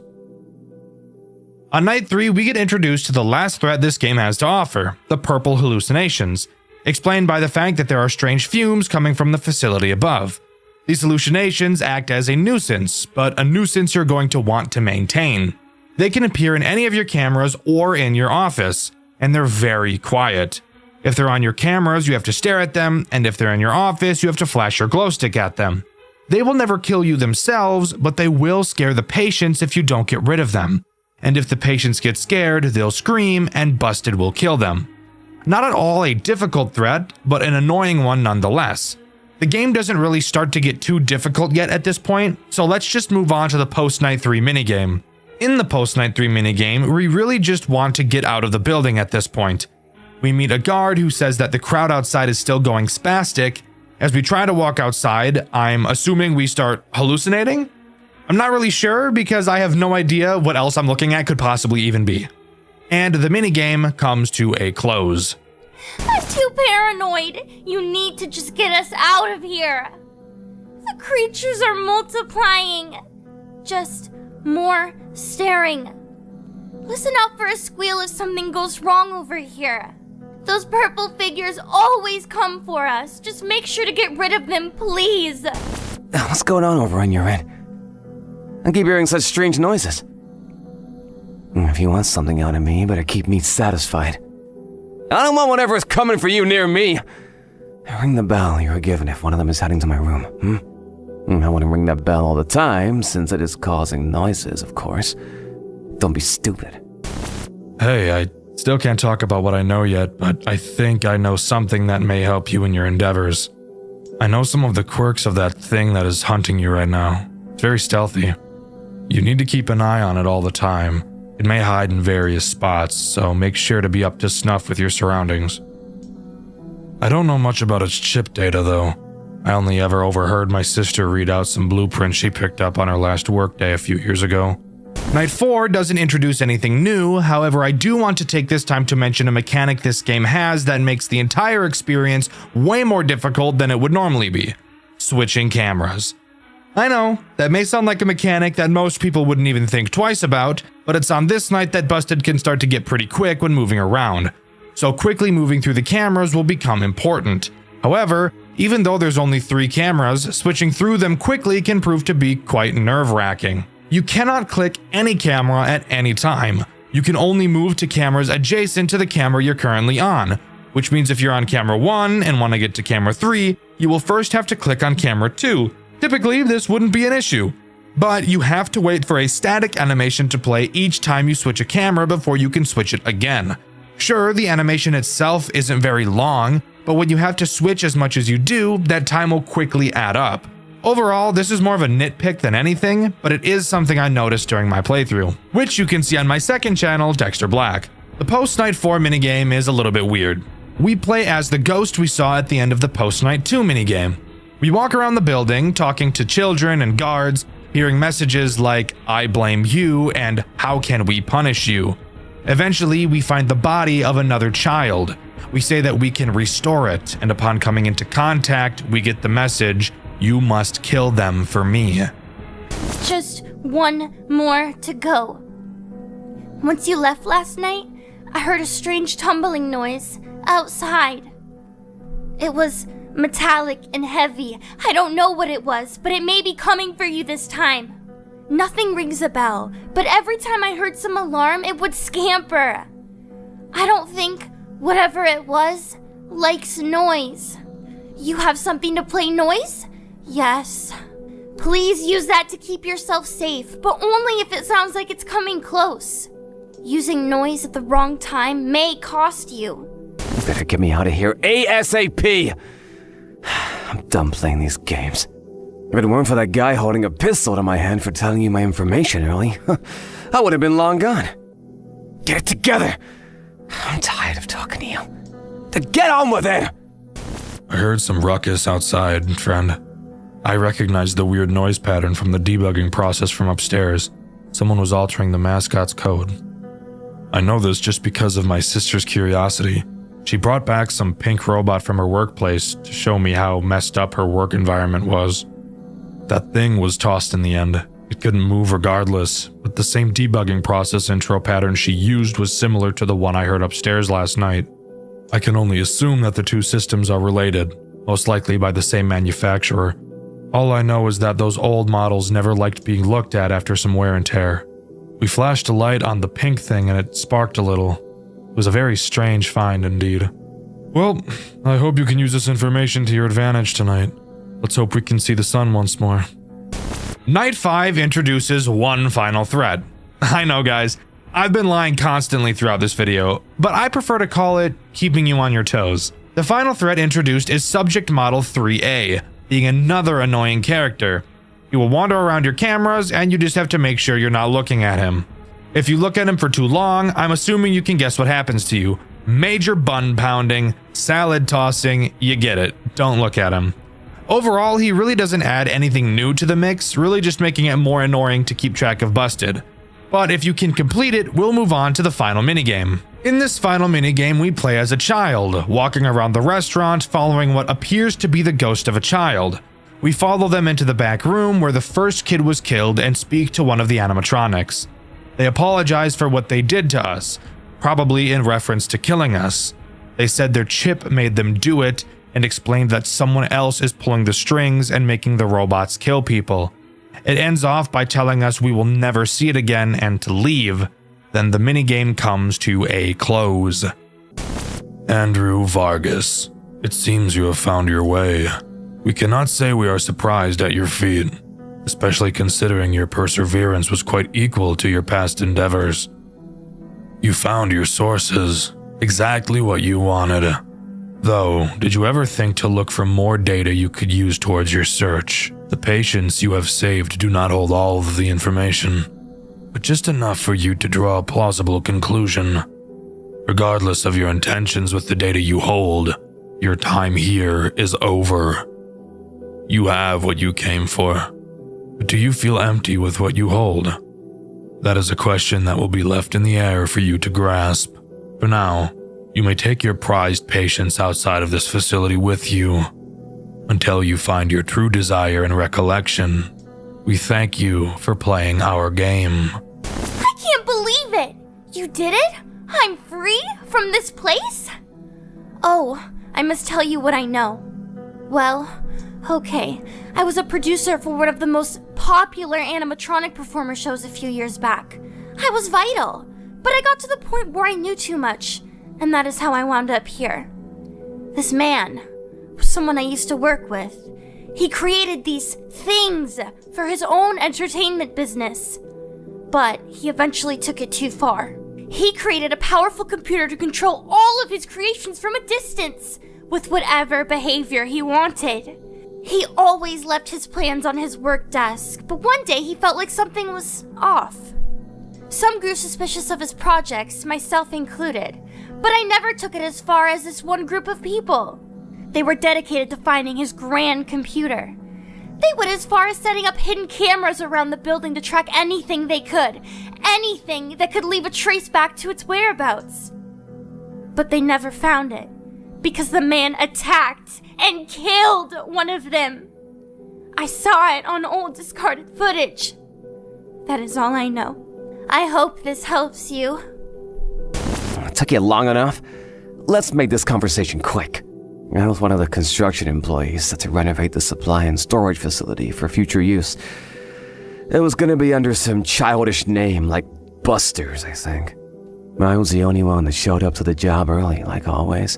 On night 3, we get introduced to the last threat this game has to offer, the purple hallucinations. explained by the fact that there are strange fumes coming from the facility above. These hallucinations act as a nuisance, but a nuisance you're going to want to maintain. They can appear in any of your cameras or in your office, and they're very quiet. If they're on your cameras, you have to stare at them, and if they're in your office, you have to flash your glow stick at them. They will never kill you themselves, but they will scare the patients if you don't get rid of them. And if the patients get scared, they'll scream, and Busted will kill them. Not at all a difficult threat, but an annoying one nonetheless. The game doesn't really start to get too difficult yet at this point, so let's just move on to the post-night 3 minigame. In the post-night 3 minigame, we really just want to get out of the building at this point. We meet a guard who says that the crowd outside is still going spastic. As we try to walk outside, I'm assuming we start hallucinating? I'm not really sure because I have no idea what else I'm looking at could possibly even be. And the minigame comes to a close. I'm too paranoid. You need to just get us out of here. The creatures are multiplying. Just more staring. Listen out for a squeal if something goes wrong over here. Those purple figures always come for us. Just make sure to get rid of them, please. What's going on over on your end? I keep hearing such strange noises. If you want something out of me, you better keep me satisfied. I don't want whatever is coming for you near me. Ring the bell you were given if one of them is heading to my room, I wouldn't ring that bell all the time, since it is causing noises, of course. Don't be stupid. Hey, I still can't talk about what I know yet, but I think I know something that may help you in your endeavors. I know some of the quirks of that thing that is hunting you right now. It's very stealthy. You need to keep an eye on it all the time. It may hide in various spots, so make sure to be up to snuff with your surroundings. I don't know much about its chip data, though. I only ever overheard my sister read out some blueprints she picked up on her last workday a few years ago. Night 4 doesn't introduce anything new, however I do want to take this time to mention a mechanic this game has that makes the entire experience way more difficult than it would normally be. Switching cameras. I know, that may sound like a mechanic that most people wouldn't even think twice about, but it's on this night that Busted can start to get pretty quick when moving around. So quickly moving through the cameras will become important. However, even though there's only 3 cameras, switching through them quickly can prove to be quite nerve-wracking. You cannot click any camera at any time. You can only move to cameras adjacent to the camera you're currently on, which means if you're on camera 1 and want to get to camera 3, you will first have to click on camera 2. Typically, this wouldn't be an issue, but you have to wait for a static animation to play each time you switch a camera before you can switch it again. Sure, the animation itself isn't very long, but when you have to switch as much as you do, that time will quickly add up. Overall, this is more of a nitpick than anything, but it is something I noticed during my playthrough, which you can see on my second channel, Dxtr Black. The post-night 4 minigame is a little bit weird. We play as the ghost we saw at the end of the post-night 2 minigame. We walk around the building, talking to children and guards, hearing messages like, "I blame you," and "How can we punish you?" Eventually, we find the body of another child. We say that we can restore it, and upon coming into contact, we get the message, "You must kill them for me." Just one more to go. Once you left last night, I heard a strange tumbling noise outside. It was metallic and heavy. I don't know what it was, but it may be coming for you this time. Nothing rings a bell, but every time I heard some alarm, it would scamper. I don't think whatever it was likes noise. You have something to play noise? Yes. Please use that to keep yourself safe, but only if it sounds like it's coming close. Using noise at the wrong time may cost you. You better get me out of here ASAP! I'm done playing these games. If it weren't for that guy holding a pistol to my hand for telling you my information early, I would have been long gone. Get it together! I'm tired of talking to you. Get on with it! I heard some ruckus outside, friend. I recognized the weird noise pattern from the debugging process from upstairs. Someone was altering the mascot's code. I know this just because of my sister's curiosity. She brought back some pink robot from her workplace to show me how messed up her work environment was. That thing was tossed in the end. It couldn't move regardless, but the same debugging process intro pattern she used was similar to the one I heard upstairs last night. I can only assume that the two systems are related, most likely by the same manufacturer. All I know is that those old models never liked being looked at after some wear and tear. We flashed a light on the pink thing and it sparked a little. It was a very strange find indeed. Well, I hope you can use this information to your advantage tonight. Let's hope we can see the sun once more. Night 5 introduces one final threat. I know, guys, I've been lying constantly throughout this video, but I prefer to call it keeping you on your toes. The final threat introduced is Subject Model 3A, being another annoying character. He will wander around your cameras and you just have to make sure you're not looking at him. If you look at him for too long, I'm assuming you can guess what happens to you. Major bun pounding, salad tossing, you get it. Don't look at him. Overall, he really doesn't add anything new to the mix, really just making it more annoying to keep track of Busted. But if you can complete it, we'll move on to the final minigame. In this final minigame, we play as a child, walking around the restaurant following what appears to be the ghost of a child. We follow them into the back room where the first kid was killed and speak to one of the animatronics. They apologize for what they did to us, probably in reference to killing us. They said their chip made them do it and explained that someone else is pulling the strings and making the robots kill people. It ends off by telling us we will never see it again and to leave. Then the minigame comes to a close. Andrew Vargas, it seems you have found your way. We cannot say we are surprised at your feat, especially considering your perseverance was quite equal to your past endeavors. You found your sources, exactly what you wanted. Though, did you ever think to look for more data you could use towards your search? The patients you have saved do not hold all of the information, but just enough for you to draw a plausible conclusion. Regardless of your intentions with the data you hold, your time here is over. You have what you came for, but do you feel empty with what you hold? That is a question that will be left in the air for you to grasp. For now, you may take your prized patients outside of this facility with you until you find your true desire and recollection. We thank you for playing our game. I can't believe it! You did it? I'm free from this place? Oh, I must tell you what I know. Well, okay, I was a producer for one of the most popular animatronic performer shows a few years back. I was vital, but I got to the point where I knew too much, and that is how I wound up here. This man was someone I used to work with. He created these things for his own entertainment business, but he eventually took it too far. He created a powerful computer to control all of his creations from a distance, with whatever behavior he wanted. He always left his plans on his work desk, but one day he felt like something was off. Some grew suspicious of his projects, myself included, but I never took it as far as this one group of people. They were dedicated to finding his grand computer. They went as far as setting up hidden cameras around the building to track anything they could, anything that could leave a trace back to its whereabouts. But they never found it, because the man attacked and killed one of them. I saw it on old discarded footage. That is all I know. I hope this helps you. It took you long enough? Let's make this conversation quick. I was one of the construction employees set to renovate the supply and storage facility for future use. It was gonna be under some childish name like Busters, I think. I was the only one that showed up to the job early, like always.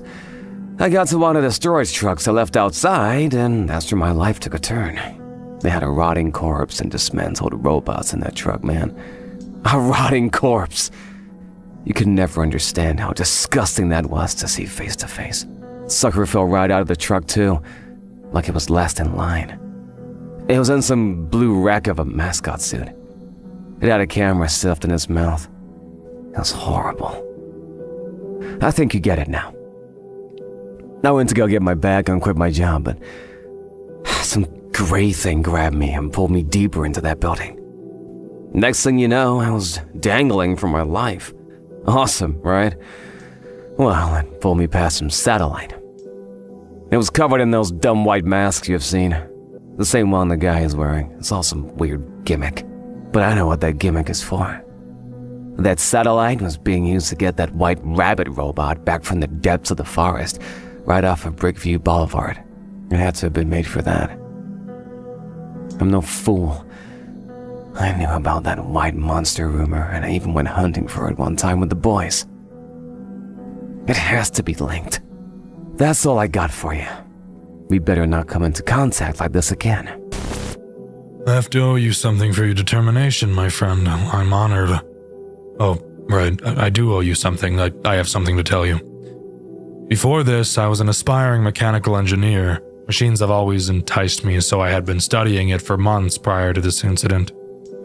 I got to one of the storage trucks I left outside, and that's where my life took a turn. They had a rotting corpse and dismantled robots in that truck, man. A rotting corpse. You could never understand how disgusting that was to see face to face. Sucker fell right out of the truck too, like it was last in line. It was in some blue wreck of a mascot suit. It had a camera stuffed in its mouth. It was horrible. I think you get it now. I went to go get my bag and quit my job, but some gray thing grabbed me and pulled me deeper into that building. Next thing you know, I was dangling for my life. Awesome, right? Well, it pulled me past some satellite. It was covered in those dumb white masks you've seen. The same one the guy is wearing. It's all some weird gimmick. But I know what that gimmick is for. That satellite was being used to get that white rabbit robot back from the depths of the forest, right off of Brickview Boulevard. It had to have been made for that. I'm no fool. I knew about that white monster rumor, and I even went hunting for it one time with the boys. It has to be linked. That's all I got for you. We better not come into contact like this again. I have to owe you something for your determination, my friend. I'm honored. Oh, right, I do owe you something. I have something to tell you. Before this, I was an aspiring mechanical engineer. Machines have always enticed me, so I had been studying it for months prior to this incident.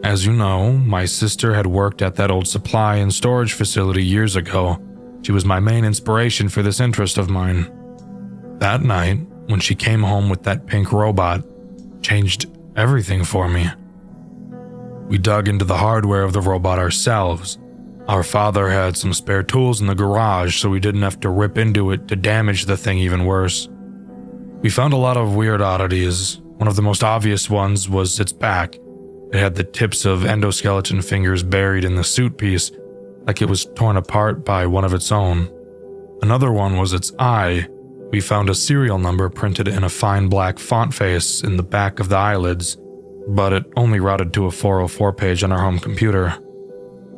As you know, my sister had worked at that old supply and storage facility years ago. She was my main inspiration for this interest of mine. That night, when she came home with that pink robot, changed everything for me. We dug into the hardware of the robot ourselves. Our father had some spare tools in the garage, so we didn't have to rip into it to damage the thing even worse. We found a lot of weird oddities. One of the most obvious ones was its back. It had the tips of endoskeleton fingers buried in the suit piece, like it was torn apart by one of its own. Another one was its eye. We found a serial number printed in a fine black font face in the back of the eyelids, but it only routed to a 404 page on our home computer.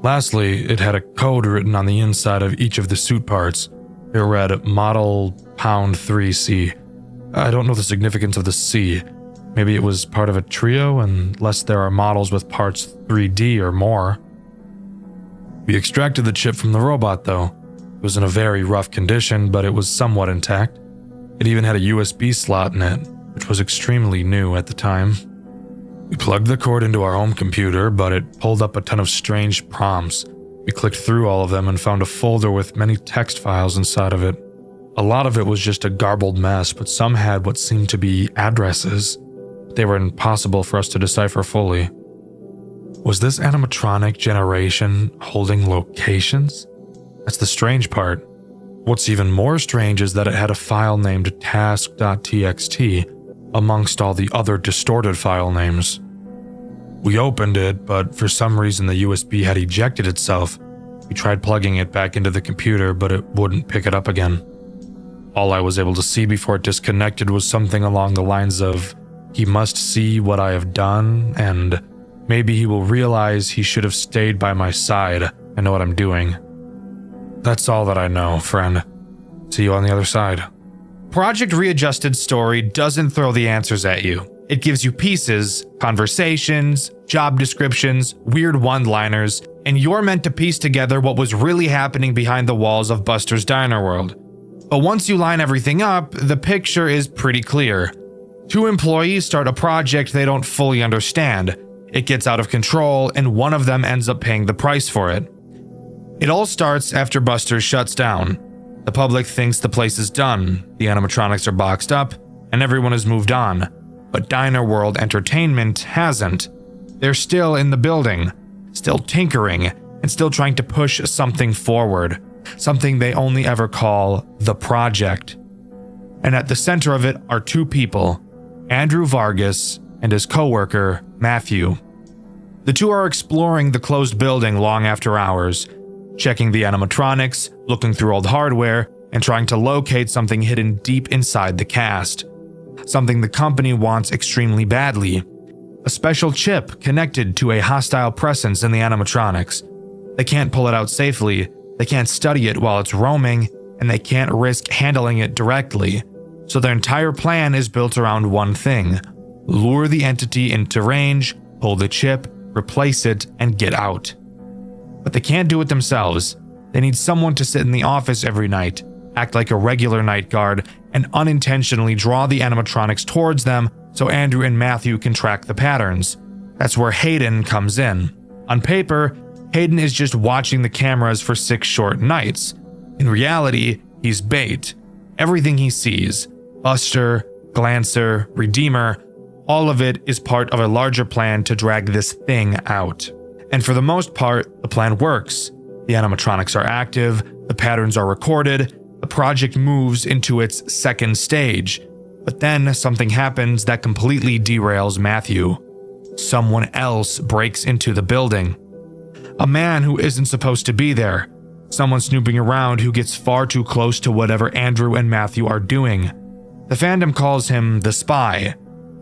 Lastly, it had a code written on the inside of each of the suit parts. It read Model Pound 3C. I don't know the significance of the C. Maybe it was part of a trio, unless there are models with parts 3D or more. We extracted the chip from the robot, though. It was in a very rough condition, but it was somewhat intact. It even had a USB slot in it, which was extremely new at the time. We plugged the cord into our home computer, but it pulled up a ton of strange prompts. We clicked through all of them and found a folder with many text files inside of it. A lot of it was just a garbled mess, but some had what seemed to be addresses. They were impossible for us to decipher fully. Was this animatronic generation holding locations? That's the strange part. What's even more strange is that it had a file named task.txt amongst all the other distorted file names. We opened it, but for some reason the USB had ejected itself. We tried plugging it back into the computer, but it wouldn't pick it up again. All I was able to see before it disconnected was something along the lines of, "He must see what I have done, and maybe he will realize he should have stayed by my side. I know what I'm doing." That's all that I know, friend. See you on the other side. Project Readjusted's story doesn't throw the answers at you. It gives you pieces, conversations, job descriptions, weird one-liners, and you're meant to piece together what was really happening behind the walls of Buster's Diner World. But once you line everything up, the picture is pretty clear. Two employees start a project they don't fully understand. It gets out of control, and one of them ends up paying the price for it. It all starts after Buster shuts down. The public thinks the place is done, the animatronics are boxed up, and everyone has moved on. But Diner World Entertainment hasn't. They're still in the building, still tinkering, and still trying to push something forward. Something they only ever call the project. And at the center of it are two people, Andrew Vargas and his coworker, Matthew. The two are exploring the closed building long after hours, checking the animatronics, looking through old hardware, and trying to locate something hidden deep inside the cast. Something the company wants extremely badly. A special chip connected to a hostile presence in the animatronics. They can't pull it out safely, they can't study it while it's roaming, and they can't risk handling it directly. So their entire plan is built around one thing: lure the entity into range, pull the chip, replace it, and get out. But they can't do it themselves. They need someone to sit in the office every night, act like a regular night guard, and unintentionally draw the animatronics towards them so Andrew and Matthew can track the patterns. That's where Hayden comes in. On paper, Hayden is just watching the cameras for 6 short nights. In reality, he's bait. Everything he sees, Buster, Glancer, Redeemer, all of it is part of a larger plan to drag this thing out. And for the most part, the plan works. The animatronics are active, the patterns are recorded, the project moves into its second stage. But then something happens that completely derails Matthew. Someone else breaks into the building. a man who isn't supposed to be there, someone snooping around who gets far too close to whatever Andrew and Matthew are doing. The fandom calls him the spy,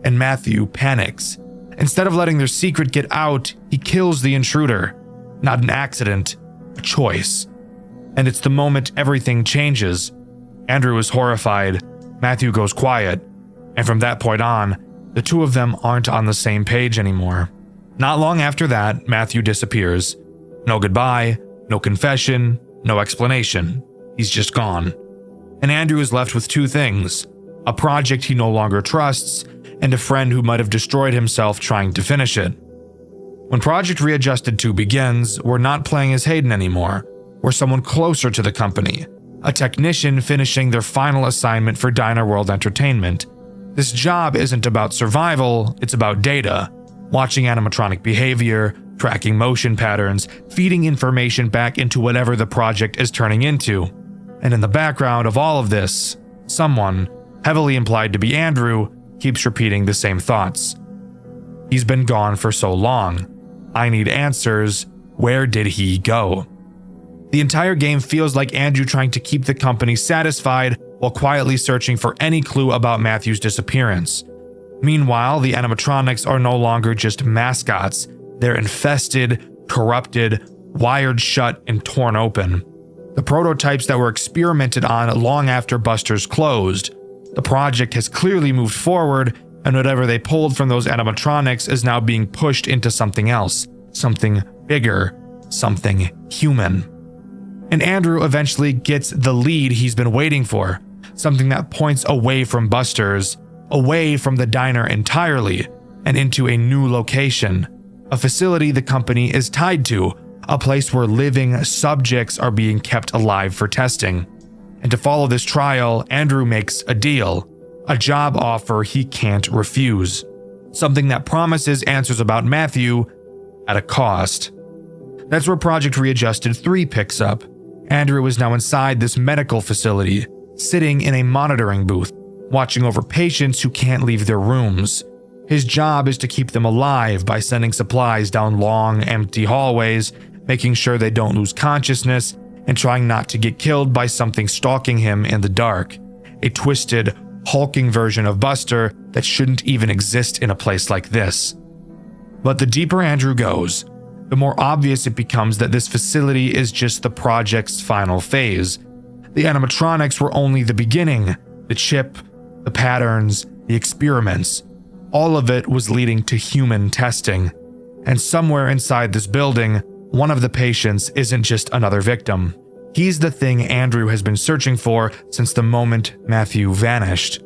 and Matthew panics. Instead of letting their secret get out, he kills the intruder. Not an accident, a choice. And it's the moment everything changes. Andrew is horrified, Matthew goes quiet, and from that point on, the two of them aren't on the same page anymore. Not long after that, Matthew disappears. No goodbye, no confession, no explanation. He's just gone. And Andrew is left with two things: a project he no longer trusts, and a friend who might have destroyed himself trying to finish it. When Project Readjusted 2 begins, we're not playing as Hayden anymore. We're someone closer to the company, a technician finishing their final assignment for Diner World Entertainment. This job isn't about survival, it's about data. Watching animatronic behavior, tracking motion patterns, feeding information back into whatever the project is turning into. And in the background of all of this, someone, heavily implied to be Andrew, keeps repeating the same thoughts. He's been gone for so long. I need answers. Where did he go? The entire game feels like Andrew trying to keep the company satisfied while quietly searching for any clue about Matthew's disappearance. Meanwhile, the animatronics are no longer just mascots. They're infested, corrupted, wired shut, and torn open. The prototypes that were experimented on long after Buster's closed. The project has clearly moved forward, and whatever they pulled from those animatronics is now being pushed into something else, something bigger, something human. And Andrew eventually gets the lead he's been waiting for, something that points away from Buster's, away from the diner entirely, and into a new location, a facility the company is tied to, a place where living subjects are being kept alive for testing. And to follow this trial, Andrew makes a deal, a job offer he can't refuse, something that promises answers about Matthew at a cost. That's where Project Readjusted 3 picks up. Andrew is now inside this medical facility, sitting in a monitoring booth, watching over patients who can't leave their rooms. His job is to keep them alive by sending supplies down long, empty hallways, making sure they don't lose consciousness, and trying not to get killed by something stalking him in the dark. A twisted, hulking version of Buster that shouldn't even exist in a place like this. But the deeper Andrew goes, the more obvious it becomes that this facility is just the project's final phase. The animatronics were only the beginning. The chip, the patterns, the experiments. All of it was leading to human testing. And somewhere inside this building, one of the patients isn't just another victim. He's the thing Andrew has been searching for since the moment Matthew vanished.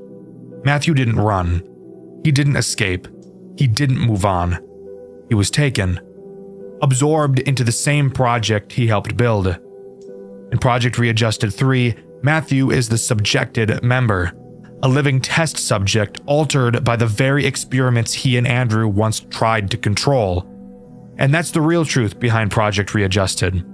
Matthew didn't run. He didn't escape. He didn't move on. He was taken, absorbed into the same project he helped build. In Project Readjusted 3, Matthew is the subjected member, a living test subject altered by the very experiments he and Andrew once tried to control. And that's the real truth behind Project Readjusted.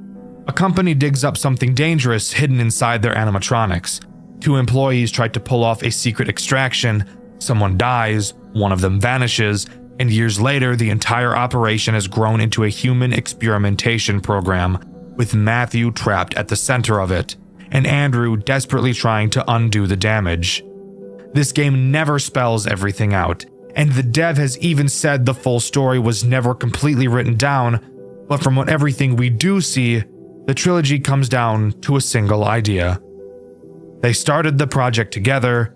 A company digs up something dangerous hidden inside their animatronics. 2 employees tried to pull off a secret extraction, someone dies, one of them vanishes, and years later the entire operation has grown into a human experimentation program, with Matthew trapped at the center of it, and Andrew desperately trying to undo the damage. This game never spells everything out, and the dev has even said the full story was never completely written down, but from what everything we do see, the trilogy comes down to a single idea. They started the project together,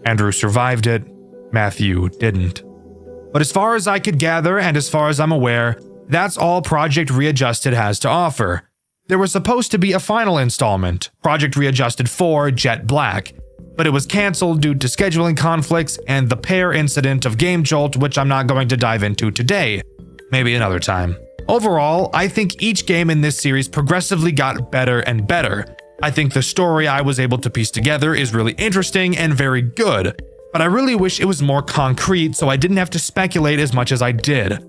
Andrew survived it, Matthew didn't. But as far as I could gather, and as far as I'm aware, that's all Project Readjusted has to offer. There was supposed to be a final installment, Project Readjusted 4 Jet Black, but it was cancelled due to scheduling conflicts and the pair incident of Game Jolt, which I'm not going to dive into today. Maybe another time. Overall, I think each game in this series progressively got better and better. I think the story I was able to piece together is really interesting and very good, but I really wish it was more concrete so I didn't have to speculate as much as I did.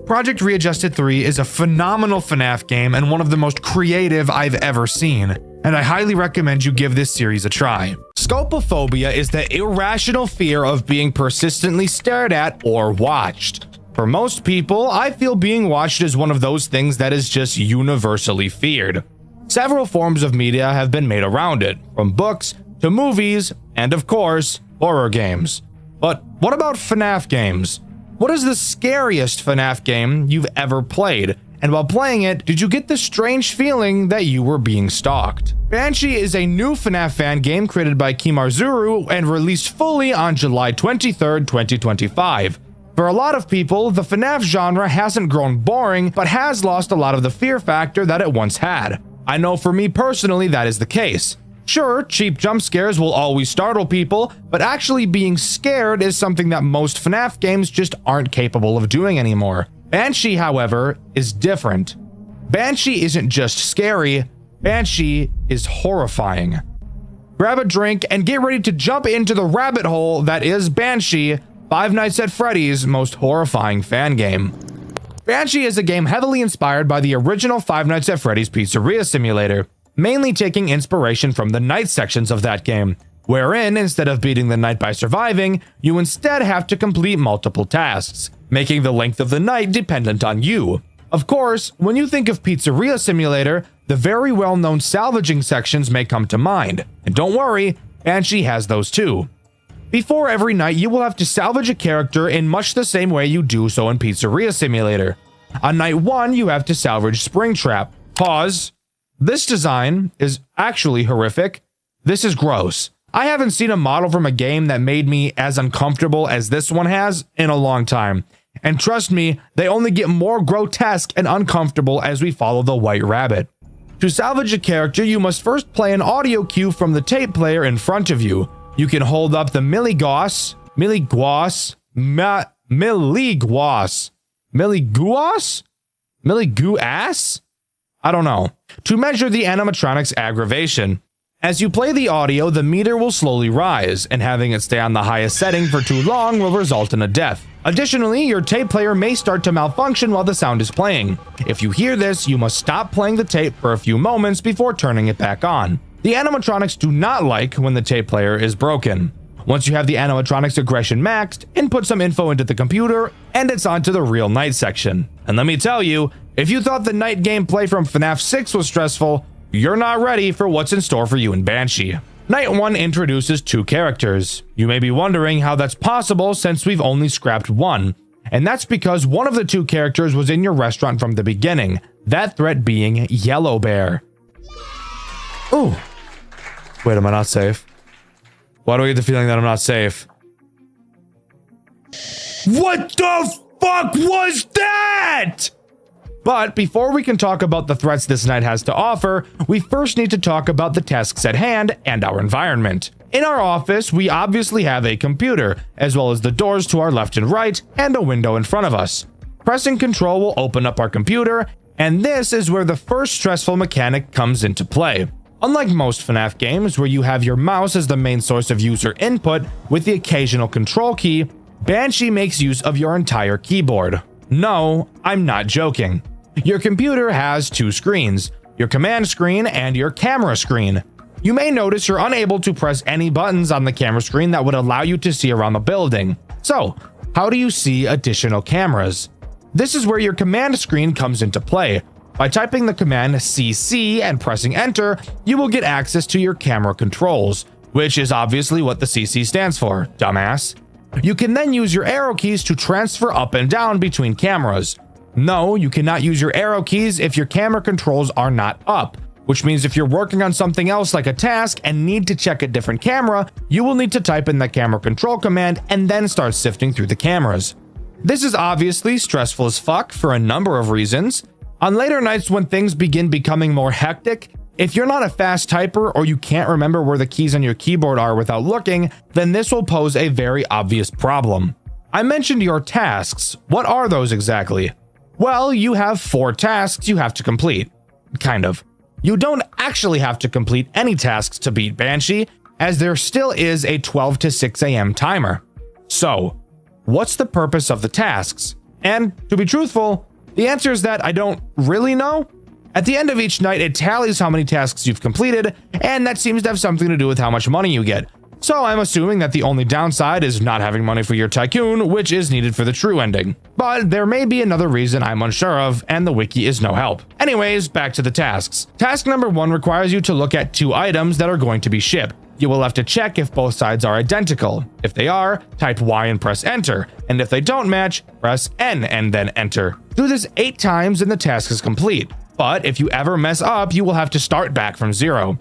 Project Readjusted 3 is a phenomenal FNAF game and one of the most creative I've ever seen, and I highly recommend you give this series a try. Scopophobia is the irrational fear of being persistently stared at or watched. For most people, I feel being watched is one of those things that is just universally feared. Several forms of media have been made around it, from books to movies, and of course, horror games. But what about FNAF games? What is the scariest FNAF game you've ever played? And while playing it, did you get the strange feeling that you were being stalked? Banshee is a new FNAF fan game created by Kimarzuru and released fully on July 23rd, 2025. For a lot of people, the FNAF genre hasn't grown boring, but has lost a lot of the fear factor that it once had. I know for me personally that is the case. Sure, cheap jump scares will always startle people, but actually being scared is something that most FNAF games just aren't capable of doing anymore. Banshee, however, is different. Banshee isn't just scary, Banshee is horrifying. Grab a drink and get ready to jump into the rabbit hole that is Banshee, Five Nights at Freddy's most horrifying fan game. Banshee is a game heavily inspired by the original Five Nights at Freddy's Pizzeria Simulator, mainly taking inspiration from the night sections of that game, wherein instead of beating the night by surviving, you instead have to complete multiple tasks, making the length of the night dependent on you. Of course, when you think of Pizzeria Simulator, the very well-known salvaging sections may come to mind, and don't worry, Banshee has those too. Before every night, you will have to salvage a character in much the same way you do so in Pizzeria Simulator. On night 1, you have to salvage Springtrap. Pause. This design is actually horrific. This is gross. I haven't seen a model from a game that made me as uncomfortable as this one has in a long time. And trust me, they only get more grotesque and uncomfortable as we follow the White Rabbit. To salvage a character, you must first play an audio cue from the tape player in front of you. You can hold up the Miliguas, I don't know, to measure the animatronic's aggravation. As you play the audio, the meter will slowly rise, and having it stay on the highest setting for too long will result in a death. Additionally, your tape player may start to malfunction while the sound is playing. If you hear this, you must stop playing the tape for a few moments before turning it back on. The animatronics do not like when the tape player is broken. Once you have the animatronics aggression maxed, input some info into the computer, and it's on to the real night section. And let me tell you, if you thought the night gameplay from FNAF 6 was stressful, you're not ready for what's in store for you in Banshee. Night 1 introduces 2 characters. You may be wondering how that's possible since we've only scrapped one. And that's because one of the 2 characters was in your restaurant from the beginning, that threat being Yellow Bear. Ooh. Wait, am I not safe? Why do I get the feeling that I'm not safe? What the fuck was that? But before we can talk about the threats this night has to offer, we first need to talk about the tasks at hand and our environment. In our office, we obviously have a computer, as well as the doors to our left and right, and a window in front of us. Pressing Control will open up our computer, and this is where the first stressful mechanic comes into play. Unlike most FNAF games, where you have your mouse as the main source of user input with the occasional control key, Banshee makes use of your entire keyboard. No, I'm not joking. Your computer has 2 screens, your command screen and your camera screen. You may notice you're unable to press any buttons on the camera screen that would allow you to see around the building. So, how do you see additional cameras? This is where your command screen comes into play. By typing the command CC and pressing enter, you will get access to your camera controls, which is obviously what the CC stands for, dumbass. You can then use your arrow keys to transfer up and down between cameras. No, you cannot use your arrow keys if your camera controls are not up, which means if you're working on something else like a task and need to check a different camera, you will need to type in the camera control command and then start sifting through the cameras. This is obviously stressful as fuck for a number of reasons. On later nights when things begin becoming more hectic, if you're not a fast typer or you can't remember where the keys on your keyboard are without looking, then this will pose a very obvious problem. I mentioned your tasks. What are those exactly? Well, you have 4 tasks you have to complete. Kind of. You don't actually have to complete any tasks to beat Banshee, as there still is a 12 to 6 a.m. timer. So, what's the purpose of the tasks? And to be truthful, the answer is that I don't really know. At the end of each night, it tallies how many tasks you've completed, and that seems to have something to do with how much money you get. So I'm assuming that the only downside is not having money for your tycoon, which is needed for the true ending. But there may be another reason I'm unsure of, and the wiki is no help. Anyways, back to the tasks. Task number 1 requires you to look at 2 items that are going to be shipped. You will have to check if both sides are identical. If they are, type Y and press enter. And if they don't match, press N and then enter. Do this 8 times and the task is complete. But if you ever mess up, you will have to start back from 0.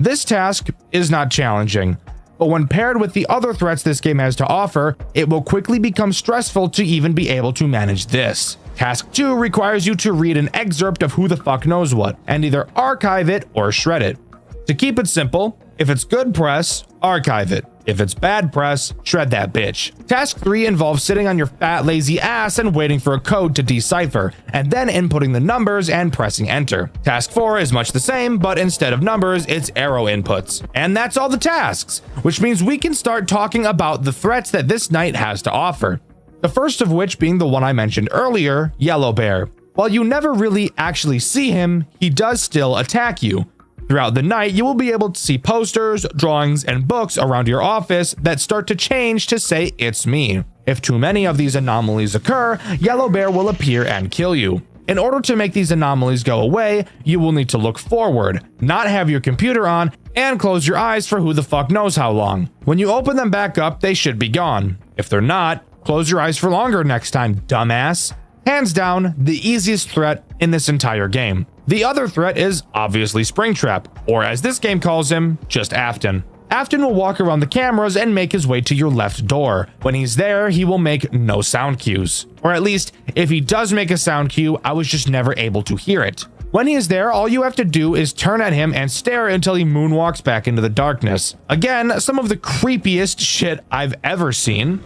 This task is not challenging, but when paired with the other threats this game has to offer, it will quickly become stressful to even be able to manage this. Task 2 requires you to read an excerpt of Who the Fuck Knows What, and either archive it or shred it. To keep it simple, if it's good press, archive it. If it's bad press, shred that bitch. Task 3 involves sitting on your fat lazy ass and waiting for a code to decipher, and then inputting the numbers and pressing enter. Task 4 is much the same, but instead of numbers, it's arrow inputs. And that's all the tasks, which means we can start talking about the threats that this night has to offer. The first of which being the one I mentioned earlier, Yellow Bear. While you never really actually see him, he does still attack you. Throughout the night, you will be able to see posters, drawings, and books around your office that start to change to say, "It's me." If too many of these anomalies occur, Yellow Bear will appear and kill you. In order to make these anomalies go away, you will need to look forward, not have your computer on, and close your eyes for who the fuck knows how long. When you open them back up, they should be gone. If they're not, close your eyes for longer next time, dumbass. Hands down, the easiest threat in this entire game. The other threat is obviously Springtrap, or as this game calls him, just Afton. Afton will walk around the cameras and make his way to your left door. When he's there, he will make no sound cues. Or at least, if he does make a sound cue, I was just never able to hear it. When he is there, all you have to do is turn at him and stare until he moonwalks back into the darkness. Again, some of the creepiest shit I've ever seen.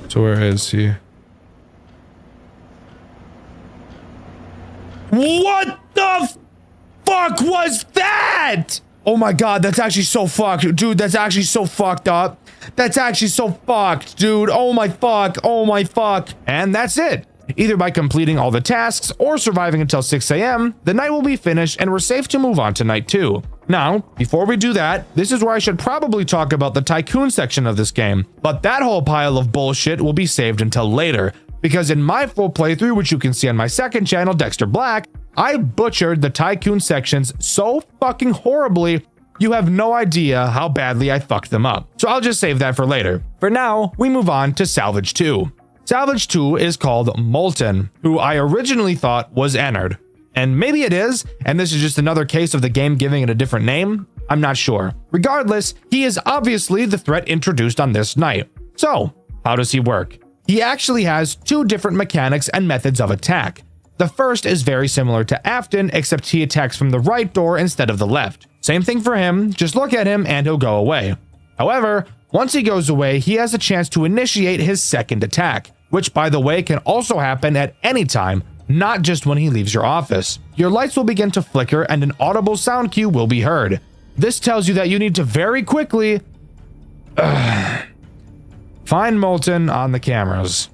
So where is he? What the fuck was that? Oh my god, that's actually so fucked. Dude, that's actually so fucked up. That's actually so fucked, dude. Oh my fuck. Oh my fuck. And that's it. Either by completing all the tasks or surviving until 6 a.m., the night will be finished and we're safe to move on to night 2. Now, before we do that, this is where I should probably talk about the tycoon section of this game, but that whole pile of bullshit will be saved until later, because in my full playthrough, which you can see on my second channel, Dxtr Black, I butchered the tycoon sections so fucking horribly, you have no idea how badly I fucked them up. So I'll just save that for later. For now, we move on to Salvage 2. Salvage 2 is called Molten, who I originally thought was Ennard. And maybe it is, and this is just another case of the game giving it a different name. I'm not sure. Regardless, he is obviously the threat introduced on this night. So, how does he work? He actually has 2 different mechanics and methods of attack. The first is very similar to Afton, except he attacks from the right door instead of the left. Same thing for him, just look at him and he'll go away. However, once he goes away, he has a chance to initiate his second attack, which by the way can also happen at any time, not just when he leaves your office. Your lights will begin to flicker and an audible sound cue will be heard. This tells you that you need to very quickly find Molten on the cameras.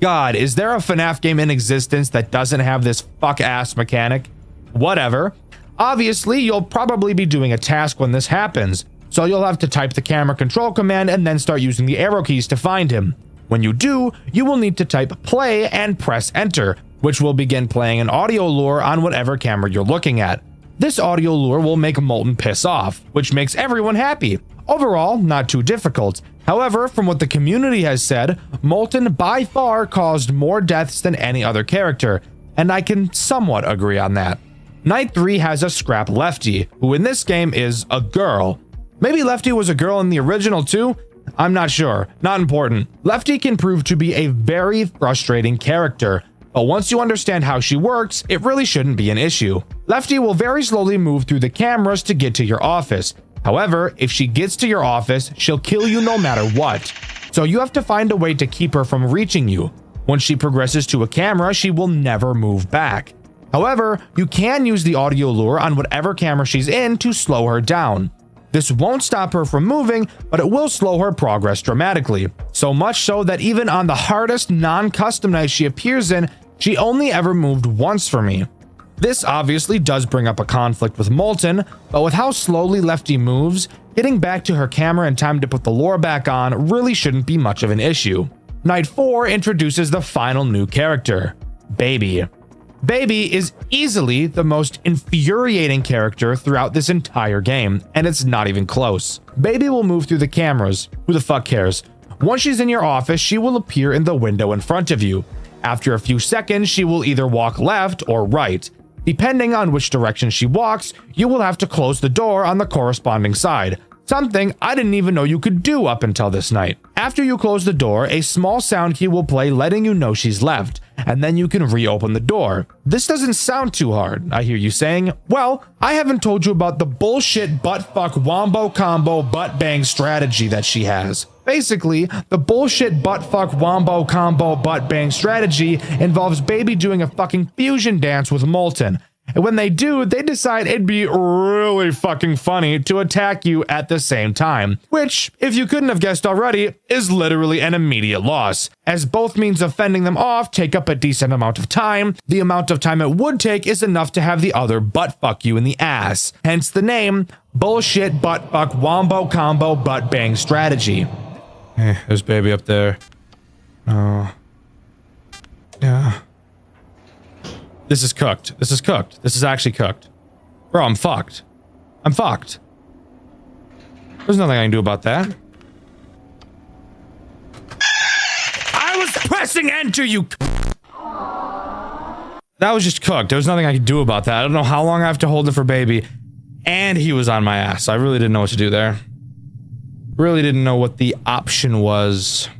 God, is there a FNAF game in existence that doesn't have this fuck-ass mechanic? Whatever. Obviously, you'll probably be doing a task when this happens, so you'll have to type the camera control command and then start using the arrow keys to find him. When you do, you will need to type play and press enter, which will begin playing an audio lure on whatever camera you're looking at. This audio lure will make Molten piss off, which makes everyone happy. Overall, not too difficult. However, from what the community has said, Molten by far caused more deaths than any other character, and I can somewhat agree on that. Night 3 has a scrap Lefty, who in this game is a girl. Maybe Lefty was a girl in the original too? I'm not sure, not important. Lefty can prove to be a very frustrating character, but once you understand how she works, it really shouldn't be an issue. Lefty will very slowly move through the cameras to get to your office. However, if she gets to your office, she'll kill you no matter what. So you have to find a way to keep her from reaching you. Once she progresses to a camera, she will never move back. However, you can use the audio lure on whatever camera she's in to slow her down. This won't stop her from moving, but it will slow her progress dramatically. So much so that even on the hardest non-custom night she appears in, she only ever moved once for me. This obviously does bring up a conflict with Molten, but with how slowly Lefty moves, getting back to her camera in time to put the lore back on really shouldn't be much of an issue. Night 4 introduces the final new character, Baby. Baby is easily the most infuriating character throughout this entire game, and it's not even close. Baby will move through the cameras. Who the fuck cares? Once she's in your office, she will appear in the window in front of you. After a few seconds, she will either walk left or right. Depending on which direction she walks, you will have to close the door on the corresponding side. Something I didn't even know you could do up until this night. After you close the door, a small sound key will play letting you know she's left, and then you can reopen the door. This doesn't sound too hard, I hear you saying. Well, I haven't told you about the bullshit butt-fuck wombo combo butt bang strategy that she has. Basically, the bullshit butt-fuck wombo combo butt bang strategy involves Baby doing a fucking fusion dance with Molten. And when they do, they decide it'd be really fucking funny to attack you at the same time, which, if you couldn't have guessed already, is literally an immediate loss, as both means of fending them off take up a decent amount of time. The amount of time it would take is enough to have the other butt fuck you in the ass, hence the name, bullshit butt fuck wombo combo butt bang strategy. There's Baby up there. Oh. Yeah. This is cooked. This is cooked. This is actually cooked. Bro, I'm fucked. I'm fucked. There's nothing I can do about that. I was pressing enter, you. That was just cooked. There was nothing I could do about that. I don't know how long I have to hold it for Baby. And he was on my ass. I really didn't know what to do there. Really didn't know what the option was.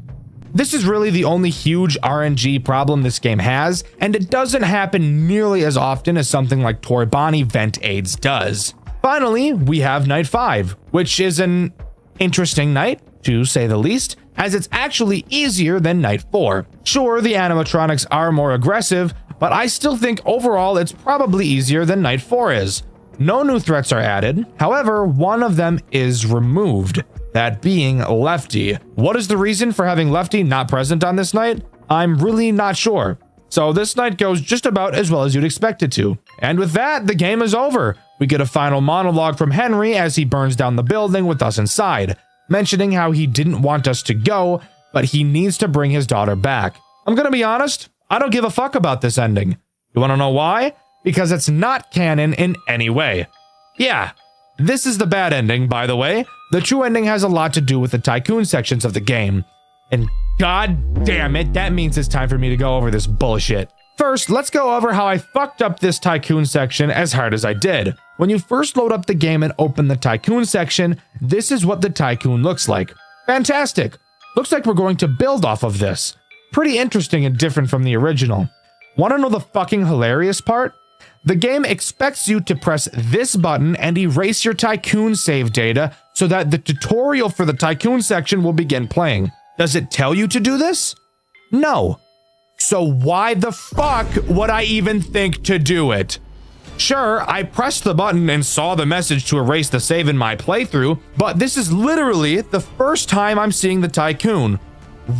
This is really the only huge RNG problem this game has, and it doesn't happen nearly as often as something like Toy Bonnie Vent AIDS does. Finally, we have Night 5, which is an interesting night, to say the least, as it's actually easier than Night 4. Sure, the animatronics are more aggressive, but I still think overall it's probably easier than Night 4 is. No new threats are added, however, one of them is removed. That being Lefty. What is the reason for having Lefty not present on this night? I'm really not sure. So this night goes just about as well as you'd expect it to. And with that, the game is over. We get a final monologue from Henry as he burns down the building with us inside, mentioning how he didn't want us to go, but he needs to bring his daughter back. I'm gonna be honest, I don't give a fuck about this ending. You wanna know why? Because it's not canon in any way. Yeah, this is the bad ending, by the way. The true ending has a lot to do with the tycoon sections of the game. And god damn it, that means it's time for me to go over this bullshit. First, let's go over how I fucked up this tycoon section as hard as I did. When you first load up the game and open the tycoon section, this is what the tycoon looks like. Fantastic. Looks like we're going to build off of this. Pretty interesting and different from the original. Wanna know the fucking hilarious part? The game expects you to press this button and erase your tycoon save data so that the tutorial for the tycoon section will begin playing. Does it tell you to do this? No. So why the fuck would I even think to do it? Sure, I pressed the button and saw the message to erase the save in my playthrough, but this is literally the first time I'm seeing the tycoon.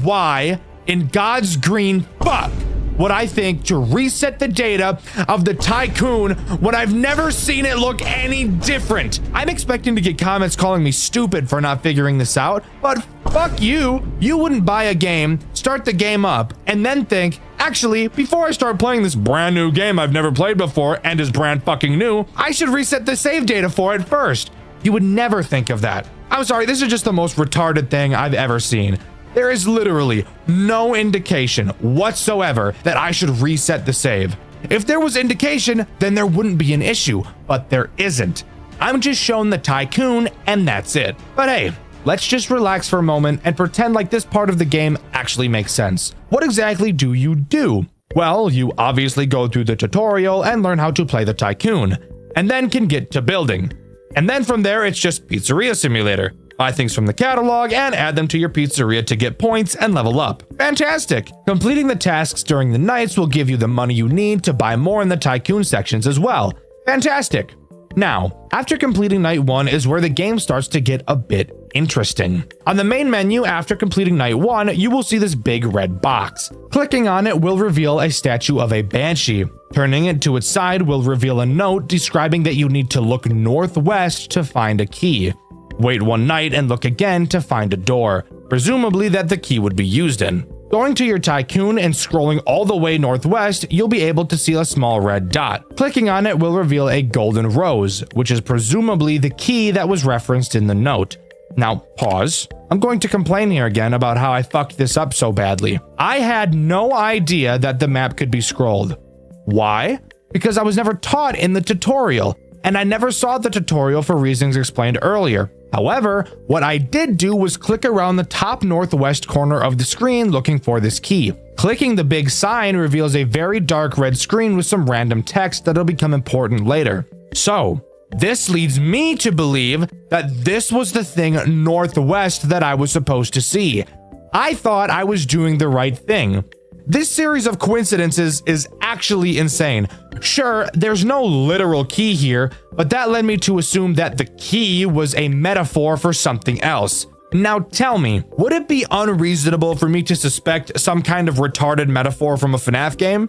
Why, in God's green fuck, would I think to reset the data of the tycoon when I've never seen it look any different? I'm expecting to get comments calling me stupid for not figuring this out, but fuck you. You wouldn't buy a game, start the game up, and then think, actually, before I start playing this brand new game I've never played before and is brand fucking new, I should reset the save data for it first. You would never think of that. I'm sorry, this is just the most retarded thing I've ever seen. There is literally no indication whatsoever that I should reset the save. If there was indication, then there wouldn't be an issue, but there isn't. I'm just shown the tycoon and that's it. But hey, let's just relax for a moment and pretend like this part of the game actually makes sense. What exactly do you do? Well, you obviously go through the tutorial and learn how to play the tycoon, and then can get to building. And then from there, it's just Pizzeria Simulator. Buy things from the catalog and add them to your pizzeria to get points and level up. Fantastic! Completing the tasks during the nights will give you the money you need to buy more in the tycoon sections as well. Fantastic! Now, after completing night 1 is where the game starts to get a bit interesting. On the main menu after completing night 1, you will see this big red box. Clicking on it will reveal a statue of a banshee. Turning it to its side will reveal a note describing that you need to look northwest to find a key. Wait one night and look again to find a door, presumably that the key would be used in. Going to your tycoon and scrolling all the way northwest, you'll be able to see a small red dot. Clicking on it will reveal a golden rose, which is presumably the key that was referenced in the note. Now, pause. I'm going to complain here again about how I fucked this up so badly. I had no idea that the map could be scrolled. Why? Because I was never taught in the tutorial, and I never saw the tutorial for reasons explained earlier. However, what I did do was click around the top northwest corner of the screen looking for this key. Clicking the big sign reveals a very dark red screen with some random text that'll become important later. So, this leads me to believe that this was the thing northwest that I was supposed to see. I thought I was doing the right thing. This series of coincidences is actually insane. Sure, there's no literal key here, but that led me to assume that the key was a metaphor for something else. Now tell me, would it be unreasonable for me to suspect some kind of retarded metaphor from a FNAF game?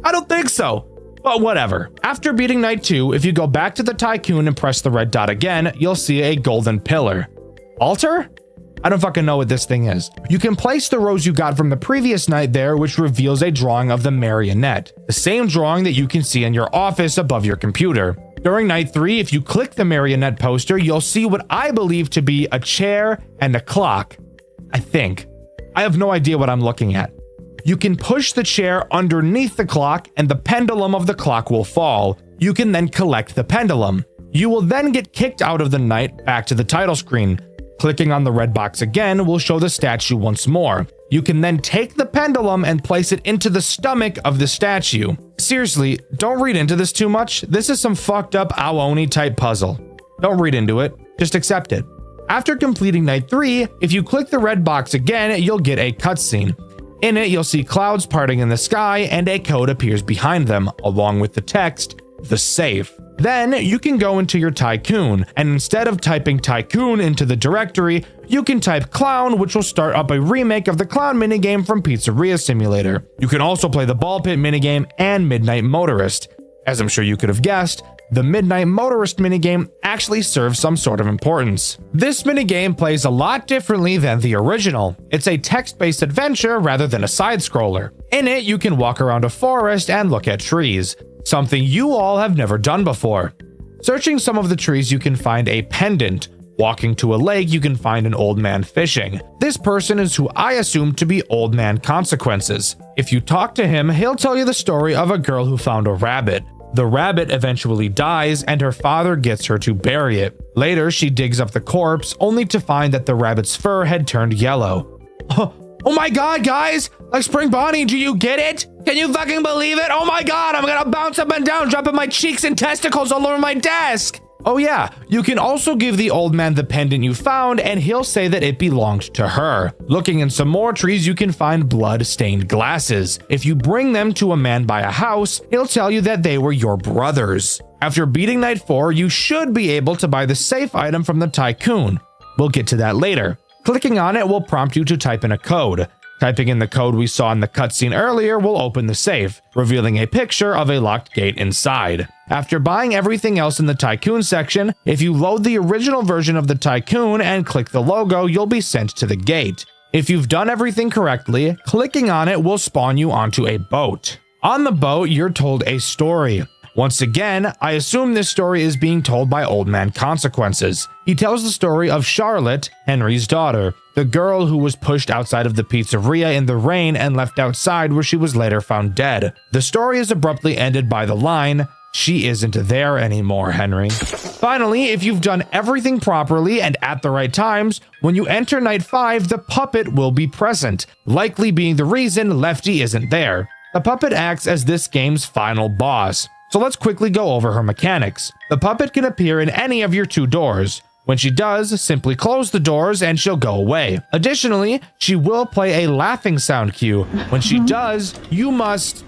I don't think so, but whatever. After beating night 2, if you go back to the tycoon and press the red dot again, you'll see a golden pillar. Altar? I don't fucking know what this thing is. You can place the rose you got from the previous night there, which reveals a drawing of the marionette, the same drawing that you can see in your office above your computer. During night 3, if you click the marionette poster, you'll see what I believe to be a chair and a clock. I think. I have no idea what I'm looking at. You can push the chair underneath the clock and the pendulum of the clock will fall. You can then collect the pendulum. You will then get kicked out of the night back to the title screen. Clicking on the red box again will show the statue once more. You can then take the pendulum and place it into the stomach of the statue. Seriously, don't read into this too much. This is some fucked up Aoni type puzzle. Don't read into it, just accept it. After completing night 3, if you click the red box again, you'll get a cutscene. In it, you'll see clouds parting in the sky and a code appears behind them, along with the text, "The Safe." Then you can go into your tycoon, and instead of typing tycoon into the directory, you can type clown, which will start up a remake of the clown minigame from Pizzeria Simulator. You can also play the ball pit minigame and Midnight Motorist. As I'm sure you could have guessed, the Midnight Motorist minigame actually serves some sort of importance. This minigame plays a lot differently than the original. It's a text-based adventure rather than a side-scroller. In it, you can walk around a forest and look at trees. Something you all have never done before. Searching some of the trees, you can find a pendant. Walking to a lake, you can find an old man fishing. This person is who I assume to be Old Man Consequences. If you talk to him, he'll tell you the story of a girl who found a rabbit. The rabbit eventually dies and her father gets her to bury it. Later, she digs up the corpse only to find that the rabbit's fur had turned yellow. Oh my god, guys! Like Spring Bonnie, do you get it? Can you fucking believe it? Oh my god, I'm gonna bounce up and down, dropping my cheeks and testicles all over my desk! Oh yeah, you can also give the old man the pendant you found and he'll say that it belonged to her. Looking in some more trees, you can find blood-stained glasses. If you bring them to a man by a house, he'll tell you that they were your brothers. After beating night 4, you should be able to buy the safe item from the tycoon. We'll get to that later. Clicking on it will prompt you to type in a code. Typing in the code we saw in the cutscene earlier will open the safe, revealing a picture of a locked gate inside. After buying everything else in the Tycoon section, if you load the original version of the Tycoon and click the logo, you'll be sent to the gate. If you've done everything correctly, clicking on it will spawn you onto a boat. On the boat, you're told a story. Once again, I assume this story is being told by Old Man Consequences. He tells the story of Charlotte, Henry's daughter, the girl who was pushed outside of the pizzeria in the rain and left outside where she was later found dead. The story is abruptly ended by the line, "She isn't there anymore, Henry." Finally, if you've done everything properly and at the right times, when you enter night 5, the puppet will be present, likely being the reason Lefty isn't there. The puppet acts as this game's final boss. So let's quickly go over her mechanics. The puppet can appear in any of your 2 doors. When she does, simply close the doors and she'll go away. Additionally, she will play a laughing sound cue. When she does, you must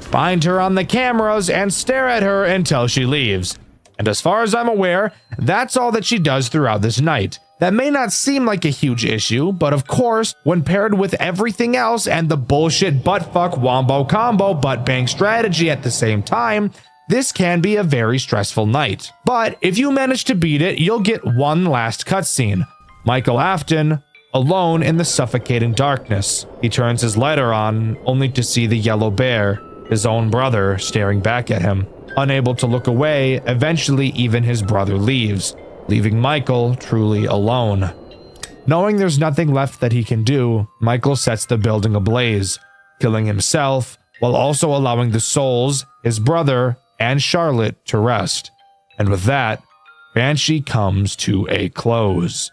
find her on the cameras and stare at her until she leaves. And as far as I'm aware, that's all that she does throughout this night. That may not seem like a huge issue, but of course, when paired with everything else and the bullshit buttfuck wombo combo butt bang strategy at the same time, this can be a very stressful night. But if you manage to beat it, you'll get one last cutscene. Michael Afton, alone in the suffocating darkness. He turns his lighter on, only to see the yellow bear, his own brother, staring back at him. Unable to look away, eventually even his brother leaves, leaving Michael truly alone. Knowing there's nothing left that he can do, Michael sets the building ablaze, killing himself, while also allowing the souls, his brother, and Charlotte to rest. And with that, Banshee comes to a close.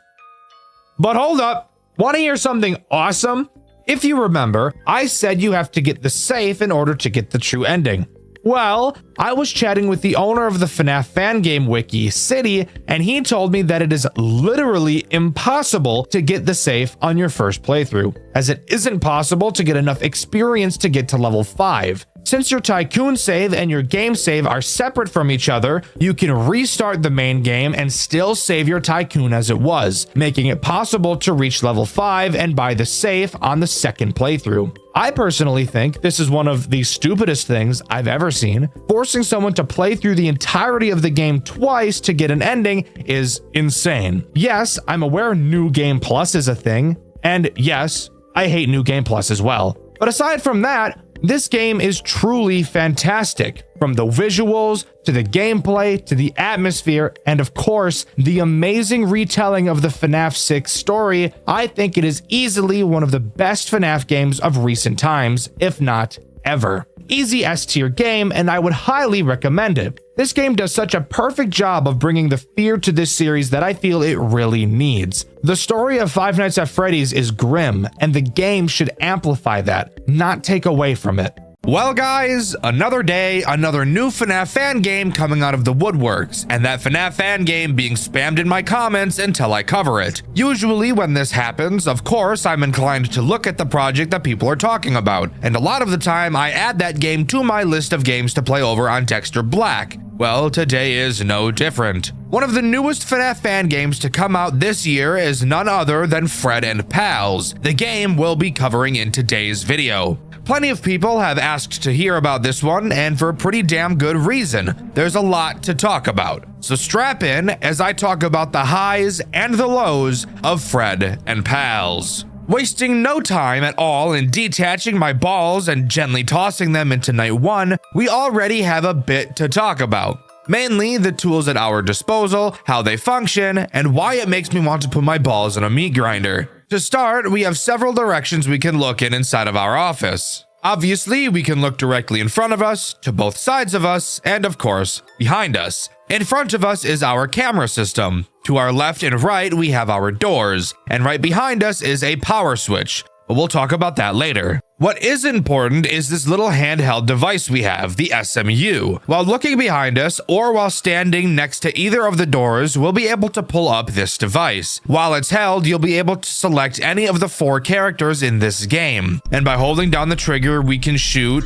But hold up! Want to hear something awesome? If you remember, I said you have to get the safe in order to get the true ending. Well, I was chatting with the owner of the FNAF fan game wiki, City, and he told me that it is literally impossible to get the safe on your first playthrough, as it isn't possible to get enough experience to get to level 5. Since your Tycoon save and your game save are separate from each other, you can restart the main game and still save your Tycoon as it was, making it possible to reach level 5 and buy the safe on the second playthrough. I personally think this is one of the stupidest things I've ever seen. Forcing someone to play through the entirety of the game twice to get an ending is insane. Yes, I'm aware New Game Plus is a thing, and yes, I hate New Game Plus as well. But aside from that, this game is truly fantastic. From the visuals, to the gameplay, to the atmosphere, and of course, the amazing retelling of the FNAF 6 story, I think it is easily one of the best FNAF games of recent times, if not ever. Easy S-tier game, and I would highly recommend it. This game does such a perfect job of bringing the fear to this series that I feel it really needs. The story of Five Nights at Freddy's is grim, and the game should amplify that, not take away from it. Well guys, another day, another new FNAF fan game coming out of the woodworks, and that FNAF fan game being spammed in my comments until I cover it. Usually when this happens, of course, I'm inclined to look at the project that people are talking about, and a lot of the time I add that game to my list of games to play over on Dxtr Black. Well, today is no different. One of the newest FNAF fan games to come out this year is none other than Fred and Pals. The game we'll be covering in today's video. Plenty of people have asked to hear about this one, and for a pretty damn good reason. There's a lot to talk about. So strap in as I talk about the highs and the lows of Fred and Pals. Wasting no time at all in detaching my balls and gently tossing them into night 1, we already have a bit to talk about. Mainly the tools at our disposal, how they function, and why it makes me want to put my balls in a meat grinder. To start, we have several directions we can look in inside of our office. Obviously, we can look directly in front of us, to both sides of us, and of course, behind us. In front of us is our camera system. To our left and right, we have our doors, and right behind us is a power switch, but we'll talk about that later. What is important is this little handheld device we have, the SMU. While looking behind us, or while standing next to either of the doors, we'll be able to pull up this device. While it's held, you'll be able to select any of the 4 characters in this game. And by holding down the trigger, we can shoot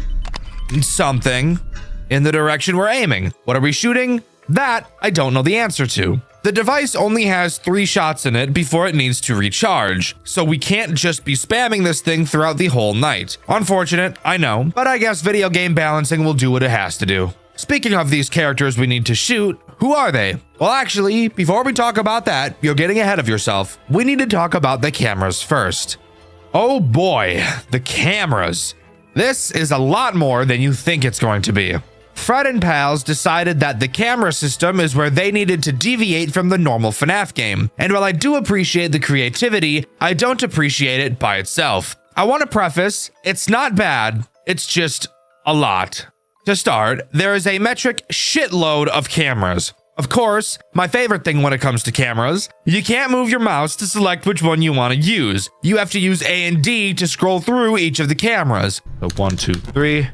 something in the direction we're aiming. What are we shooting? That I don't know the answer to. The device only has 3 shots in it before it needs to recharge, so we can't just be spamming this thing throughout the whole night. Unfortunate, I know, but I guess video game balancing will do what it has to do. Speaking of these characters we need to shoot, who are they? Well, actually, before we talk about that, you're getting ahead of yourself. We need to talk about the cameras first. Oh boy, the cameras. This is a lot more than you think it's going to be. Fred and Pals decided that the camera system is where they needed to deviate from the normal FNAF game, and while I do appreciate the creativity, I don't appreciate it by itself. I want to preface, it's not bad, it's just a lot. To start, there is a metric shitload of cameras. Of course, my favorite thing when it comes to cameras, you can't move your mouse to select which one you want to use. You have to use A and D to scroll through each of the cameras. So 1, 2, 3,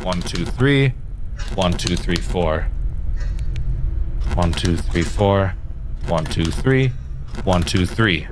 1, 2, 3. 1, 2, 3, 4. 1, 2, 3, 4. 1, 2, 3. 1, 2, 3.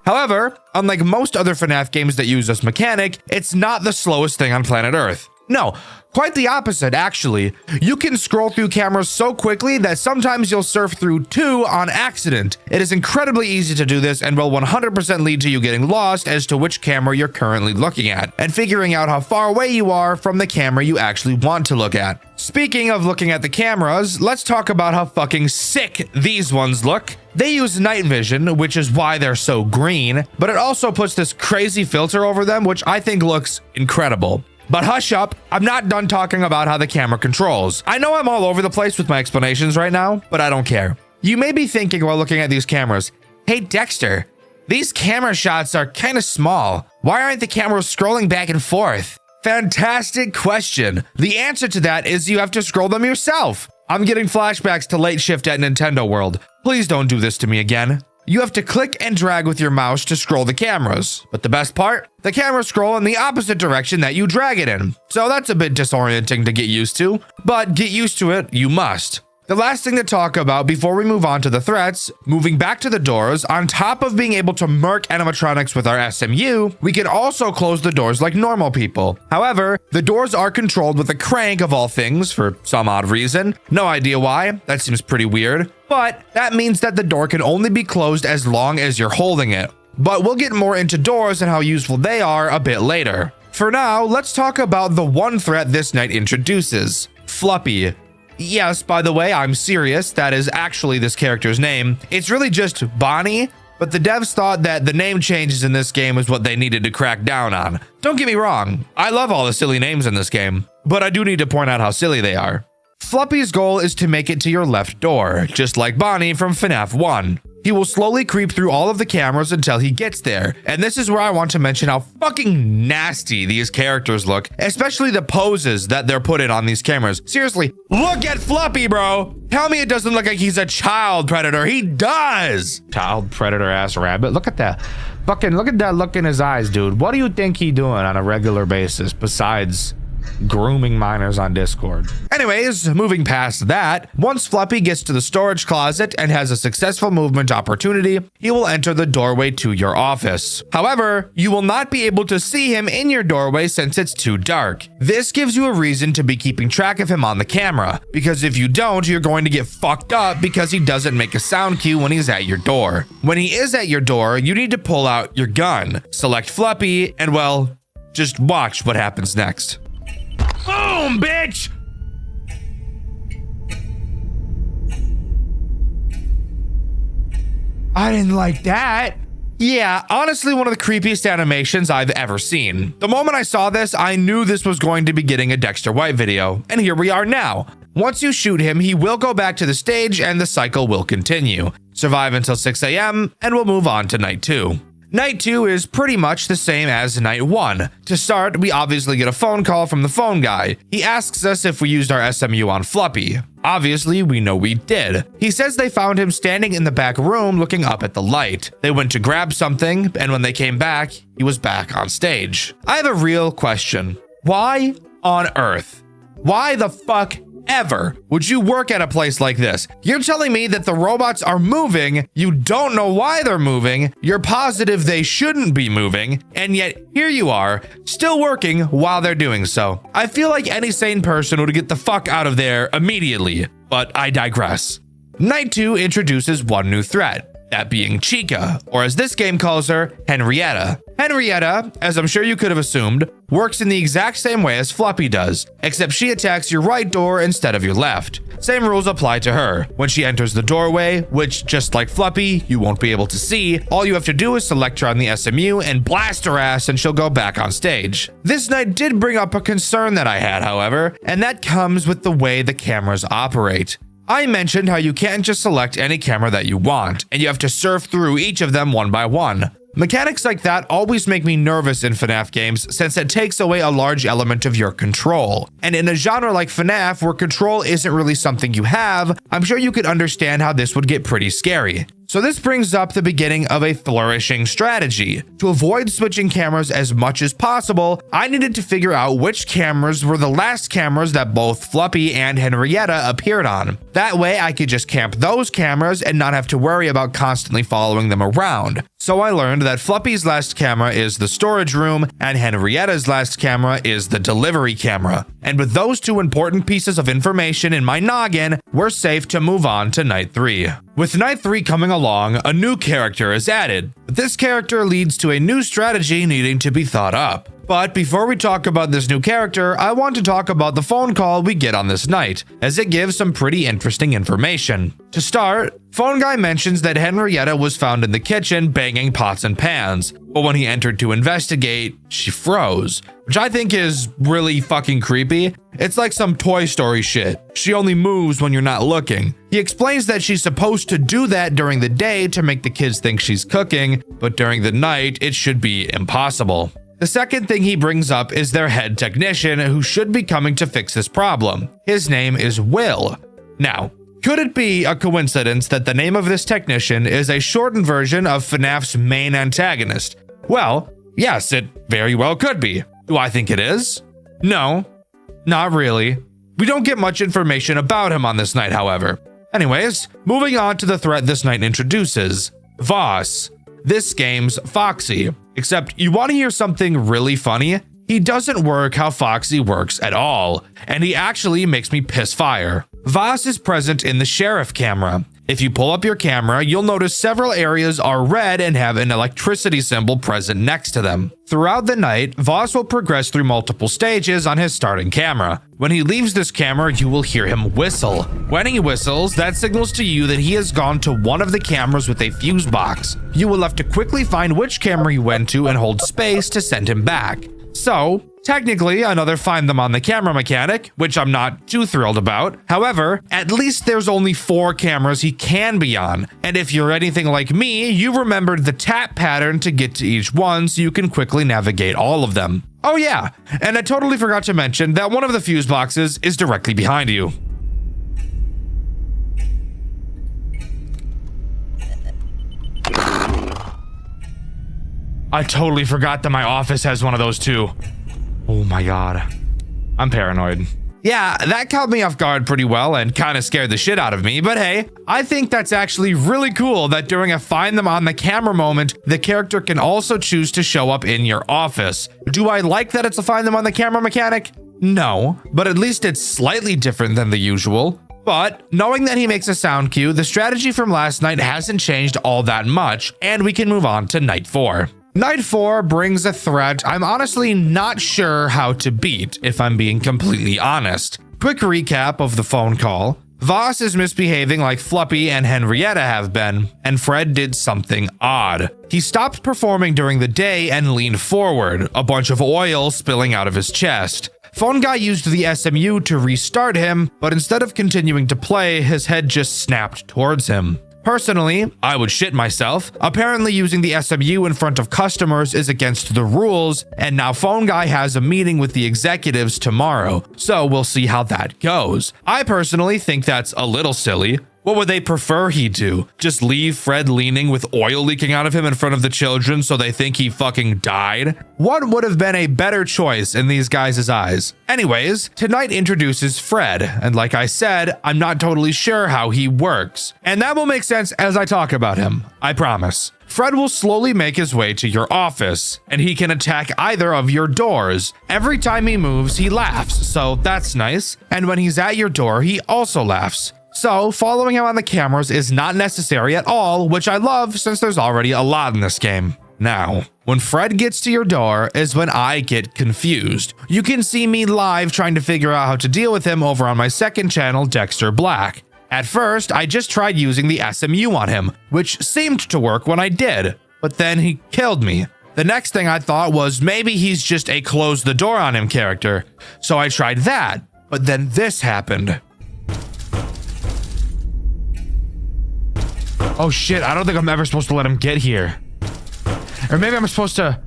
However, unlike most other FNAF games that use this mechanic, it's not the slowest thing on planet Earth. No, quite the opposite, actually. You can scroll through cameras so quickly that sometimes you'll surf through 2 on accident. It is incredibly easy to do this and will 100% lead to you getting lost as to which camera you're currently looking at, and figuring out how far away you are from the camera you actually want to look at. Speaking of looking at the cameras, let's talk about how fucking sick these ones look. They use night vision, which is why they're so green, but it also puts this crazy filter over them, which I think looks incredible. But hush up, I'm not done talking about how the camera controls. I know I'm all over the place with my explanations right now, but I don't care. You may be thinking while looking at these cameras, hey Dexter, these camera shots are kind of small. Why aren't the cameras scrolling back and forth? Fantastic question. The answer to that is you have to scroll them yourself. I'm getting flashbacks to late shift at Nintendo World. Please don't do this to me again. You have to click and drag with your mouse to scroll the cameras. But the best part? The cameras scroll in the opposite direction that you drag it in. So that's a bit disorienting to get used to, but get used to it, you must. The last thing to talk about before we move on to the threats, moving back to the doors, on top of being able to murk animatronics with our SMU, we can also close the doors like normal people. However, the doors are controlled with a crank of all things for some odd reason. No idea why, that seems pretty weird. But that means that the door can only be closed as long as you're holding it. But we'll get more into doors and how useful they are a bit later. For now, let's talk about the one threat this night introduces, Fluppy. Yes, by the way, I'm serious. That is actually this character's name. It's really just Bonnie, but the devs thought that the name changes in this game is what they needed to crack down on. Don't get me wrong, I love all the silly names in this game, but I do need to point out how silly they are. Fluppy's goal is to make it to your left door, just like Bonnie from FNAF 1. He will slowly creep through all of the cameras until he gets there, and this is where I want to mention how fucking nasty these characters look, especially the poses that they're put in on these cameras. Seriously, look at Fluppy, bro! Tell me it doesn't look like he's a child predator. He does! Child predator ass rabbit. Look at that. Fucking look at that look in his eyes, dude. What do you think he doing on a regular basis besides grooming minors on Discord? Anyways, moving past that, once Fluppy gets to the storage closet and has a successful movement opportunity, he will enter the doorway to your office. However, you will not be able to see him in your doorway since it's too dark. This gives you a reason to be keeping track of him on the camera, because if you don't, you're going to get fucked up because he doesn't make a sound cue when he's at your door. When he is at your door, you need to pull out your gun, select Fluppy, and well, just watch what happens next. Boom, bitch! I didn't like that. Yeah, honestly, one of the creepiest animations I've ever seen. The moment I saw this, I knew this was going to be getting a Dexter White video, and here we are now. Once you shoot him, he will go back to the stage and the cycle will continue. Survive until 6 AM, and we'll move on to night 2. Night 2 is pretty much the same as night 1. To start, we obviously get a phone call from the phone guy. He asks us if we used our SMU on Fluppy. Obviously, we know we did. He says they found him standing in the back room looking up at the light. They went to grab something, and when they came back, he was back on stage. I have a real question. Why on earth? Why the fuck ever would you work at a place like this? You're telling me that the robots are moving, you don't know why they're moving, you're positive they shouldn't be moving, and yet here you are, still working while they're doing so. I feel like any sane person would get the fuck out of there immediately, but I digress. Night 2 introduces one new threat, that being Chica, or as this game calls her, Henrietta. Henrietta, as I'm sure you could have assumed, works in the exact same way as Fluppy does, except she attacks your right door instead of your left. Same rules apply to her. When she enters the doorway, which just like Fluppy, you won't be able to see, all you have to do is select her on the SMU and blast her ass and she'll go back on stage. This night did bring up a concern that I had, however, and that comes with the way the cameras operate. I mentioned how you can't just select any camera that you want, and you have to surf through each of them one by one. Mechanics like that always make me nervous in FNAF games since it takes away a large element of your control. And in a genre like FNAF where control isn't really something you have, I'm sure you could understand how this would get pretty scary. So this brings up the beginning of a flourishing strategy. To avoid switching cameras as much as possible, I needed to figure out which cameras were the last cameras that both Fluppy and Henrietta appeared on. That way I could just camp those cameras and not have to worry about constantly following them around. So I learned that Fluppy's last camera is the storage room and Henrietta's last camera is the delivery camera. And with those two important pieces of information in my noggin, we're safe to move on to night 3. With night 3 coming along, a new character is added. But this character leads to a new strategy needing to be thought up. But before we talk about this new character, I want to talk about the phone call we get on this night, as it gives some pretty interesting information. To start, Phone Guy mentions that Henrietta was found in the kitchen banging pots and pans, but when he entered to investigate, she froze, which I think is really fucking creepy. It's like some Toy Story shit. She only moves when you're not looking. He explains that she's supposed to do that during the day to make the kids think she's cooking, but during the night, it should be impossible. The second thing he brings up is their head technician who should be coming to fix this problem. His name is Will. Now, could it be a coincidence that the name of this technician is a shortened version of FNAF's main antagonist? Well, yes, it very well could be. Do I think it is? No, not really. We don't get much information about him on this night, however. Anyways, moving on to the threat this night introduces. Voss. This game's Foxy. Except you want to hear something really funny? He doesn't work how Foxy works at all, and he actually makes me piss fire. Voss is present in the sheriff camera. If you pull up your camera, you'll notice several areas are red and have an electricity symbol present next to them. Throughout the night, Voss will progress through multiple stages on his starting camera. When he leaves this camera, you will hear him whistle. When he whistles, that signals to you that he has gone to one of the cameras with a fuse box. You will have to quickly find which camera he went to and hold space to send him back. So, technically another find them on the camera mechanic, which I'm not too thrilled about. However, at least there's only 4 cameras he can be on. And if you're anything like me, you remembered the tap pattern to get to each one so you can quickly navigate all of them. Oh yeah, and I totally forgot to mention that one of the fuse boxes is directly behind you. I totally forgot that my office has one of those too. Oh my god. I'm paranoid. Yeah, that caught me off guard pretty well and kind of scared the shit out of me, but hey, I think that's actually really cool that during a find them on the camera moment, the character can also choose to show up in your office. Do I like that it's a find them on the camera mechanic? No, but at least it's slightly different than the usual. But knowing that he makes a sound cue, the strategy from last night hasn't changed all that much, and we can move on to night 4. Night 4 brings a threat I'm honestly not sure how to beat, if I'm being completely honest. Quick recap of the phone call. Voss is misbehaving like Fluppy and Henrietta have been, and Fred did something odd. He stopped performing during the day and leaned forward, a bunch of oil spilling out of his chest. Phone Guy used the SMU to restart him, but instead of continuing to play, his head just snapped towards him. Personally, I would shit myself. Apparently using the SMU in front of customers is against the rules, and now Phone Guy has a meeting with the executives tomorrow, so we'll see how that goes. I personally think that's a little silly. What would they prefer he do? Just leave Fred leaning with oil leaking out of him in front of the children so they think he fucking died? What would have been a better choice in these guys' eyes? Anyways, tonight introduces Fred, and like I said, I'm not totally sure how he works. And that will make sense as I talk about him, I promise. Fred will slowly make his way to your office, and he can attack either of your doors. Every time he moves, he laughs, so that's nice. And when he's at your door, he also laughs. So, following him on the cameras is not necessary at all, which I love since there's already a lot in this game. Now, when Fred gets to your door is when I get confused. You can see me live trying to figure out how to deal with him over on my second channel, Dxtr Black. At first, I just tried using the SMU on him, which seemed to work when I did, but then he killed me. The next thing I thought was maybe he's just a close the door on him character, so I tried that, but then this happened. Oh shit, I don't think I'm ever supposed to let him get here. Or maybe I'm supposed to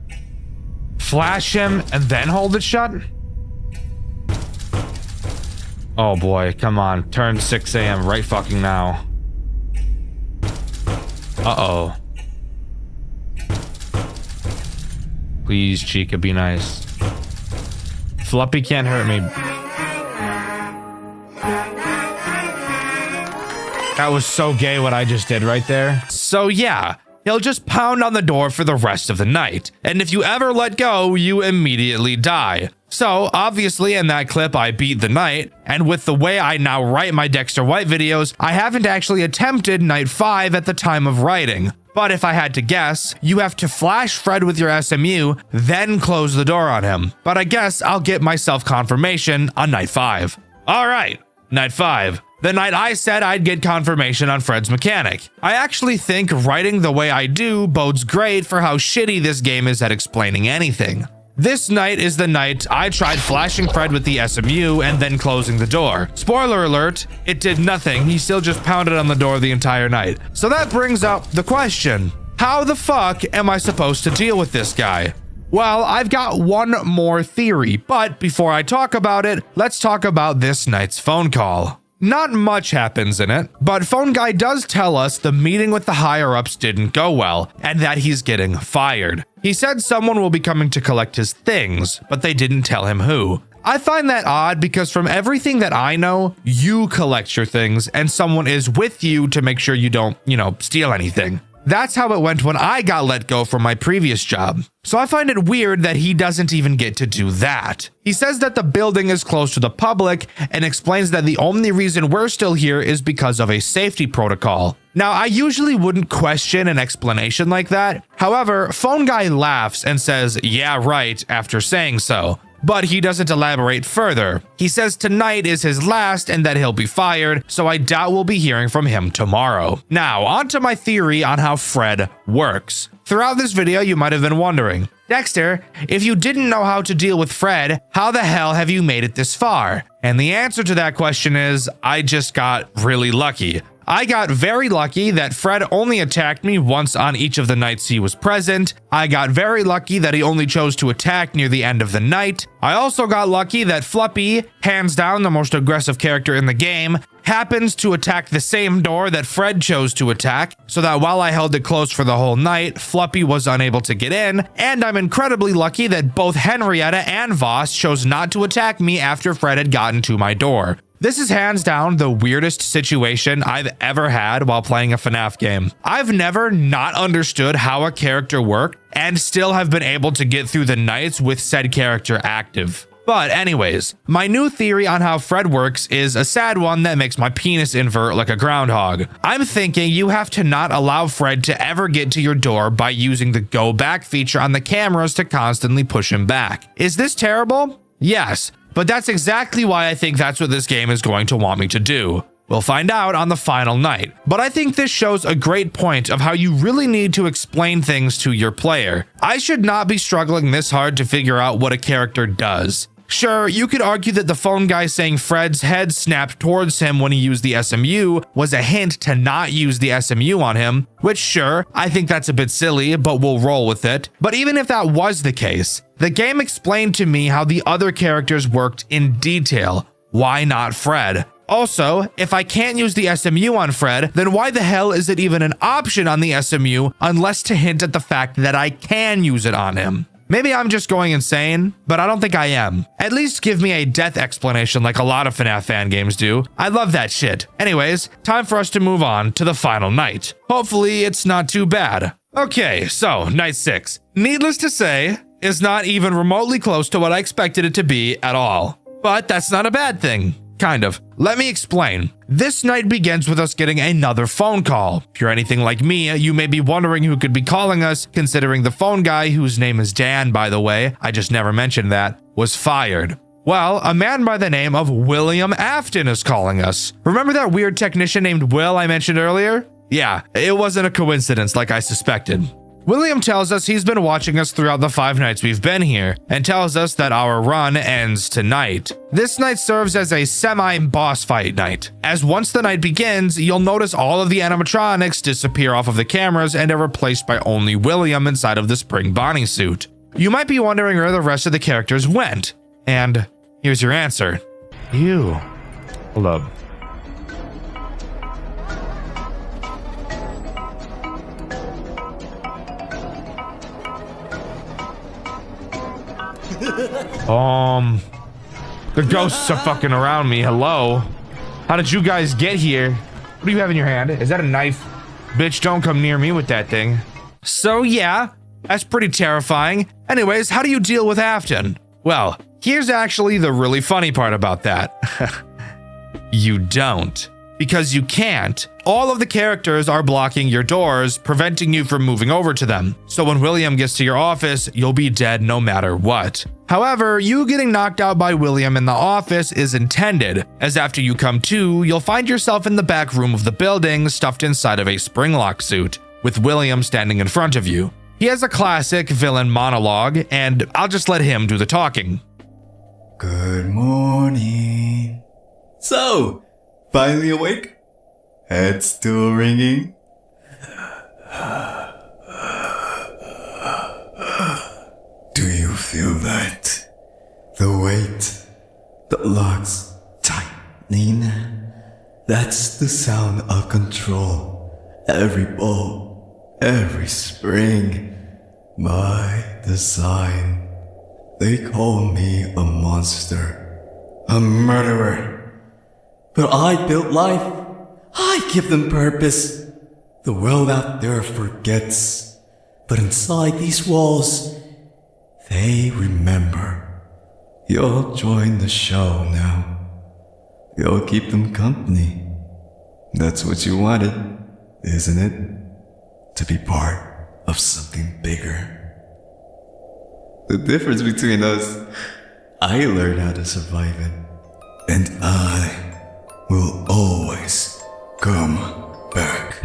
flash him and then hold it shut? Oh boy, come on. Turn 6 a.m. right fucking now. Uh-oh. Please, Chica, be nice. Floppy can't hurt me. That was so gay what I just did right there. So yeah, he'll just pound on the door for the rest of the night. And if you ever let go, you immediately die. So obviously in that clip, I beat the night. And with the way I now write my Dexter White videos, I haven't actually attempted night 5 at the time of writing. But if I had to guess, you have to flash Fred with your SMU, then close the door on him. But I guess I'll get myself confirmation on night 5. All right, night 5. The night I said I'd get confirmation on Fred's mechanic. I actually think writing the way I do bodes great for how shitty this game is at explaining anything. This night is the night I tried flashing Fred with the SMU and then closing the door. Spoiler alert, it did nothing. He still just pounded on the door the entire night. So that brings up the question, how the fuck am I supposed to deal with this guy? Well, I've got one more theory, but before I talk about it, let's talk about this night's phone call. Not much happens in it, but Phone Guy does tell us the meeting with the higher-ups didn't go well, and that he's getting fired. He said someone will be coming to collect his things, but they didn't tell him who. I find that odd because from everything that I know, you collect your things and someone is with you to make sure you don't, steal anything. That's how it went when I got let go from my previous job. So I find it weird that he doesn't even get to do that. He says that the building is closed to the public and explains that the only reason we're still here is because of a safety protocol. Now, I usually wouldn't question an explanation like that. However, Phone Guy laughs and says, "Yeah, right," after saying so. But he doesn't elaborate further. He says tonight is his last and that he'll be fired, so I doubt we'll be hearing from him tomorrow. Now, on to my theory on how Fred works. Throughout this video, you might have been wondering, Dexter, if you didn't know how to deal with Fred, how the hell have you made it this far? And the answer to that question is, I just got really lucky. I got very lucky that Fred only attacked me once on each of the nights he was present. I got very lucky that he only chose to attack near the end of the night. I also got lucky that Fluppy, hands down the most aggressive character in the game, happens to attack the same door that Fred chose to attack, so that while I held it closed for the whole night, Fluppy was unable to get in, and I'm incredibly lucky that both Henrietta and Voss chose not to attack me after Fred had gotten to my door. This is hands down the weirdest situation I've ever had while playing a FNAF game. I've never not understood how a character worked and still have been able to get through the nights with said character active. But anyways, my new theory on how Fred works is a sad one that makes my penis invert like a groundhog. I'm thinking you have to not allow Fred to ever get to your door by using the go back feature on the cameras to constantly push him back. Is this terrible? Yes. But that's exactly why I think that's what this game is going to want me to do. We'll find out on the final night. But I think this shows a great point of how you really need to explain things to your player. I should not be struggling this hard to figure out what a character does. Sure, you could argue that the Phone Guy saying Fred's head snapped towards him when he used the SMU was a hint to not use the SMU on him, which sure, I think that's a bit silly, but we'll roll with it. But even if that was the case, the game explained to me how the other characters worked in detail. Why not Fred? Also, if I can't use the SMU on Fred, then why the hell is it even an option on the SMU unless to hint at the fact that I can use it on him? Maybe I'm just going insane, but I don't think I am. At least give me a death explanation like a lot of FNAF fan games do. I love that shit. Anyways, time for us to move on to the final night. Hopefully it's not too bad. Okay, so night 6. Needless to say, is not even remotely close to what I expected it to be at all. But that's not a bad thing. Kind of. Let me explain. This night begins with us getting another phone call. If you're anything like me, you may be wondering who could be calling us, considering the Phone Guy, whose name is Dan, by the way, I just never mentioned that, was fired. Well, a man by the name of William Afton is calling us. Remember that weird technician named Will I mentioned earlier? Yeah, it wasn't a coincidence like I suspected. William tells us he's been watching us throughout the 5 nights we've been here, and tells us that our run ends tonight. This night serves as a semi-boss fight night, as once the night begins, you'll notice all of the animatronics disappear off of the cameras and are replaced by only William inside of the Spring Bonnie suit. You might be wondering where the rest of the characters went, and here's your answer. You. Hold up. The ghosts are fucking around me. Hello? How did you guys get here? What do you have in your hand? Is that a knife? Bitch, don't come near me with that thing. So yeah, that's pretty terrifying. Anyways, how do you deal with Afton? Well, here's actually the really funny part about that. You don't. Because you can't. All of the characters are blocking your doors, preventing you from moving over to them. So when William gets to your office, you'll be dead no matter what. However, you getting knocked out by William in the office is intended, as after you come to, you'll find yourself in the back room of the building, stuffed inside of a springlock suit, with William standing in front of you. He has a classic villain monologue, and I'll just let him do the talking. Good morning. So, finally awake? Head still ringing? Do you feel that? The weight, the locks tightening? That's the sound of control. Every bolt, every spring. My design. They call me a monster, a murderer. But I built life. I give them purpose. The world out there forgets. But inside these walls, they remember. You'll join the show now. You'll keep them company. That's what you wanted, isn't it? To be part of something bigger. The difference between us, I learned how to survive it. And I will always come back.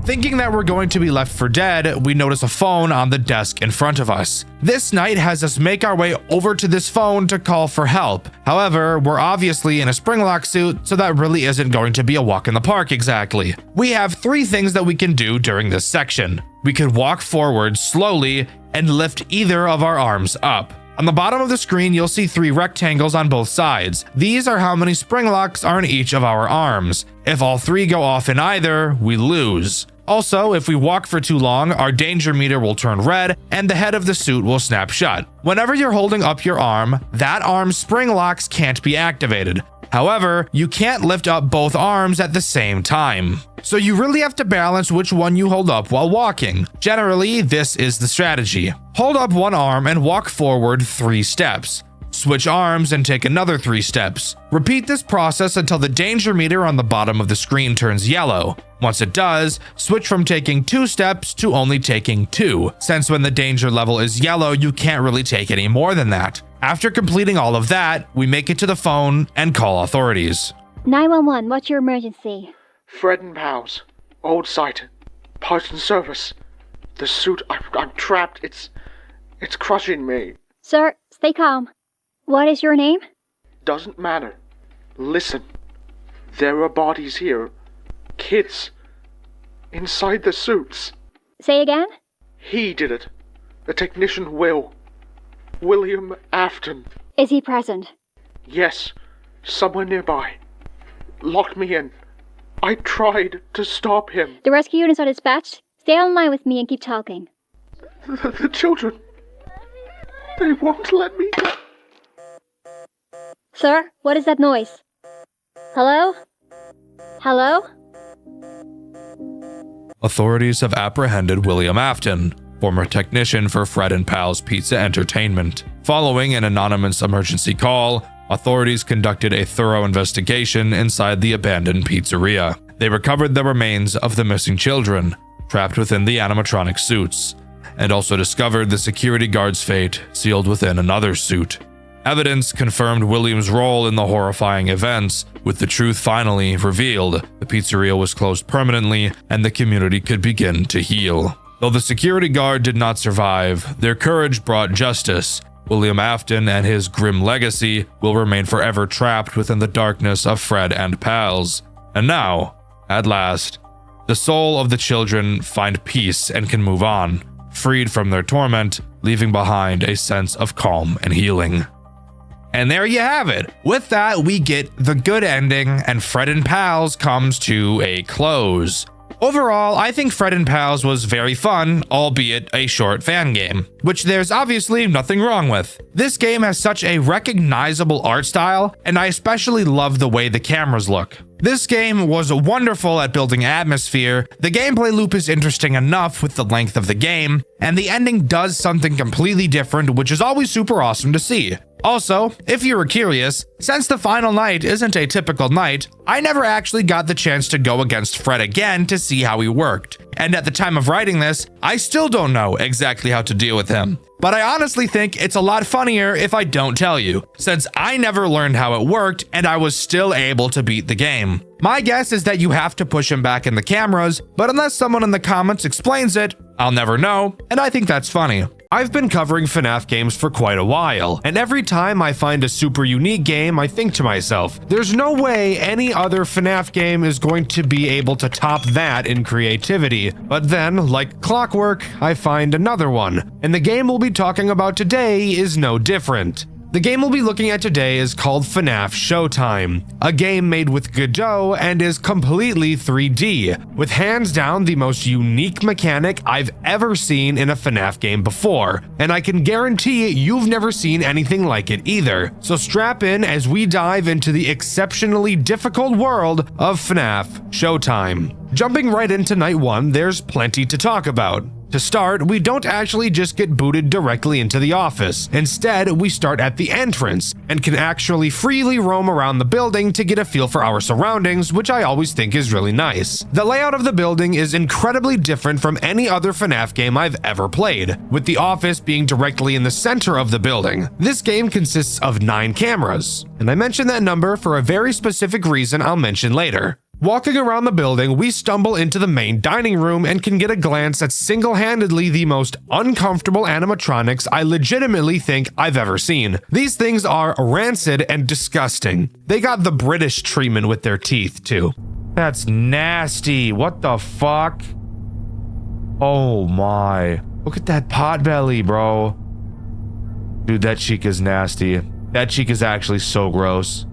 Thinking that we're going to be left for dead, we notice a phone on the desk in front of us. This night has us make our way over to this phone to call for help. However, we're obviously in a springlock suit, so that really isn't going to be a walk in the park exactly. We have 3 things that we can do during this section. We could walk forward slowly and lift either of our arms up. On the bottom of the screen, you'll see 3 rectangles on both sides. These are how many spring locks are in each of our arms. If all 3 go off in either, we lose. Also, if we walk for too long, our danger meter will turn red and the head of the suit will snap shut. Whenever you're holding up your arm, that arm's spring locks can't be activated. However, you can't lift up both arms at the same time. So you really have to balance which one you hold up while walking. Generally, this is the strategy. Hold up one arm and walk forward 3 steps. Switch arms and take another 3 steps. Repeat this process until the danger meter on the bottom of the screen turns yellow. Once it does, switch from taking 2 steps to only taking 2, since when the danger level is yellow, you can't really take any more than that. After completing all of that, we make it to the phone and call authorities. 911, what's your emergency? Fred and pals. Old site. Parts and service. The suit, I'm trapped. It's crushing me. Sir, stay calm. What is your name? Doesn't matter. Listen. There are bodies here. Kids. Inside the suits. Say again? He did it. The technician Will. William Afton. Is he present? Yes. Somewhere nearby. Locked me in. I tried to stop him. The rescue units are dispatched. Stay online with me and keep talking. The children. They won't let me go. Sir, what is that noise? Hello? Hello? Authorities have apprehended William Afton, former technician for Fred and Pal's Pizza Entertainment. Following an anonymous emergency call, authorities conducted a thorough investigation inside the abandoned pizzeria. They recovered the remains of the missing children, trapped within the animatronic suits, and also discovered the security guard's fate sealed within another suit. Evidence confirmed William's role in the horrifying events. With the truth finally revealed, the pizzeria was closed permanently and the community could begin to heal. Though the security guard did not survive, their courage brought justice. William Afton and his grim legacy will remain forever trapped within the darkness of Fred and Pals. And now, at last, the soul of the children find peace and can move on, freed from their torment, leaving behind a sense of calm and healing. And there you have it. With that, we get the good ending and Fred and Pals comes to a close. Overall, I think Fred and Pals was very fun, albeit a short fan game, which there's obviously nothing wrong with. This game has such a recognizable art style, and I especially love the way the cameras look. This game was wonderful at building atmosphere, the gameplay loop is interesting enough with the length of the game, and the ending does something completely different, which is always super awesome to see. Also, if you were curious, since the final night isn't a typical night, I never actually got the chance to go against Fred again to see how he worked. And at the time of writing this, I still don't know exactly how to deal with him. But I honestly think it's a lot funnier if I don't tell you, since I never learned how it worked and I was still able to beat the game. My guess is that you have to push him back in the cameras, but unless someone in the comments explains it, I'll never know, and I think that's funny. I've been covering FNAF games for quite a while, and every time I find a super unique game, I think to myself, there's no way any other FNAF game is going to be able to top that in creativity. But then, like clockwork, I find another one, and the game we'll be talking about today is no different. The game we'll be looking at today is called FNAF Showtime, a game made with Godot and is completely 3D, with hands down the most unique mechanic I've ever seen in a FNAF game before, and I can guarantee you've never seen anything like it either. So strap in as we dive into the exceptionally difficult world of FNAF Showtime. Jumping right into night one, there's plenty to talk about. To start, we don't actually just get booted directly into the office. Instead, we start at the entrance and can actually freely roam around the building to get a feel for our surroundings, which I always think is really nice. The layout of the building is incredibly different from any other FNAF game I've ever played, with the office being directly in the center of the building. This game consists of 9 cameras, and I mention that number for a very specific reason I'll mention later. Walking around the building, we stumble into the main dining room and can get a glance at single-handedly the most uncomfortable animatronics I legitimately think I've ever seen. These things are rancid and disgusting. They got the British treatment with their teeth, too. That's nasty. What the fuck? Oh my. Look at that pot belly, bro. Dude, that cheek is nasty. That cheek is actually so gross.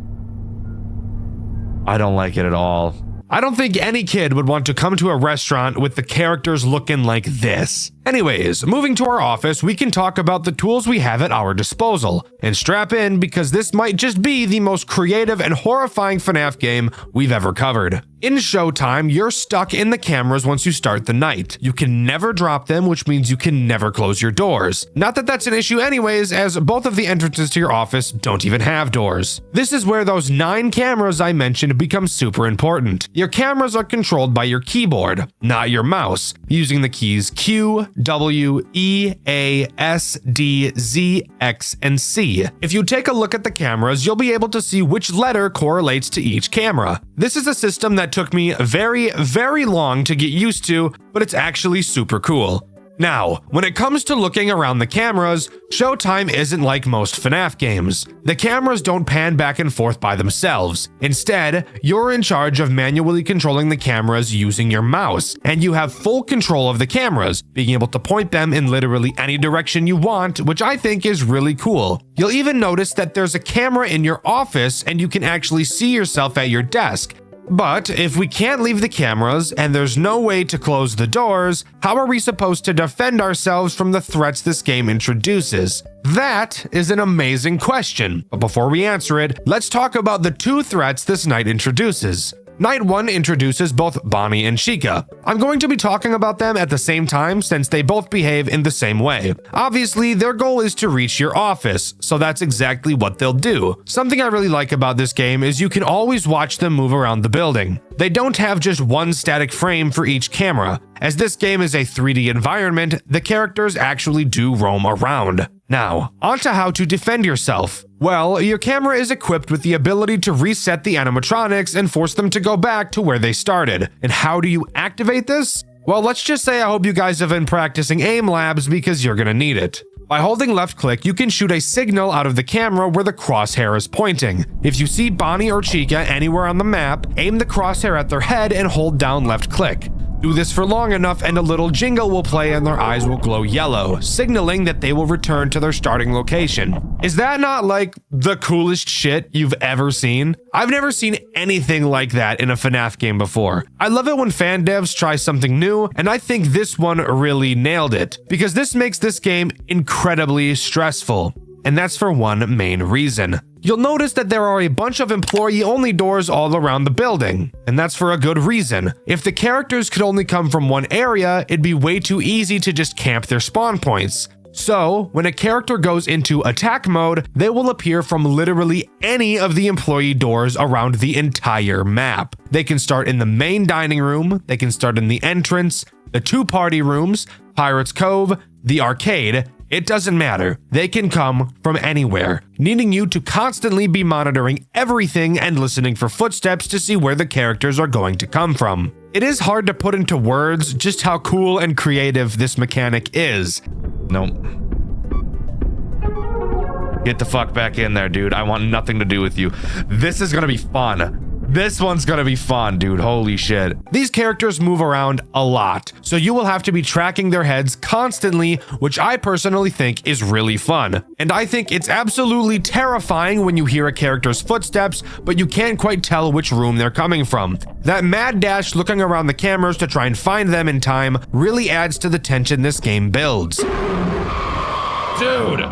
I don't like it at all. I don't think any kid would want to come to a restaurant with the characters looking like this. Anyways, moving to our office, we can talk about the tools we have at our disposal. And strap in because this might just be the most creative and horrifying FNAF game we've ever covered. In Showtime, you're stuck in the cameras once you start the night. You can never drop them, which means you can never close your doors. Not that that's an issue anyways, as both of the entrances to your office don't even have doors. This is where those 9 cameras I mentioned become super important. Your cameras are controlled by your keyboard, not your mouse, using the keys Q, W, E, A, S, D, Z, X, and C. If you take a look at the cameras, you'll be able to see which letter correlates to each camera. This is a system that took me very, very long to get used to, but it's actually super cool. Now, when it comes to looking around the cameras, Showtime isn't like most FNAF games. The cameras don't pan back and forth by themselves. Instead, you're in charge of manually controlling the cameras using your mouse, and you have full control of the cameras, being able to point them in literally any direction you want, which I think is really cool. You'll even notice that there's a camera in your office and you can actually see yourself at your desk. But if we can't leave the cameras and there's no way to close the doors, how are we supposed to defend ourselves from the threats this game introduces? That is an amazing question. But before we answer it, let's talk about the 2 threats this night introduces. Night 1 introduces both Bonnie and Chica. I'm going to be talking about them at the same time since they both behave in the same way. Obviously, their goal is to reach your office, so that's exactly what they'll do. Something I really like about this game is you can always watch them move around the building. They don't have just one static frame for each camera. As this game is a 3D environment, the characters actually do roam around. Now, onto how to defend yourself. Well, your camera is equipped with the ability to reset the animatronics and force them to go back to where they started. And how do you activate this? Well, let's just say I hope you guys have been practicing aim labs because you're gonna need it. By holding left click, you can shoot a signal out of the camera where the crosshair is pointing. If you see Bonnie or Chica anywhere on the map, aim the crosshair at their head and hold down left click. Do this for long enough and a little jingle will play and their eyes will glow yellow, signaling that they will return to their starting location. Is that not like the coolest shit you've ever seen? I've never seen anything like that in a FNAF game before. I love it when fan devs try something new, and I think this one really nailed it, because this makes this game incredibly stressful. And that's for one main reason. You'll notice that there are a bunch of employee-only doors all around the building, and that's for a good reason. If the characters could only come from one area, it'd be way too easy to just camp their spawn points. So, when a character goes into attack mode, they will appear from literally any of the employee doors around the entire map. They can start in the main dining room, they can start in the entrance, the two party rooms, Pirates Cove, the arcade. It doesn't matter. They can come from anywhere, needing you to constantly be monitoring everything and listening for footsteps to see where the characters are going to come from. It is hard to put into words just how cool and creative this mechanic is. Nope. Get the fuck back in there, dude. I want nothing to do with you. This is gonna be fun. This one's gonna be fun, dude. Holy shit. These characters move around a lot, so you will have to be tracking their heads constantly, which I personally think is really fun. And I think it's absolutely terrifying when you hear a character's footsteps, but you can't quite tell which room they're coming from. That mad dash looking around the cameras to try and find them in time really adds to the tension this game builds. Dude,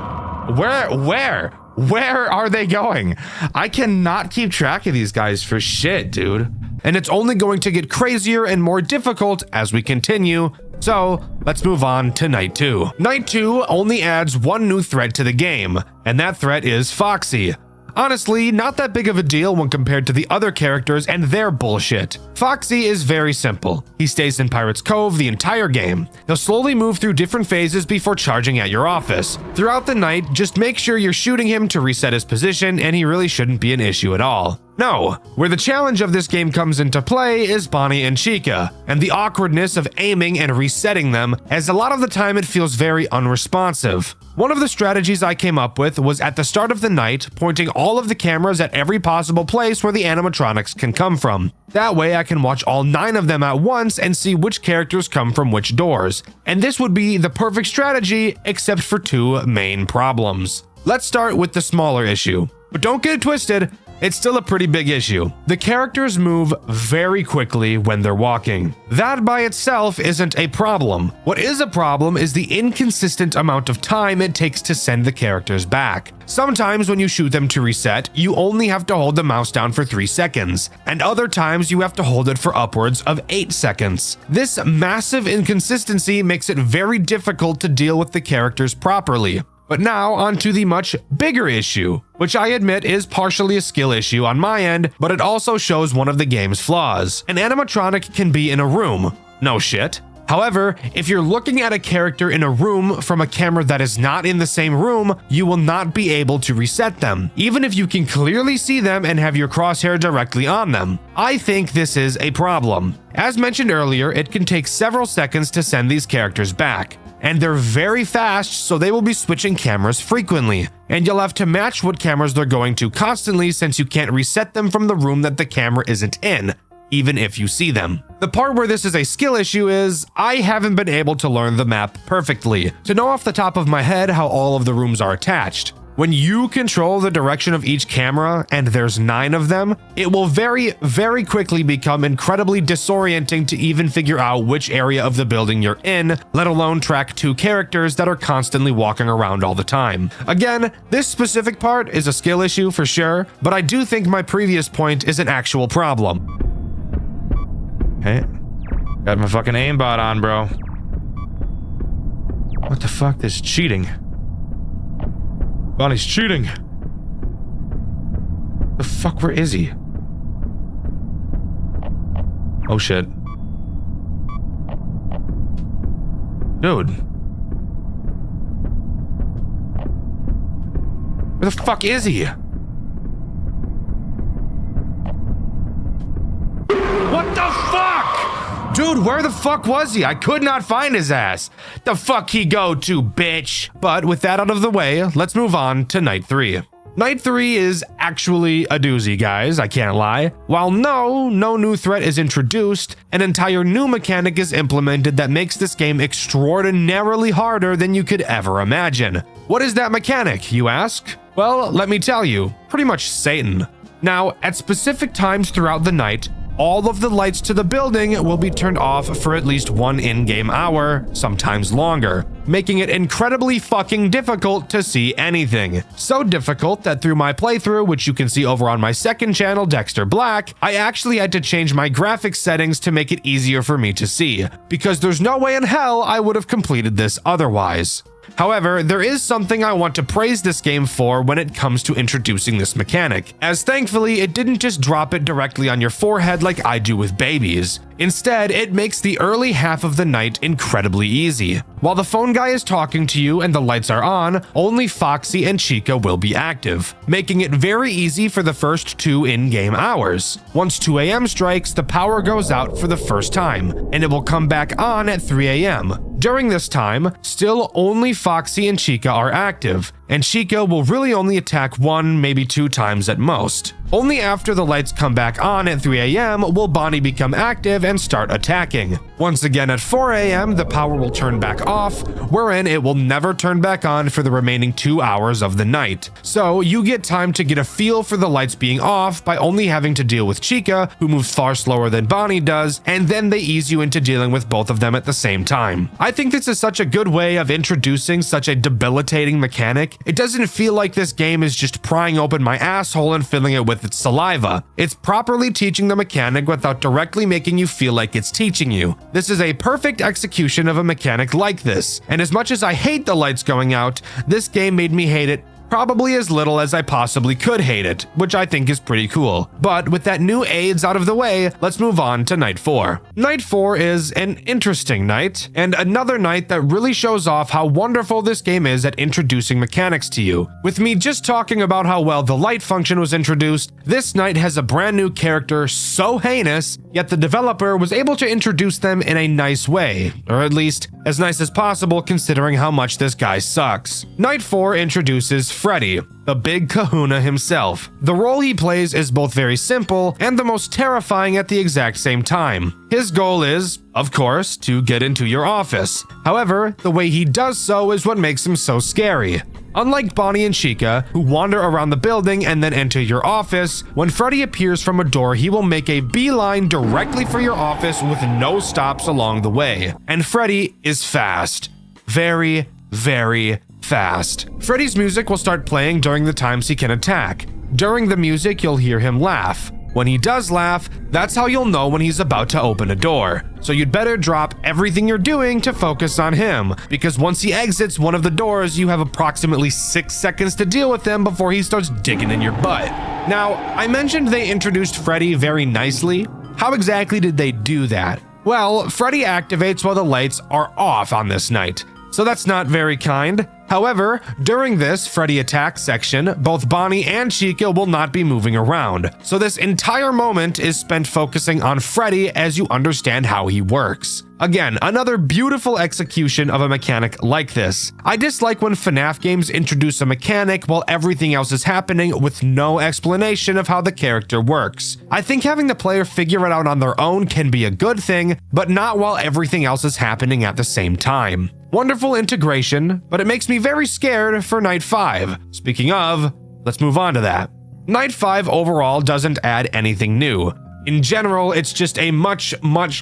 where are they going? I cannot keep track of these guys for shit, dude. And it's only going to get crazier and more difficult as we continue. So let's move on to Night 2. Night 2 only adds one new threat to the game, and that threat is Foxy. Honestly, not that big of a deal when compared to the other characters and their bullshit. Foxy is very simple. He stays in Pirates Cove the entire game. He'll slowly move through different phases before charging at your office. Throughout the night, just make sure you're shooting him to reset his position, and he really shouldn't be an issue at all. No, where the challenge of this game comes into play is Bonnie and Chica, and the awkwardness of aiming and resetting them, as a lot of the time it feels very unresponsive. One of the strategies I came up with was at the start of the night, pointing all of the cameras at every possible place where the animatronics can come from. That way I can watch all 9 of them at once and see which characters come from which doors. And this would be the perfect strategy, except for 2 main problems. Let's start with the smaller issue. But don't get it twisted, it's still a pretty big issue. The characters move very quickly when they're walking. That by itself isn't a problem. What is a problem is the inconsistent amount of time it takes to send the characters back. Sometimes when you shoot them to reset, you only have to hold the mouse down for 3 seconds, and other times you have to hold it for upwards of 8 seconds. This massive inconsistency makes it very difficult to deal with the characters properly. But now onto the much bigger issue, which I admit is partially a skill issue on my end, but it also shows one of the game's flaws. An animatronic can be in a room. No shit. However, if you're looking at a character in a room from a camera that is not in the same room, you will not be able to reset them, even if you can clearly see them and have your crosshair directly on them. I think this is a problem. As mentioned earlier, it can take several seconds to send these characters back. And they're very fast, so they will be switching cameras frequently. And you'll have to match what cameras they're going to constantly, since you can't reset them from the room that the camera isn't in, even if you see them. The part where this is a skill issue is, I haven't been able to learn the map perfectly, to know off the top of my head how all of the rooms are attached. When you control the direction of each camera, and there's 9 of them, it will very, very quickly become incredibly disorienting to even figure out which area of the building you're in, let alone track 2 characters that are constantly walking around all the time. Again, this specific part is a skill issue for sure, but I do think my previous point is an actual problem. Hey, got my fucking aimbot on, bro. What the fuck? This is cheating. Bonnie's cheating. The fuck, where is he? Oh shit. Dude. Where the fuck is he? What the fuck? Dude, where the fuck was he? I could not find his ass. The fuck he go to, bitch? But with that out of the way, let's move on to Night 3. Night 3 is actually a doozy, guys, I can't lie. While no new threat is introduced, an entire new mechanic is implemented that makes this game extraordinarily harder than you could ever imagine. What is that mechanic, you ask? Well, let me tell you, pretty much Satan. Now, at specific times throughout the night, all of the lights to the building will be turned off for at least 1 in-game hour, sometimes longer, making it incredibly fucking difficult to see anything. So difficult that through my playthrough, which you can see over on my second channel, Dxtr Black, I actually had to change my graphics settings to make it easier for me to see, because there's no way in hell I would have completed this otherwise. However, there is something I want to praise this game for when it comes to introducing this mechanic, as thankfully it didn't just drop it directly on your forehead like I do with babies. Instead, it makes the early half of the night incredibly easy. While the phone guy is talking to you and the lights are on, only Foxy and Chica will be active, making it very easy for the first 2 in-game hours. Once 2 a.m. strikes, the power goes out for the first time, and it will come back on at 3 a.m. During this time, still only Foxy and Chica are active, and Chica will really only attack 1, maybe 2 times at most. Only after the lights come back on at 3 a.m. will Bonnie become active and start attacking. Once again at 4 a.m. the power will turn back off, wherein it will never turn back on for the remaining 2 hours of the night. So you get time to get a feel for the lights being off by only having to deal with Chica, who moves far slower than Bonnie does, and then they ease you into dealing with both of them at the same time. I think this is such a good way of introducing such a debilitating mechanic. It doesn't feel like this game is just prying open my asshole and filling it with its saliva. It's properly teaching the mechanic without directly making you feel like it's teaching you. This is a perfect execution of a mechanic like this, and as much as I hate the lights going out, this game made me hate it probably as little as I possibly could hate it, which I think is pretty cool. But with that new AIDS out of the way, let's move on to Night 4. Night 4 is an interesting night, and another night that really shows off how wonderful this game is at introducing mechanics to you. With me just talking about how well the light function was introduced, this night has a brand new character so heinous, yet the developer was able to introduce them in a nice way, or at least as nice as possible considering how much this guy sucks. Night 4 introduces Freddy, the big kahuna himself. The role he plays is both very simple and the most terrifying at the exact same time. His goal is, of course, to get into your office. However, the way he does so is what makes him so scary. Unlike Bonnie and Chica, who wander around the building and then enter your office, when Freddy appears from a door, he will make a beeline directly for your office with no stops along the way. And Freddy is fast. Very, very fast. Freddy's music will start playing during the times he can attack. During the music, you'll hear him laugh. When he does laugh, that's how you'll know when he's about to open a door. So you'd better drop everything you're doing to focus on him, because once he exits one of the doors, you have approximately 6 seconds to deal with him before he starts digging in your butt. Now, I mentioned they introduced Freddy very nicely. How exactly did they do that? Well, Freddy activates while the lights are off on this night, so that's not very kind. However, during this Freddy attack section, both Bonnie and Chica will not be moving around, so this entire moment is spent focusing on Freddy as you understand how he works. Again, another beautiful execution of a mechanic like this. I dislike when FNAF games introduce a mechanic while everything else is happening with no explanation of how the character works. I think having the player figure it out on their own can be a good thing, but not while everything else is happening at the same time. Wonderful integration, but it makes me very scared for Night 5. Speaking of, let's move on to that. Night 5 overall doesn't add anything new. In general, it's just a much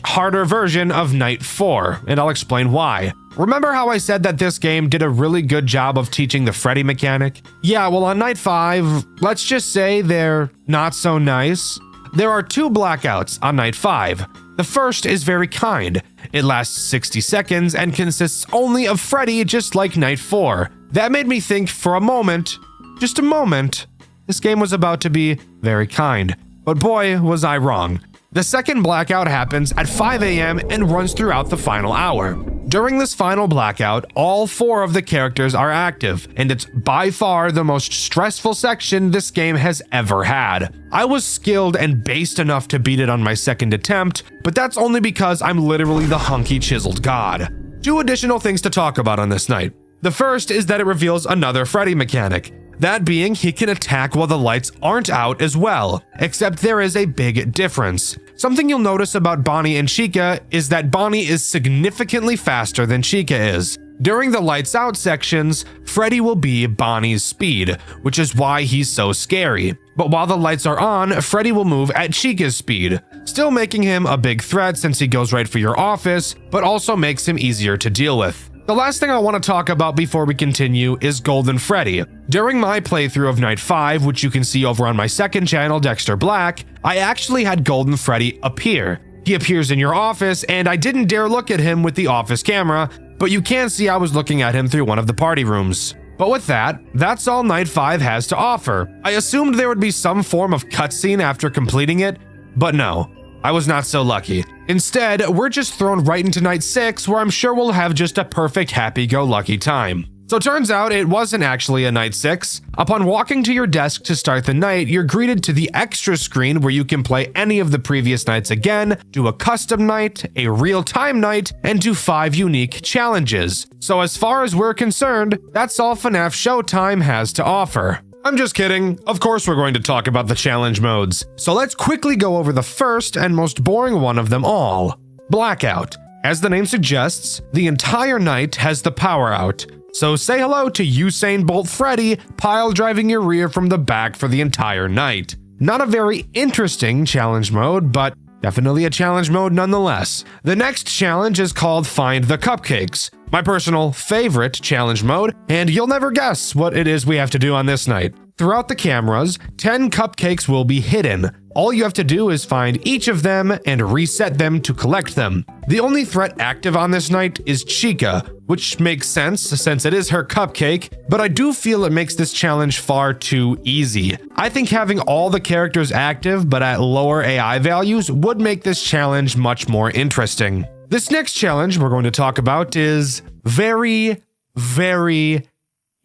harder version of Night 4, and I'll explain why. Remember how I said that this game did a really good job of teaching the Freddy mechanic? Yeah, well on Night 5, let's just say they're not so nice. There are 2 blackouts on Night 5. The first is very kind. It lasts 60 seconds and consists only of Freddy, just like Night 4. That made me think for a moment, just a moment, this game was about to be very kind. But boy, was I wrong. The second blackout happens at 5 a.m. and runs throughout the final hour. During this final blackout, all 4 of the characters are active, and it's by far the most stressful section this game has ever had. I was skilled and based enough to beat it on my second attempt, but that's only because I'm literally the hunky chiseled god. 2 additional things to talk about on this night. The first is that it reveals another Freddy mechanic. That being, he can attack while the lights aren't out as well, except there is a big difference. Something you'll notice about Bonnie and Chica is that Bonnie is significantly faster than Chica is. During the lights out sections, Freddy will be Bonnie's speed, which is why he's so scary. But while the lights are on, Freddy will move at Chica's speed, still making him a big threat since he goes right for your office, but also makes him easier to deal with. The last thing I want to talk about before we continue is Golden Freddy. During my playthrough of Night 5, which you can see over on my second channel, Dxtr Black, I actually had Golden Freddy appear. He appears in your office, and I didn't dare look at him with the office camera, but you can see I was looking at him through one of the party rooms. But with that, that's all Night 5 has to offer. I assumed there would be some form of cutscene after completing it, but no. I was not so lucky. Instead, we're just thrown right into Night 6, where I'm sure we'll have just a perfect happy-go-lucky time. So turns out it wasn't actually a Night 6. Upon walking to your desk to start the night, you're greeted to the extra screen where you can play any of the previous nights again, do a custom night, a real-time night, and do 5 unique challenges. So as far as we're concerned, that's all FNAF Showtime has to offer. I'm just kidding. Of course we're going to talk about the challenge modes. So let's quickly go over the first and most boring one of them all, Blackout. As the name suggests, the entire night has the power out. So say hello to Usain Bolt Freddy pile driving your rear from the back for the entire night. Not a very interesting challenge mode, but definitely a challenge mode nonetheless. The next challenge is called Find the Cupcakes, my personal favorite challenge mode, and you'll never guess what it is we have to do on this night. Throughout the cameras, 10 cupcakes will be hidden. All you have to do is find each of them and reset them to collect them. The only threat active on this night is Chica, which makes sense since it is her cupcake, but I do feel it makes this challenge far too easy. I think having all the characters active but at lower AI values would make this challenge much more interesting. This next challenge we're going to talk about is very, very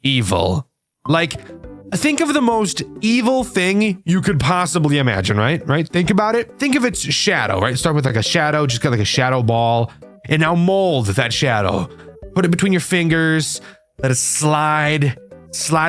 evil. Like, think of the most evil thing you could possibly imagine, right? Think about it. Think of its shadow, right? Start with like a shadow, just got like a shadow ball, and now mold that shadow. Put it between your fingers, let it slide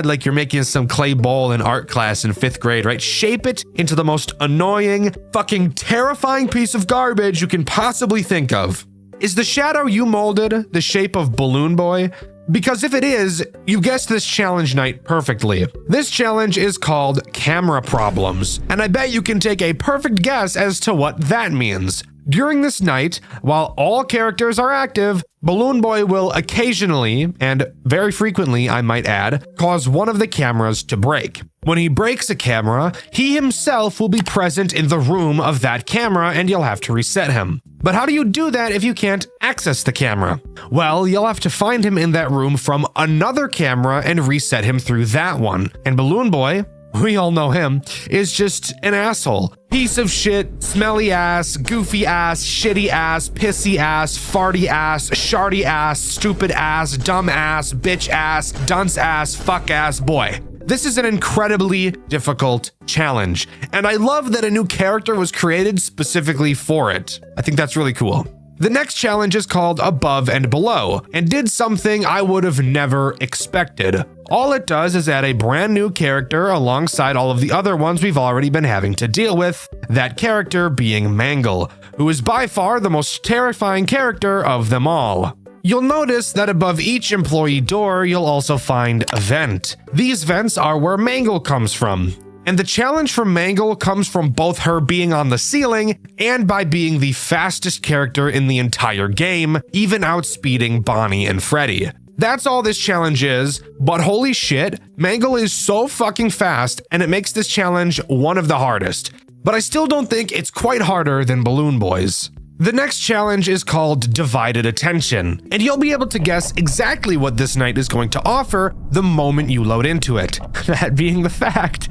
like you're making some clay ball in art class in 5th grade, right? Shape it into the most annoying, fucking terrifying piece of garbage you can possibly think of. Is the shadow you molded the shape of Balloon Boy? Because if it is, you guessed this challenge night perfectly. This challenge is called Camera Problems, and I bet you can take a perfect guess as to what that means. During this night, while all characters are active, Balloon Boy will occasionally, and very frequently I might add, cause one of the cameras to break. When he breaks a camera, he himself will be present in the room of that camera and you'll have to reset him. But how do you do that if you can't access the camera? Well, you'll have to find him in that room from another camera and reset him through that one. And Balloon Boy, we all know him, is just an asshole. Piece of shit, smelly ass, goofy ass, shitty ass, pissy ass, farty ass, sharty ass, stupid ass, dumb ass, bitch ass, dunce ass, fuck ass boy. This is an incredibly difficult challenge, and I love that a new character was created specifically for it. I think that's really cool. The next challenge is called Above and Below, and did something I would have never expected. All it does is add a brand new character alongside all of the other ones we've already been having to deal with, that character being Mangle, who is by far the most terrifying character of them all. You'll notice that above each employee door, you'll also find a vent. These vents are where Mangle comes from. And the challenge for Mangle comes from both her being on the ceiling and by being the fastest character in the entire game, even outspeeding Bonnie and Freddy. That's all this challenge is, but holy shit, Mangle is so fucking fast and it makes this challenge one of the hardest. But I still don't think it's quite harder than Balloon Boy's. The next challenge is called Divided Attention, and you'll be able to guess exactly what this night is going to offer the moment you load into it. That being the fact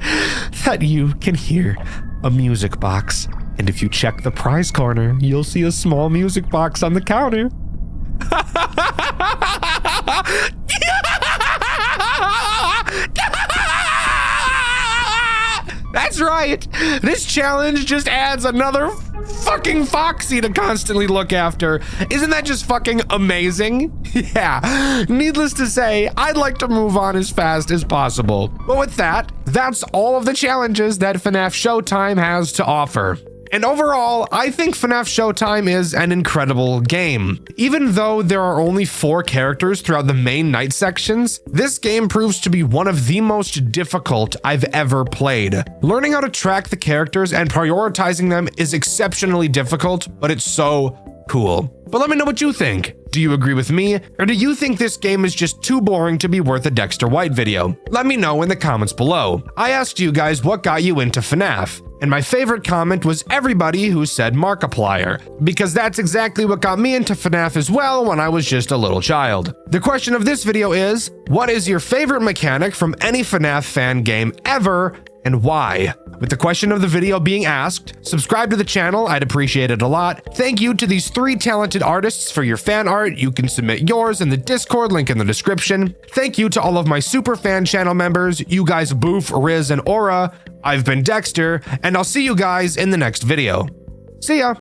that you can hear a music box, and if you check the prize corner, you'll see a small music box on the counter. That's right! This challenge just adds another fucking Foxy to constantly look after. Isn't that just fucking amazing? Yeah, needless to say, I'd like to move on as fast as possible. But with that, that's all of the challenges that FNAF Showtime has to offer. And overall, I think FNAF Showtime is an incredible game. Even though there are only 4 characters throughout the main night sections, this game proves to be one of the most difficult I've ever played. Learning how to track the characters and prioritizing them is exceptionally difficult, but it's so cool. But let me know what you think. Do you agree with me, or do you think this game is just too boring to be worth a Dxtr White video? Let me know in the comments below. I asked you guys what got you into FNAF, and my favorite comment was everybody who said Markiplier, because that's exactly what got me into FNAF as well when I was just a little child. The question of this video is, what is your favorite mechanic from any FNAF fan game ever, and why? With the question of the video being asked, subscribe to the channel, I'd appreciate it a lot. Thank you to these 3 talented artists for your fan art. You can submit yours in the Discord link in the description. Thank you to all of my super fan channel members, you guys Boof, Riz, and Aura. I've been Dxtr, and I'll see you guys in the next video. See ya!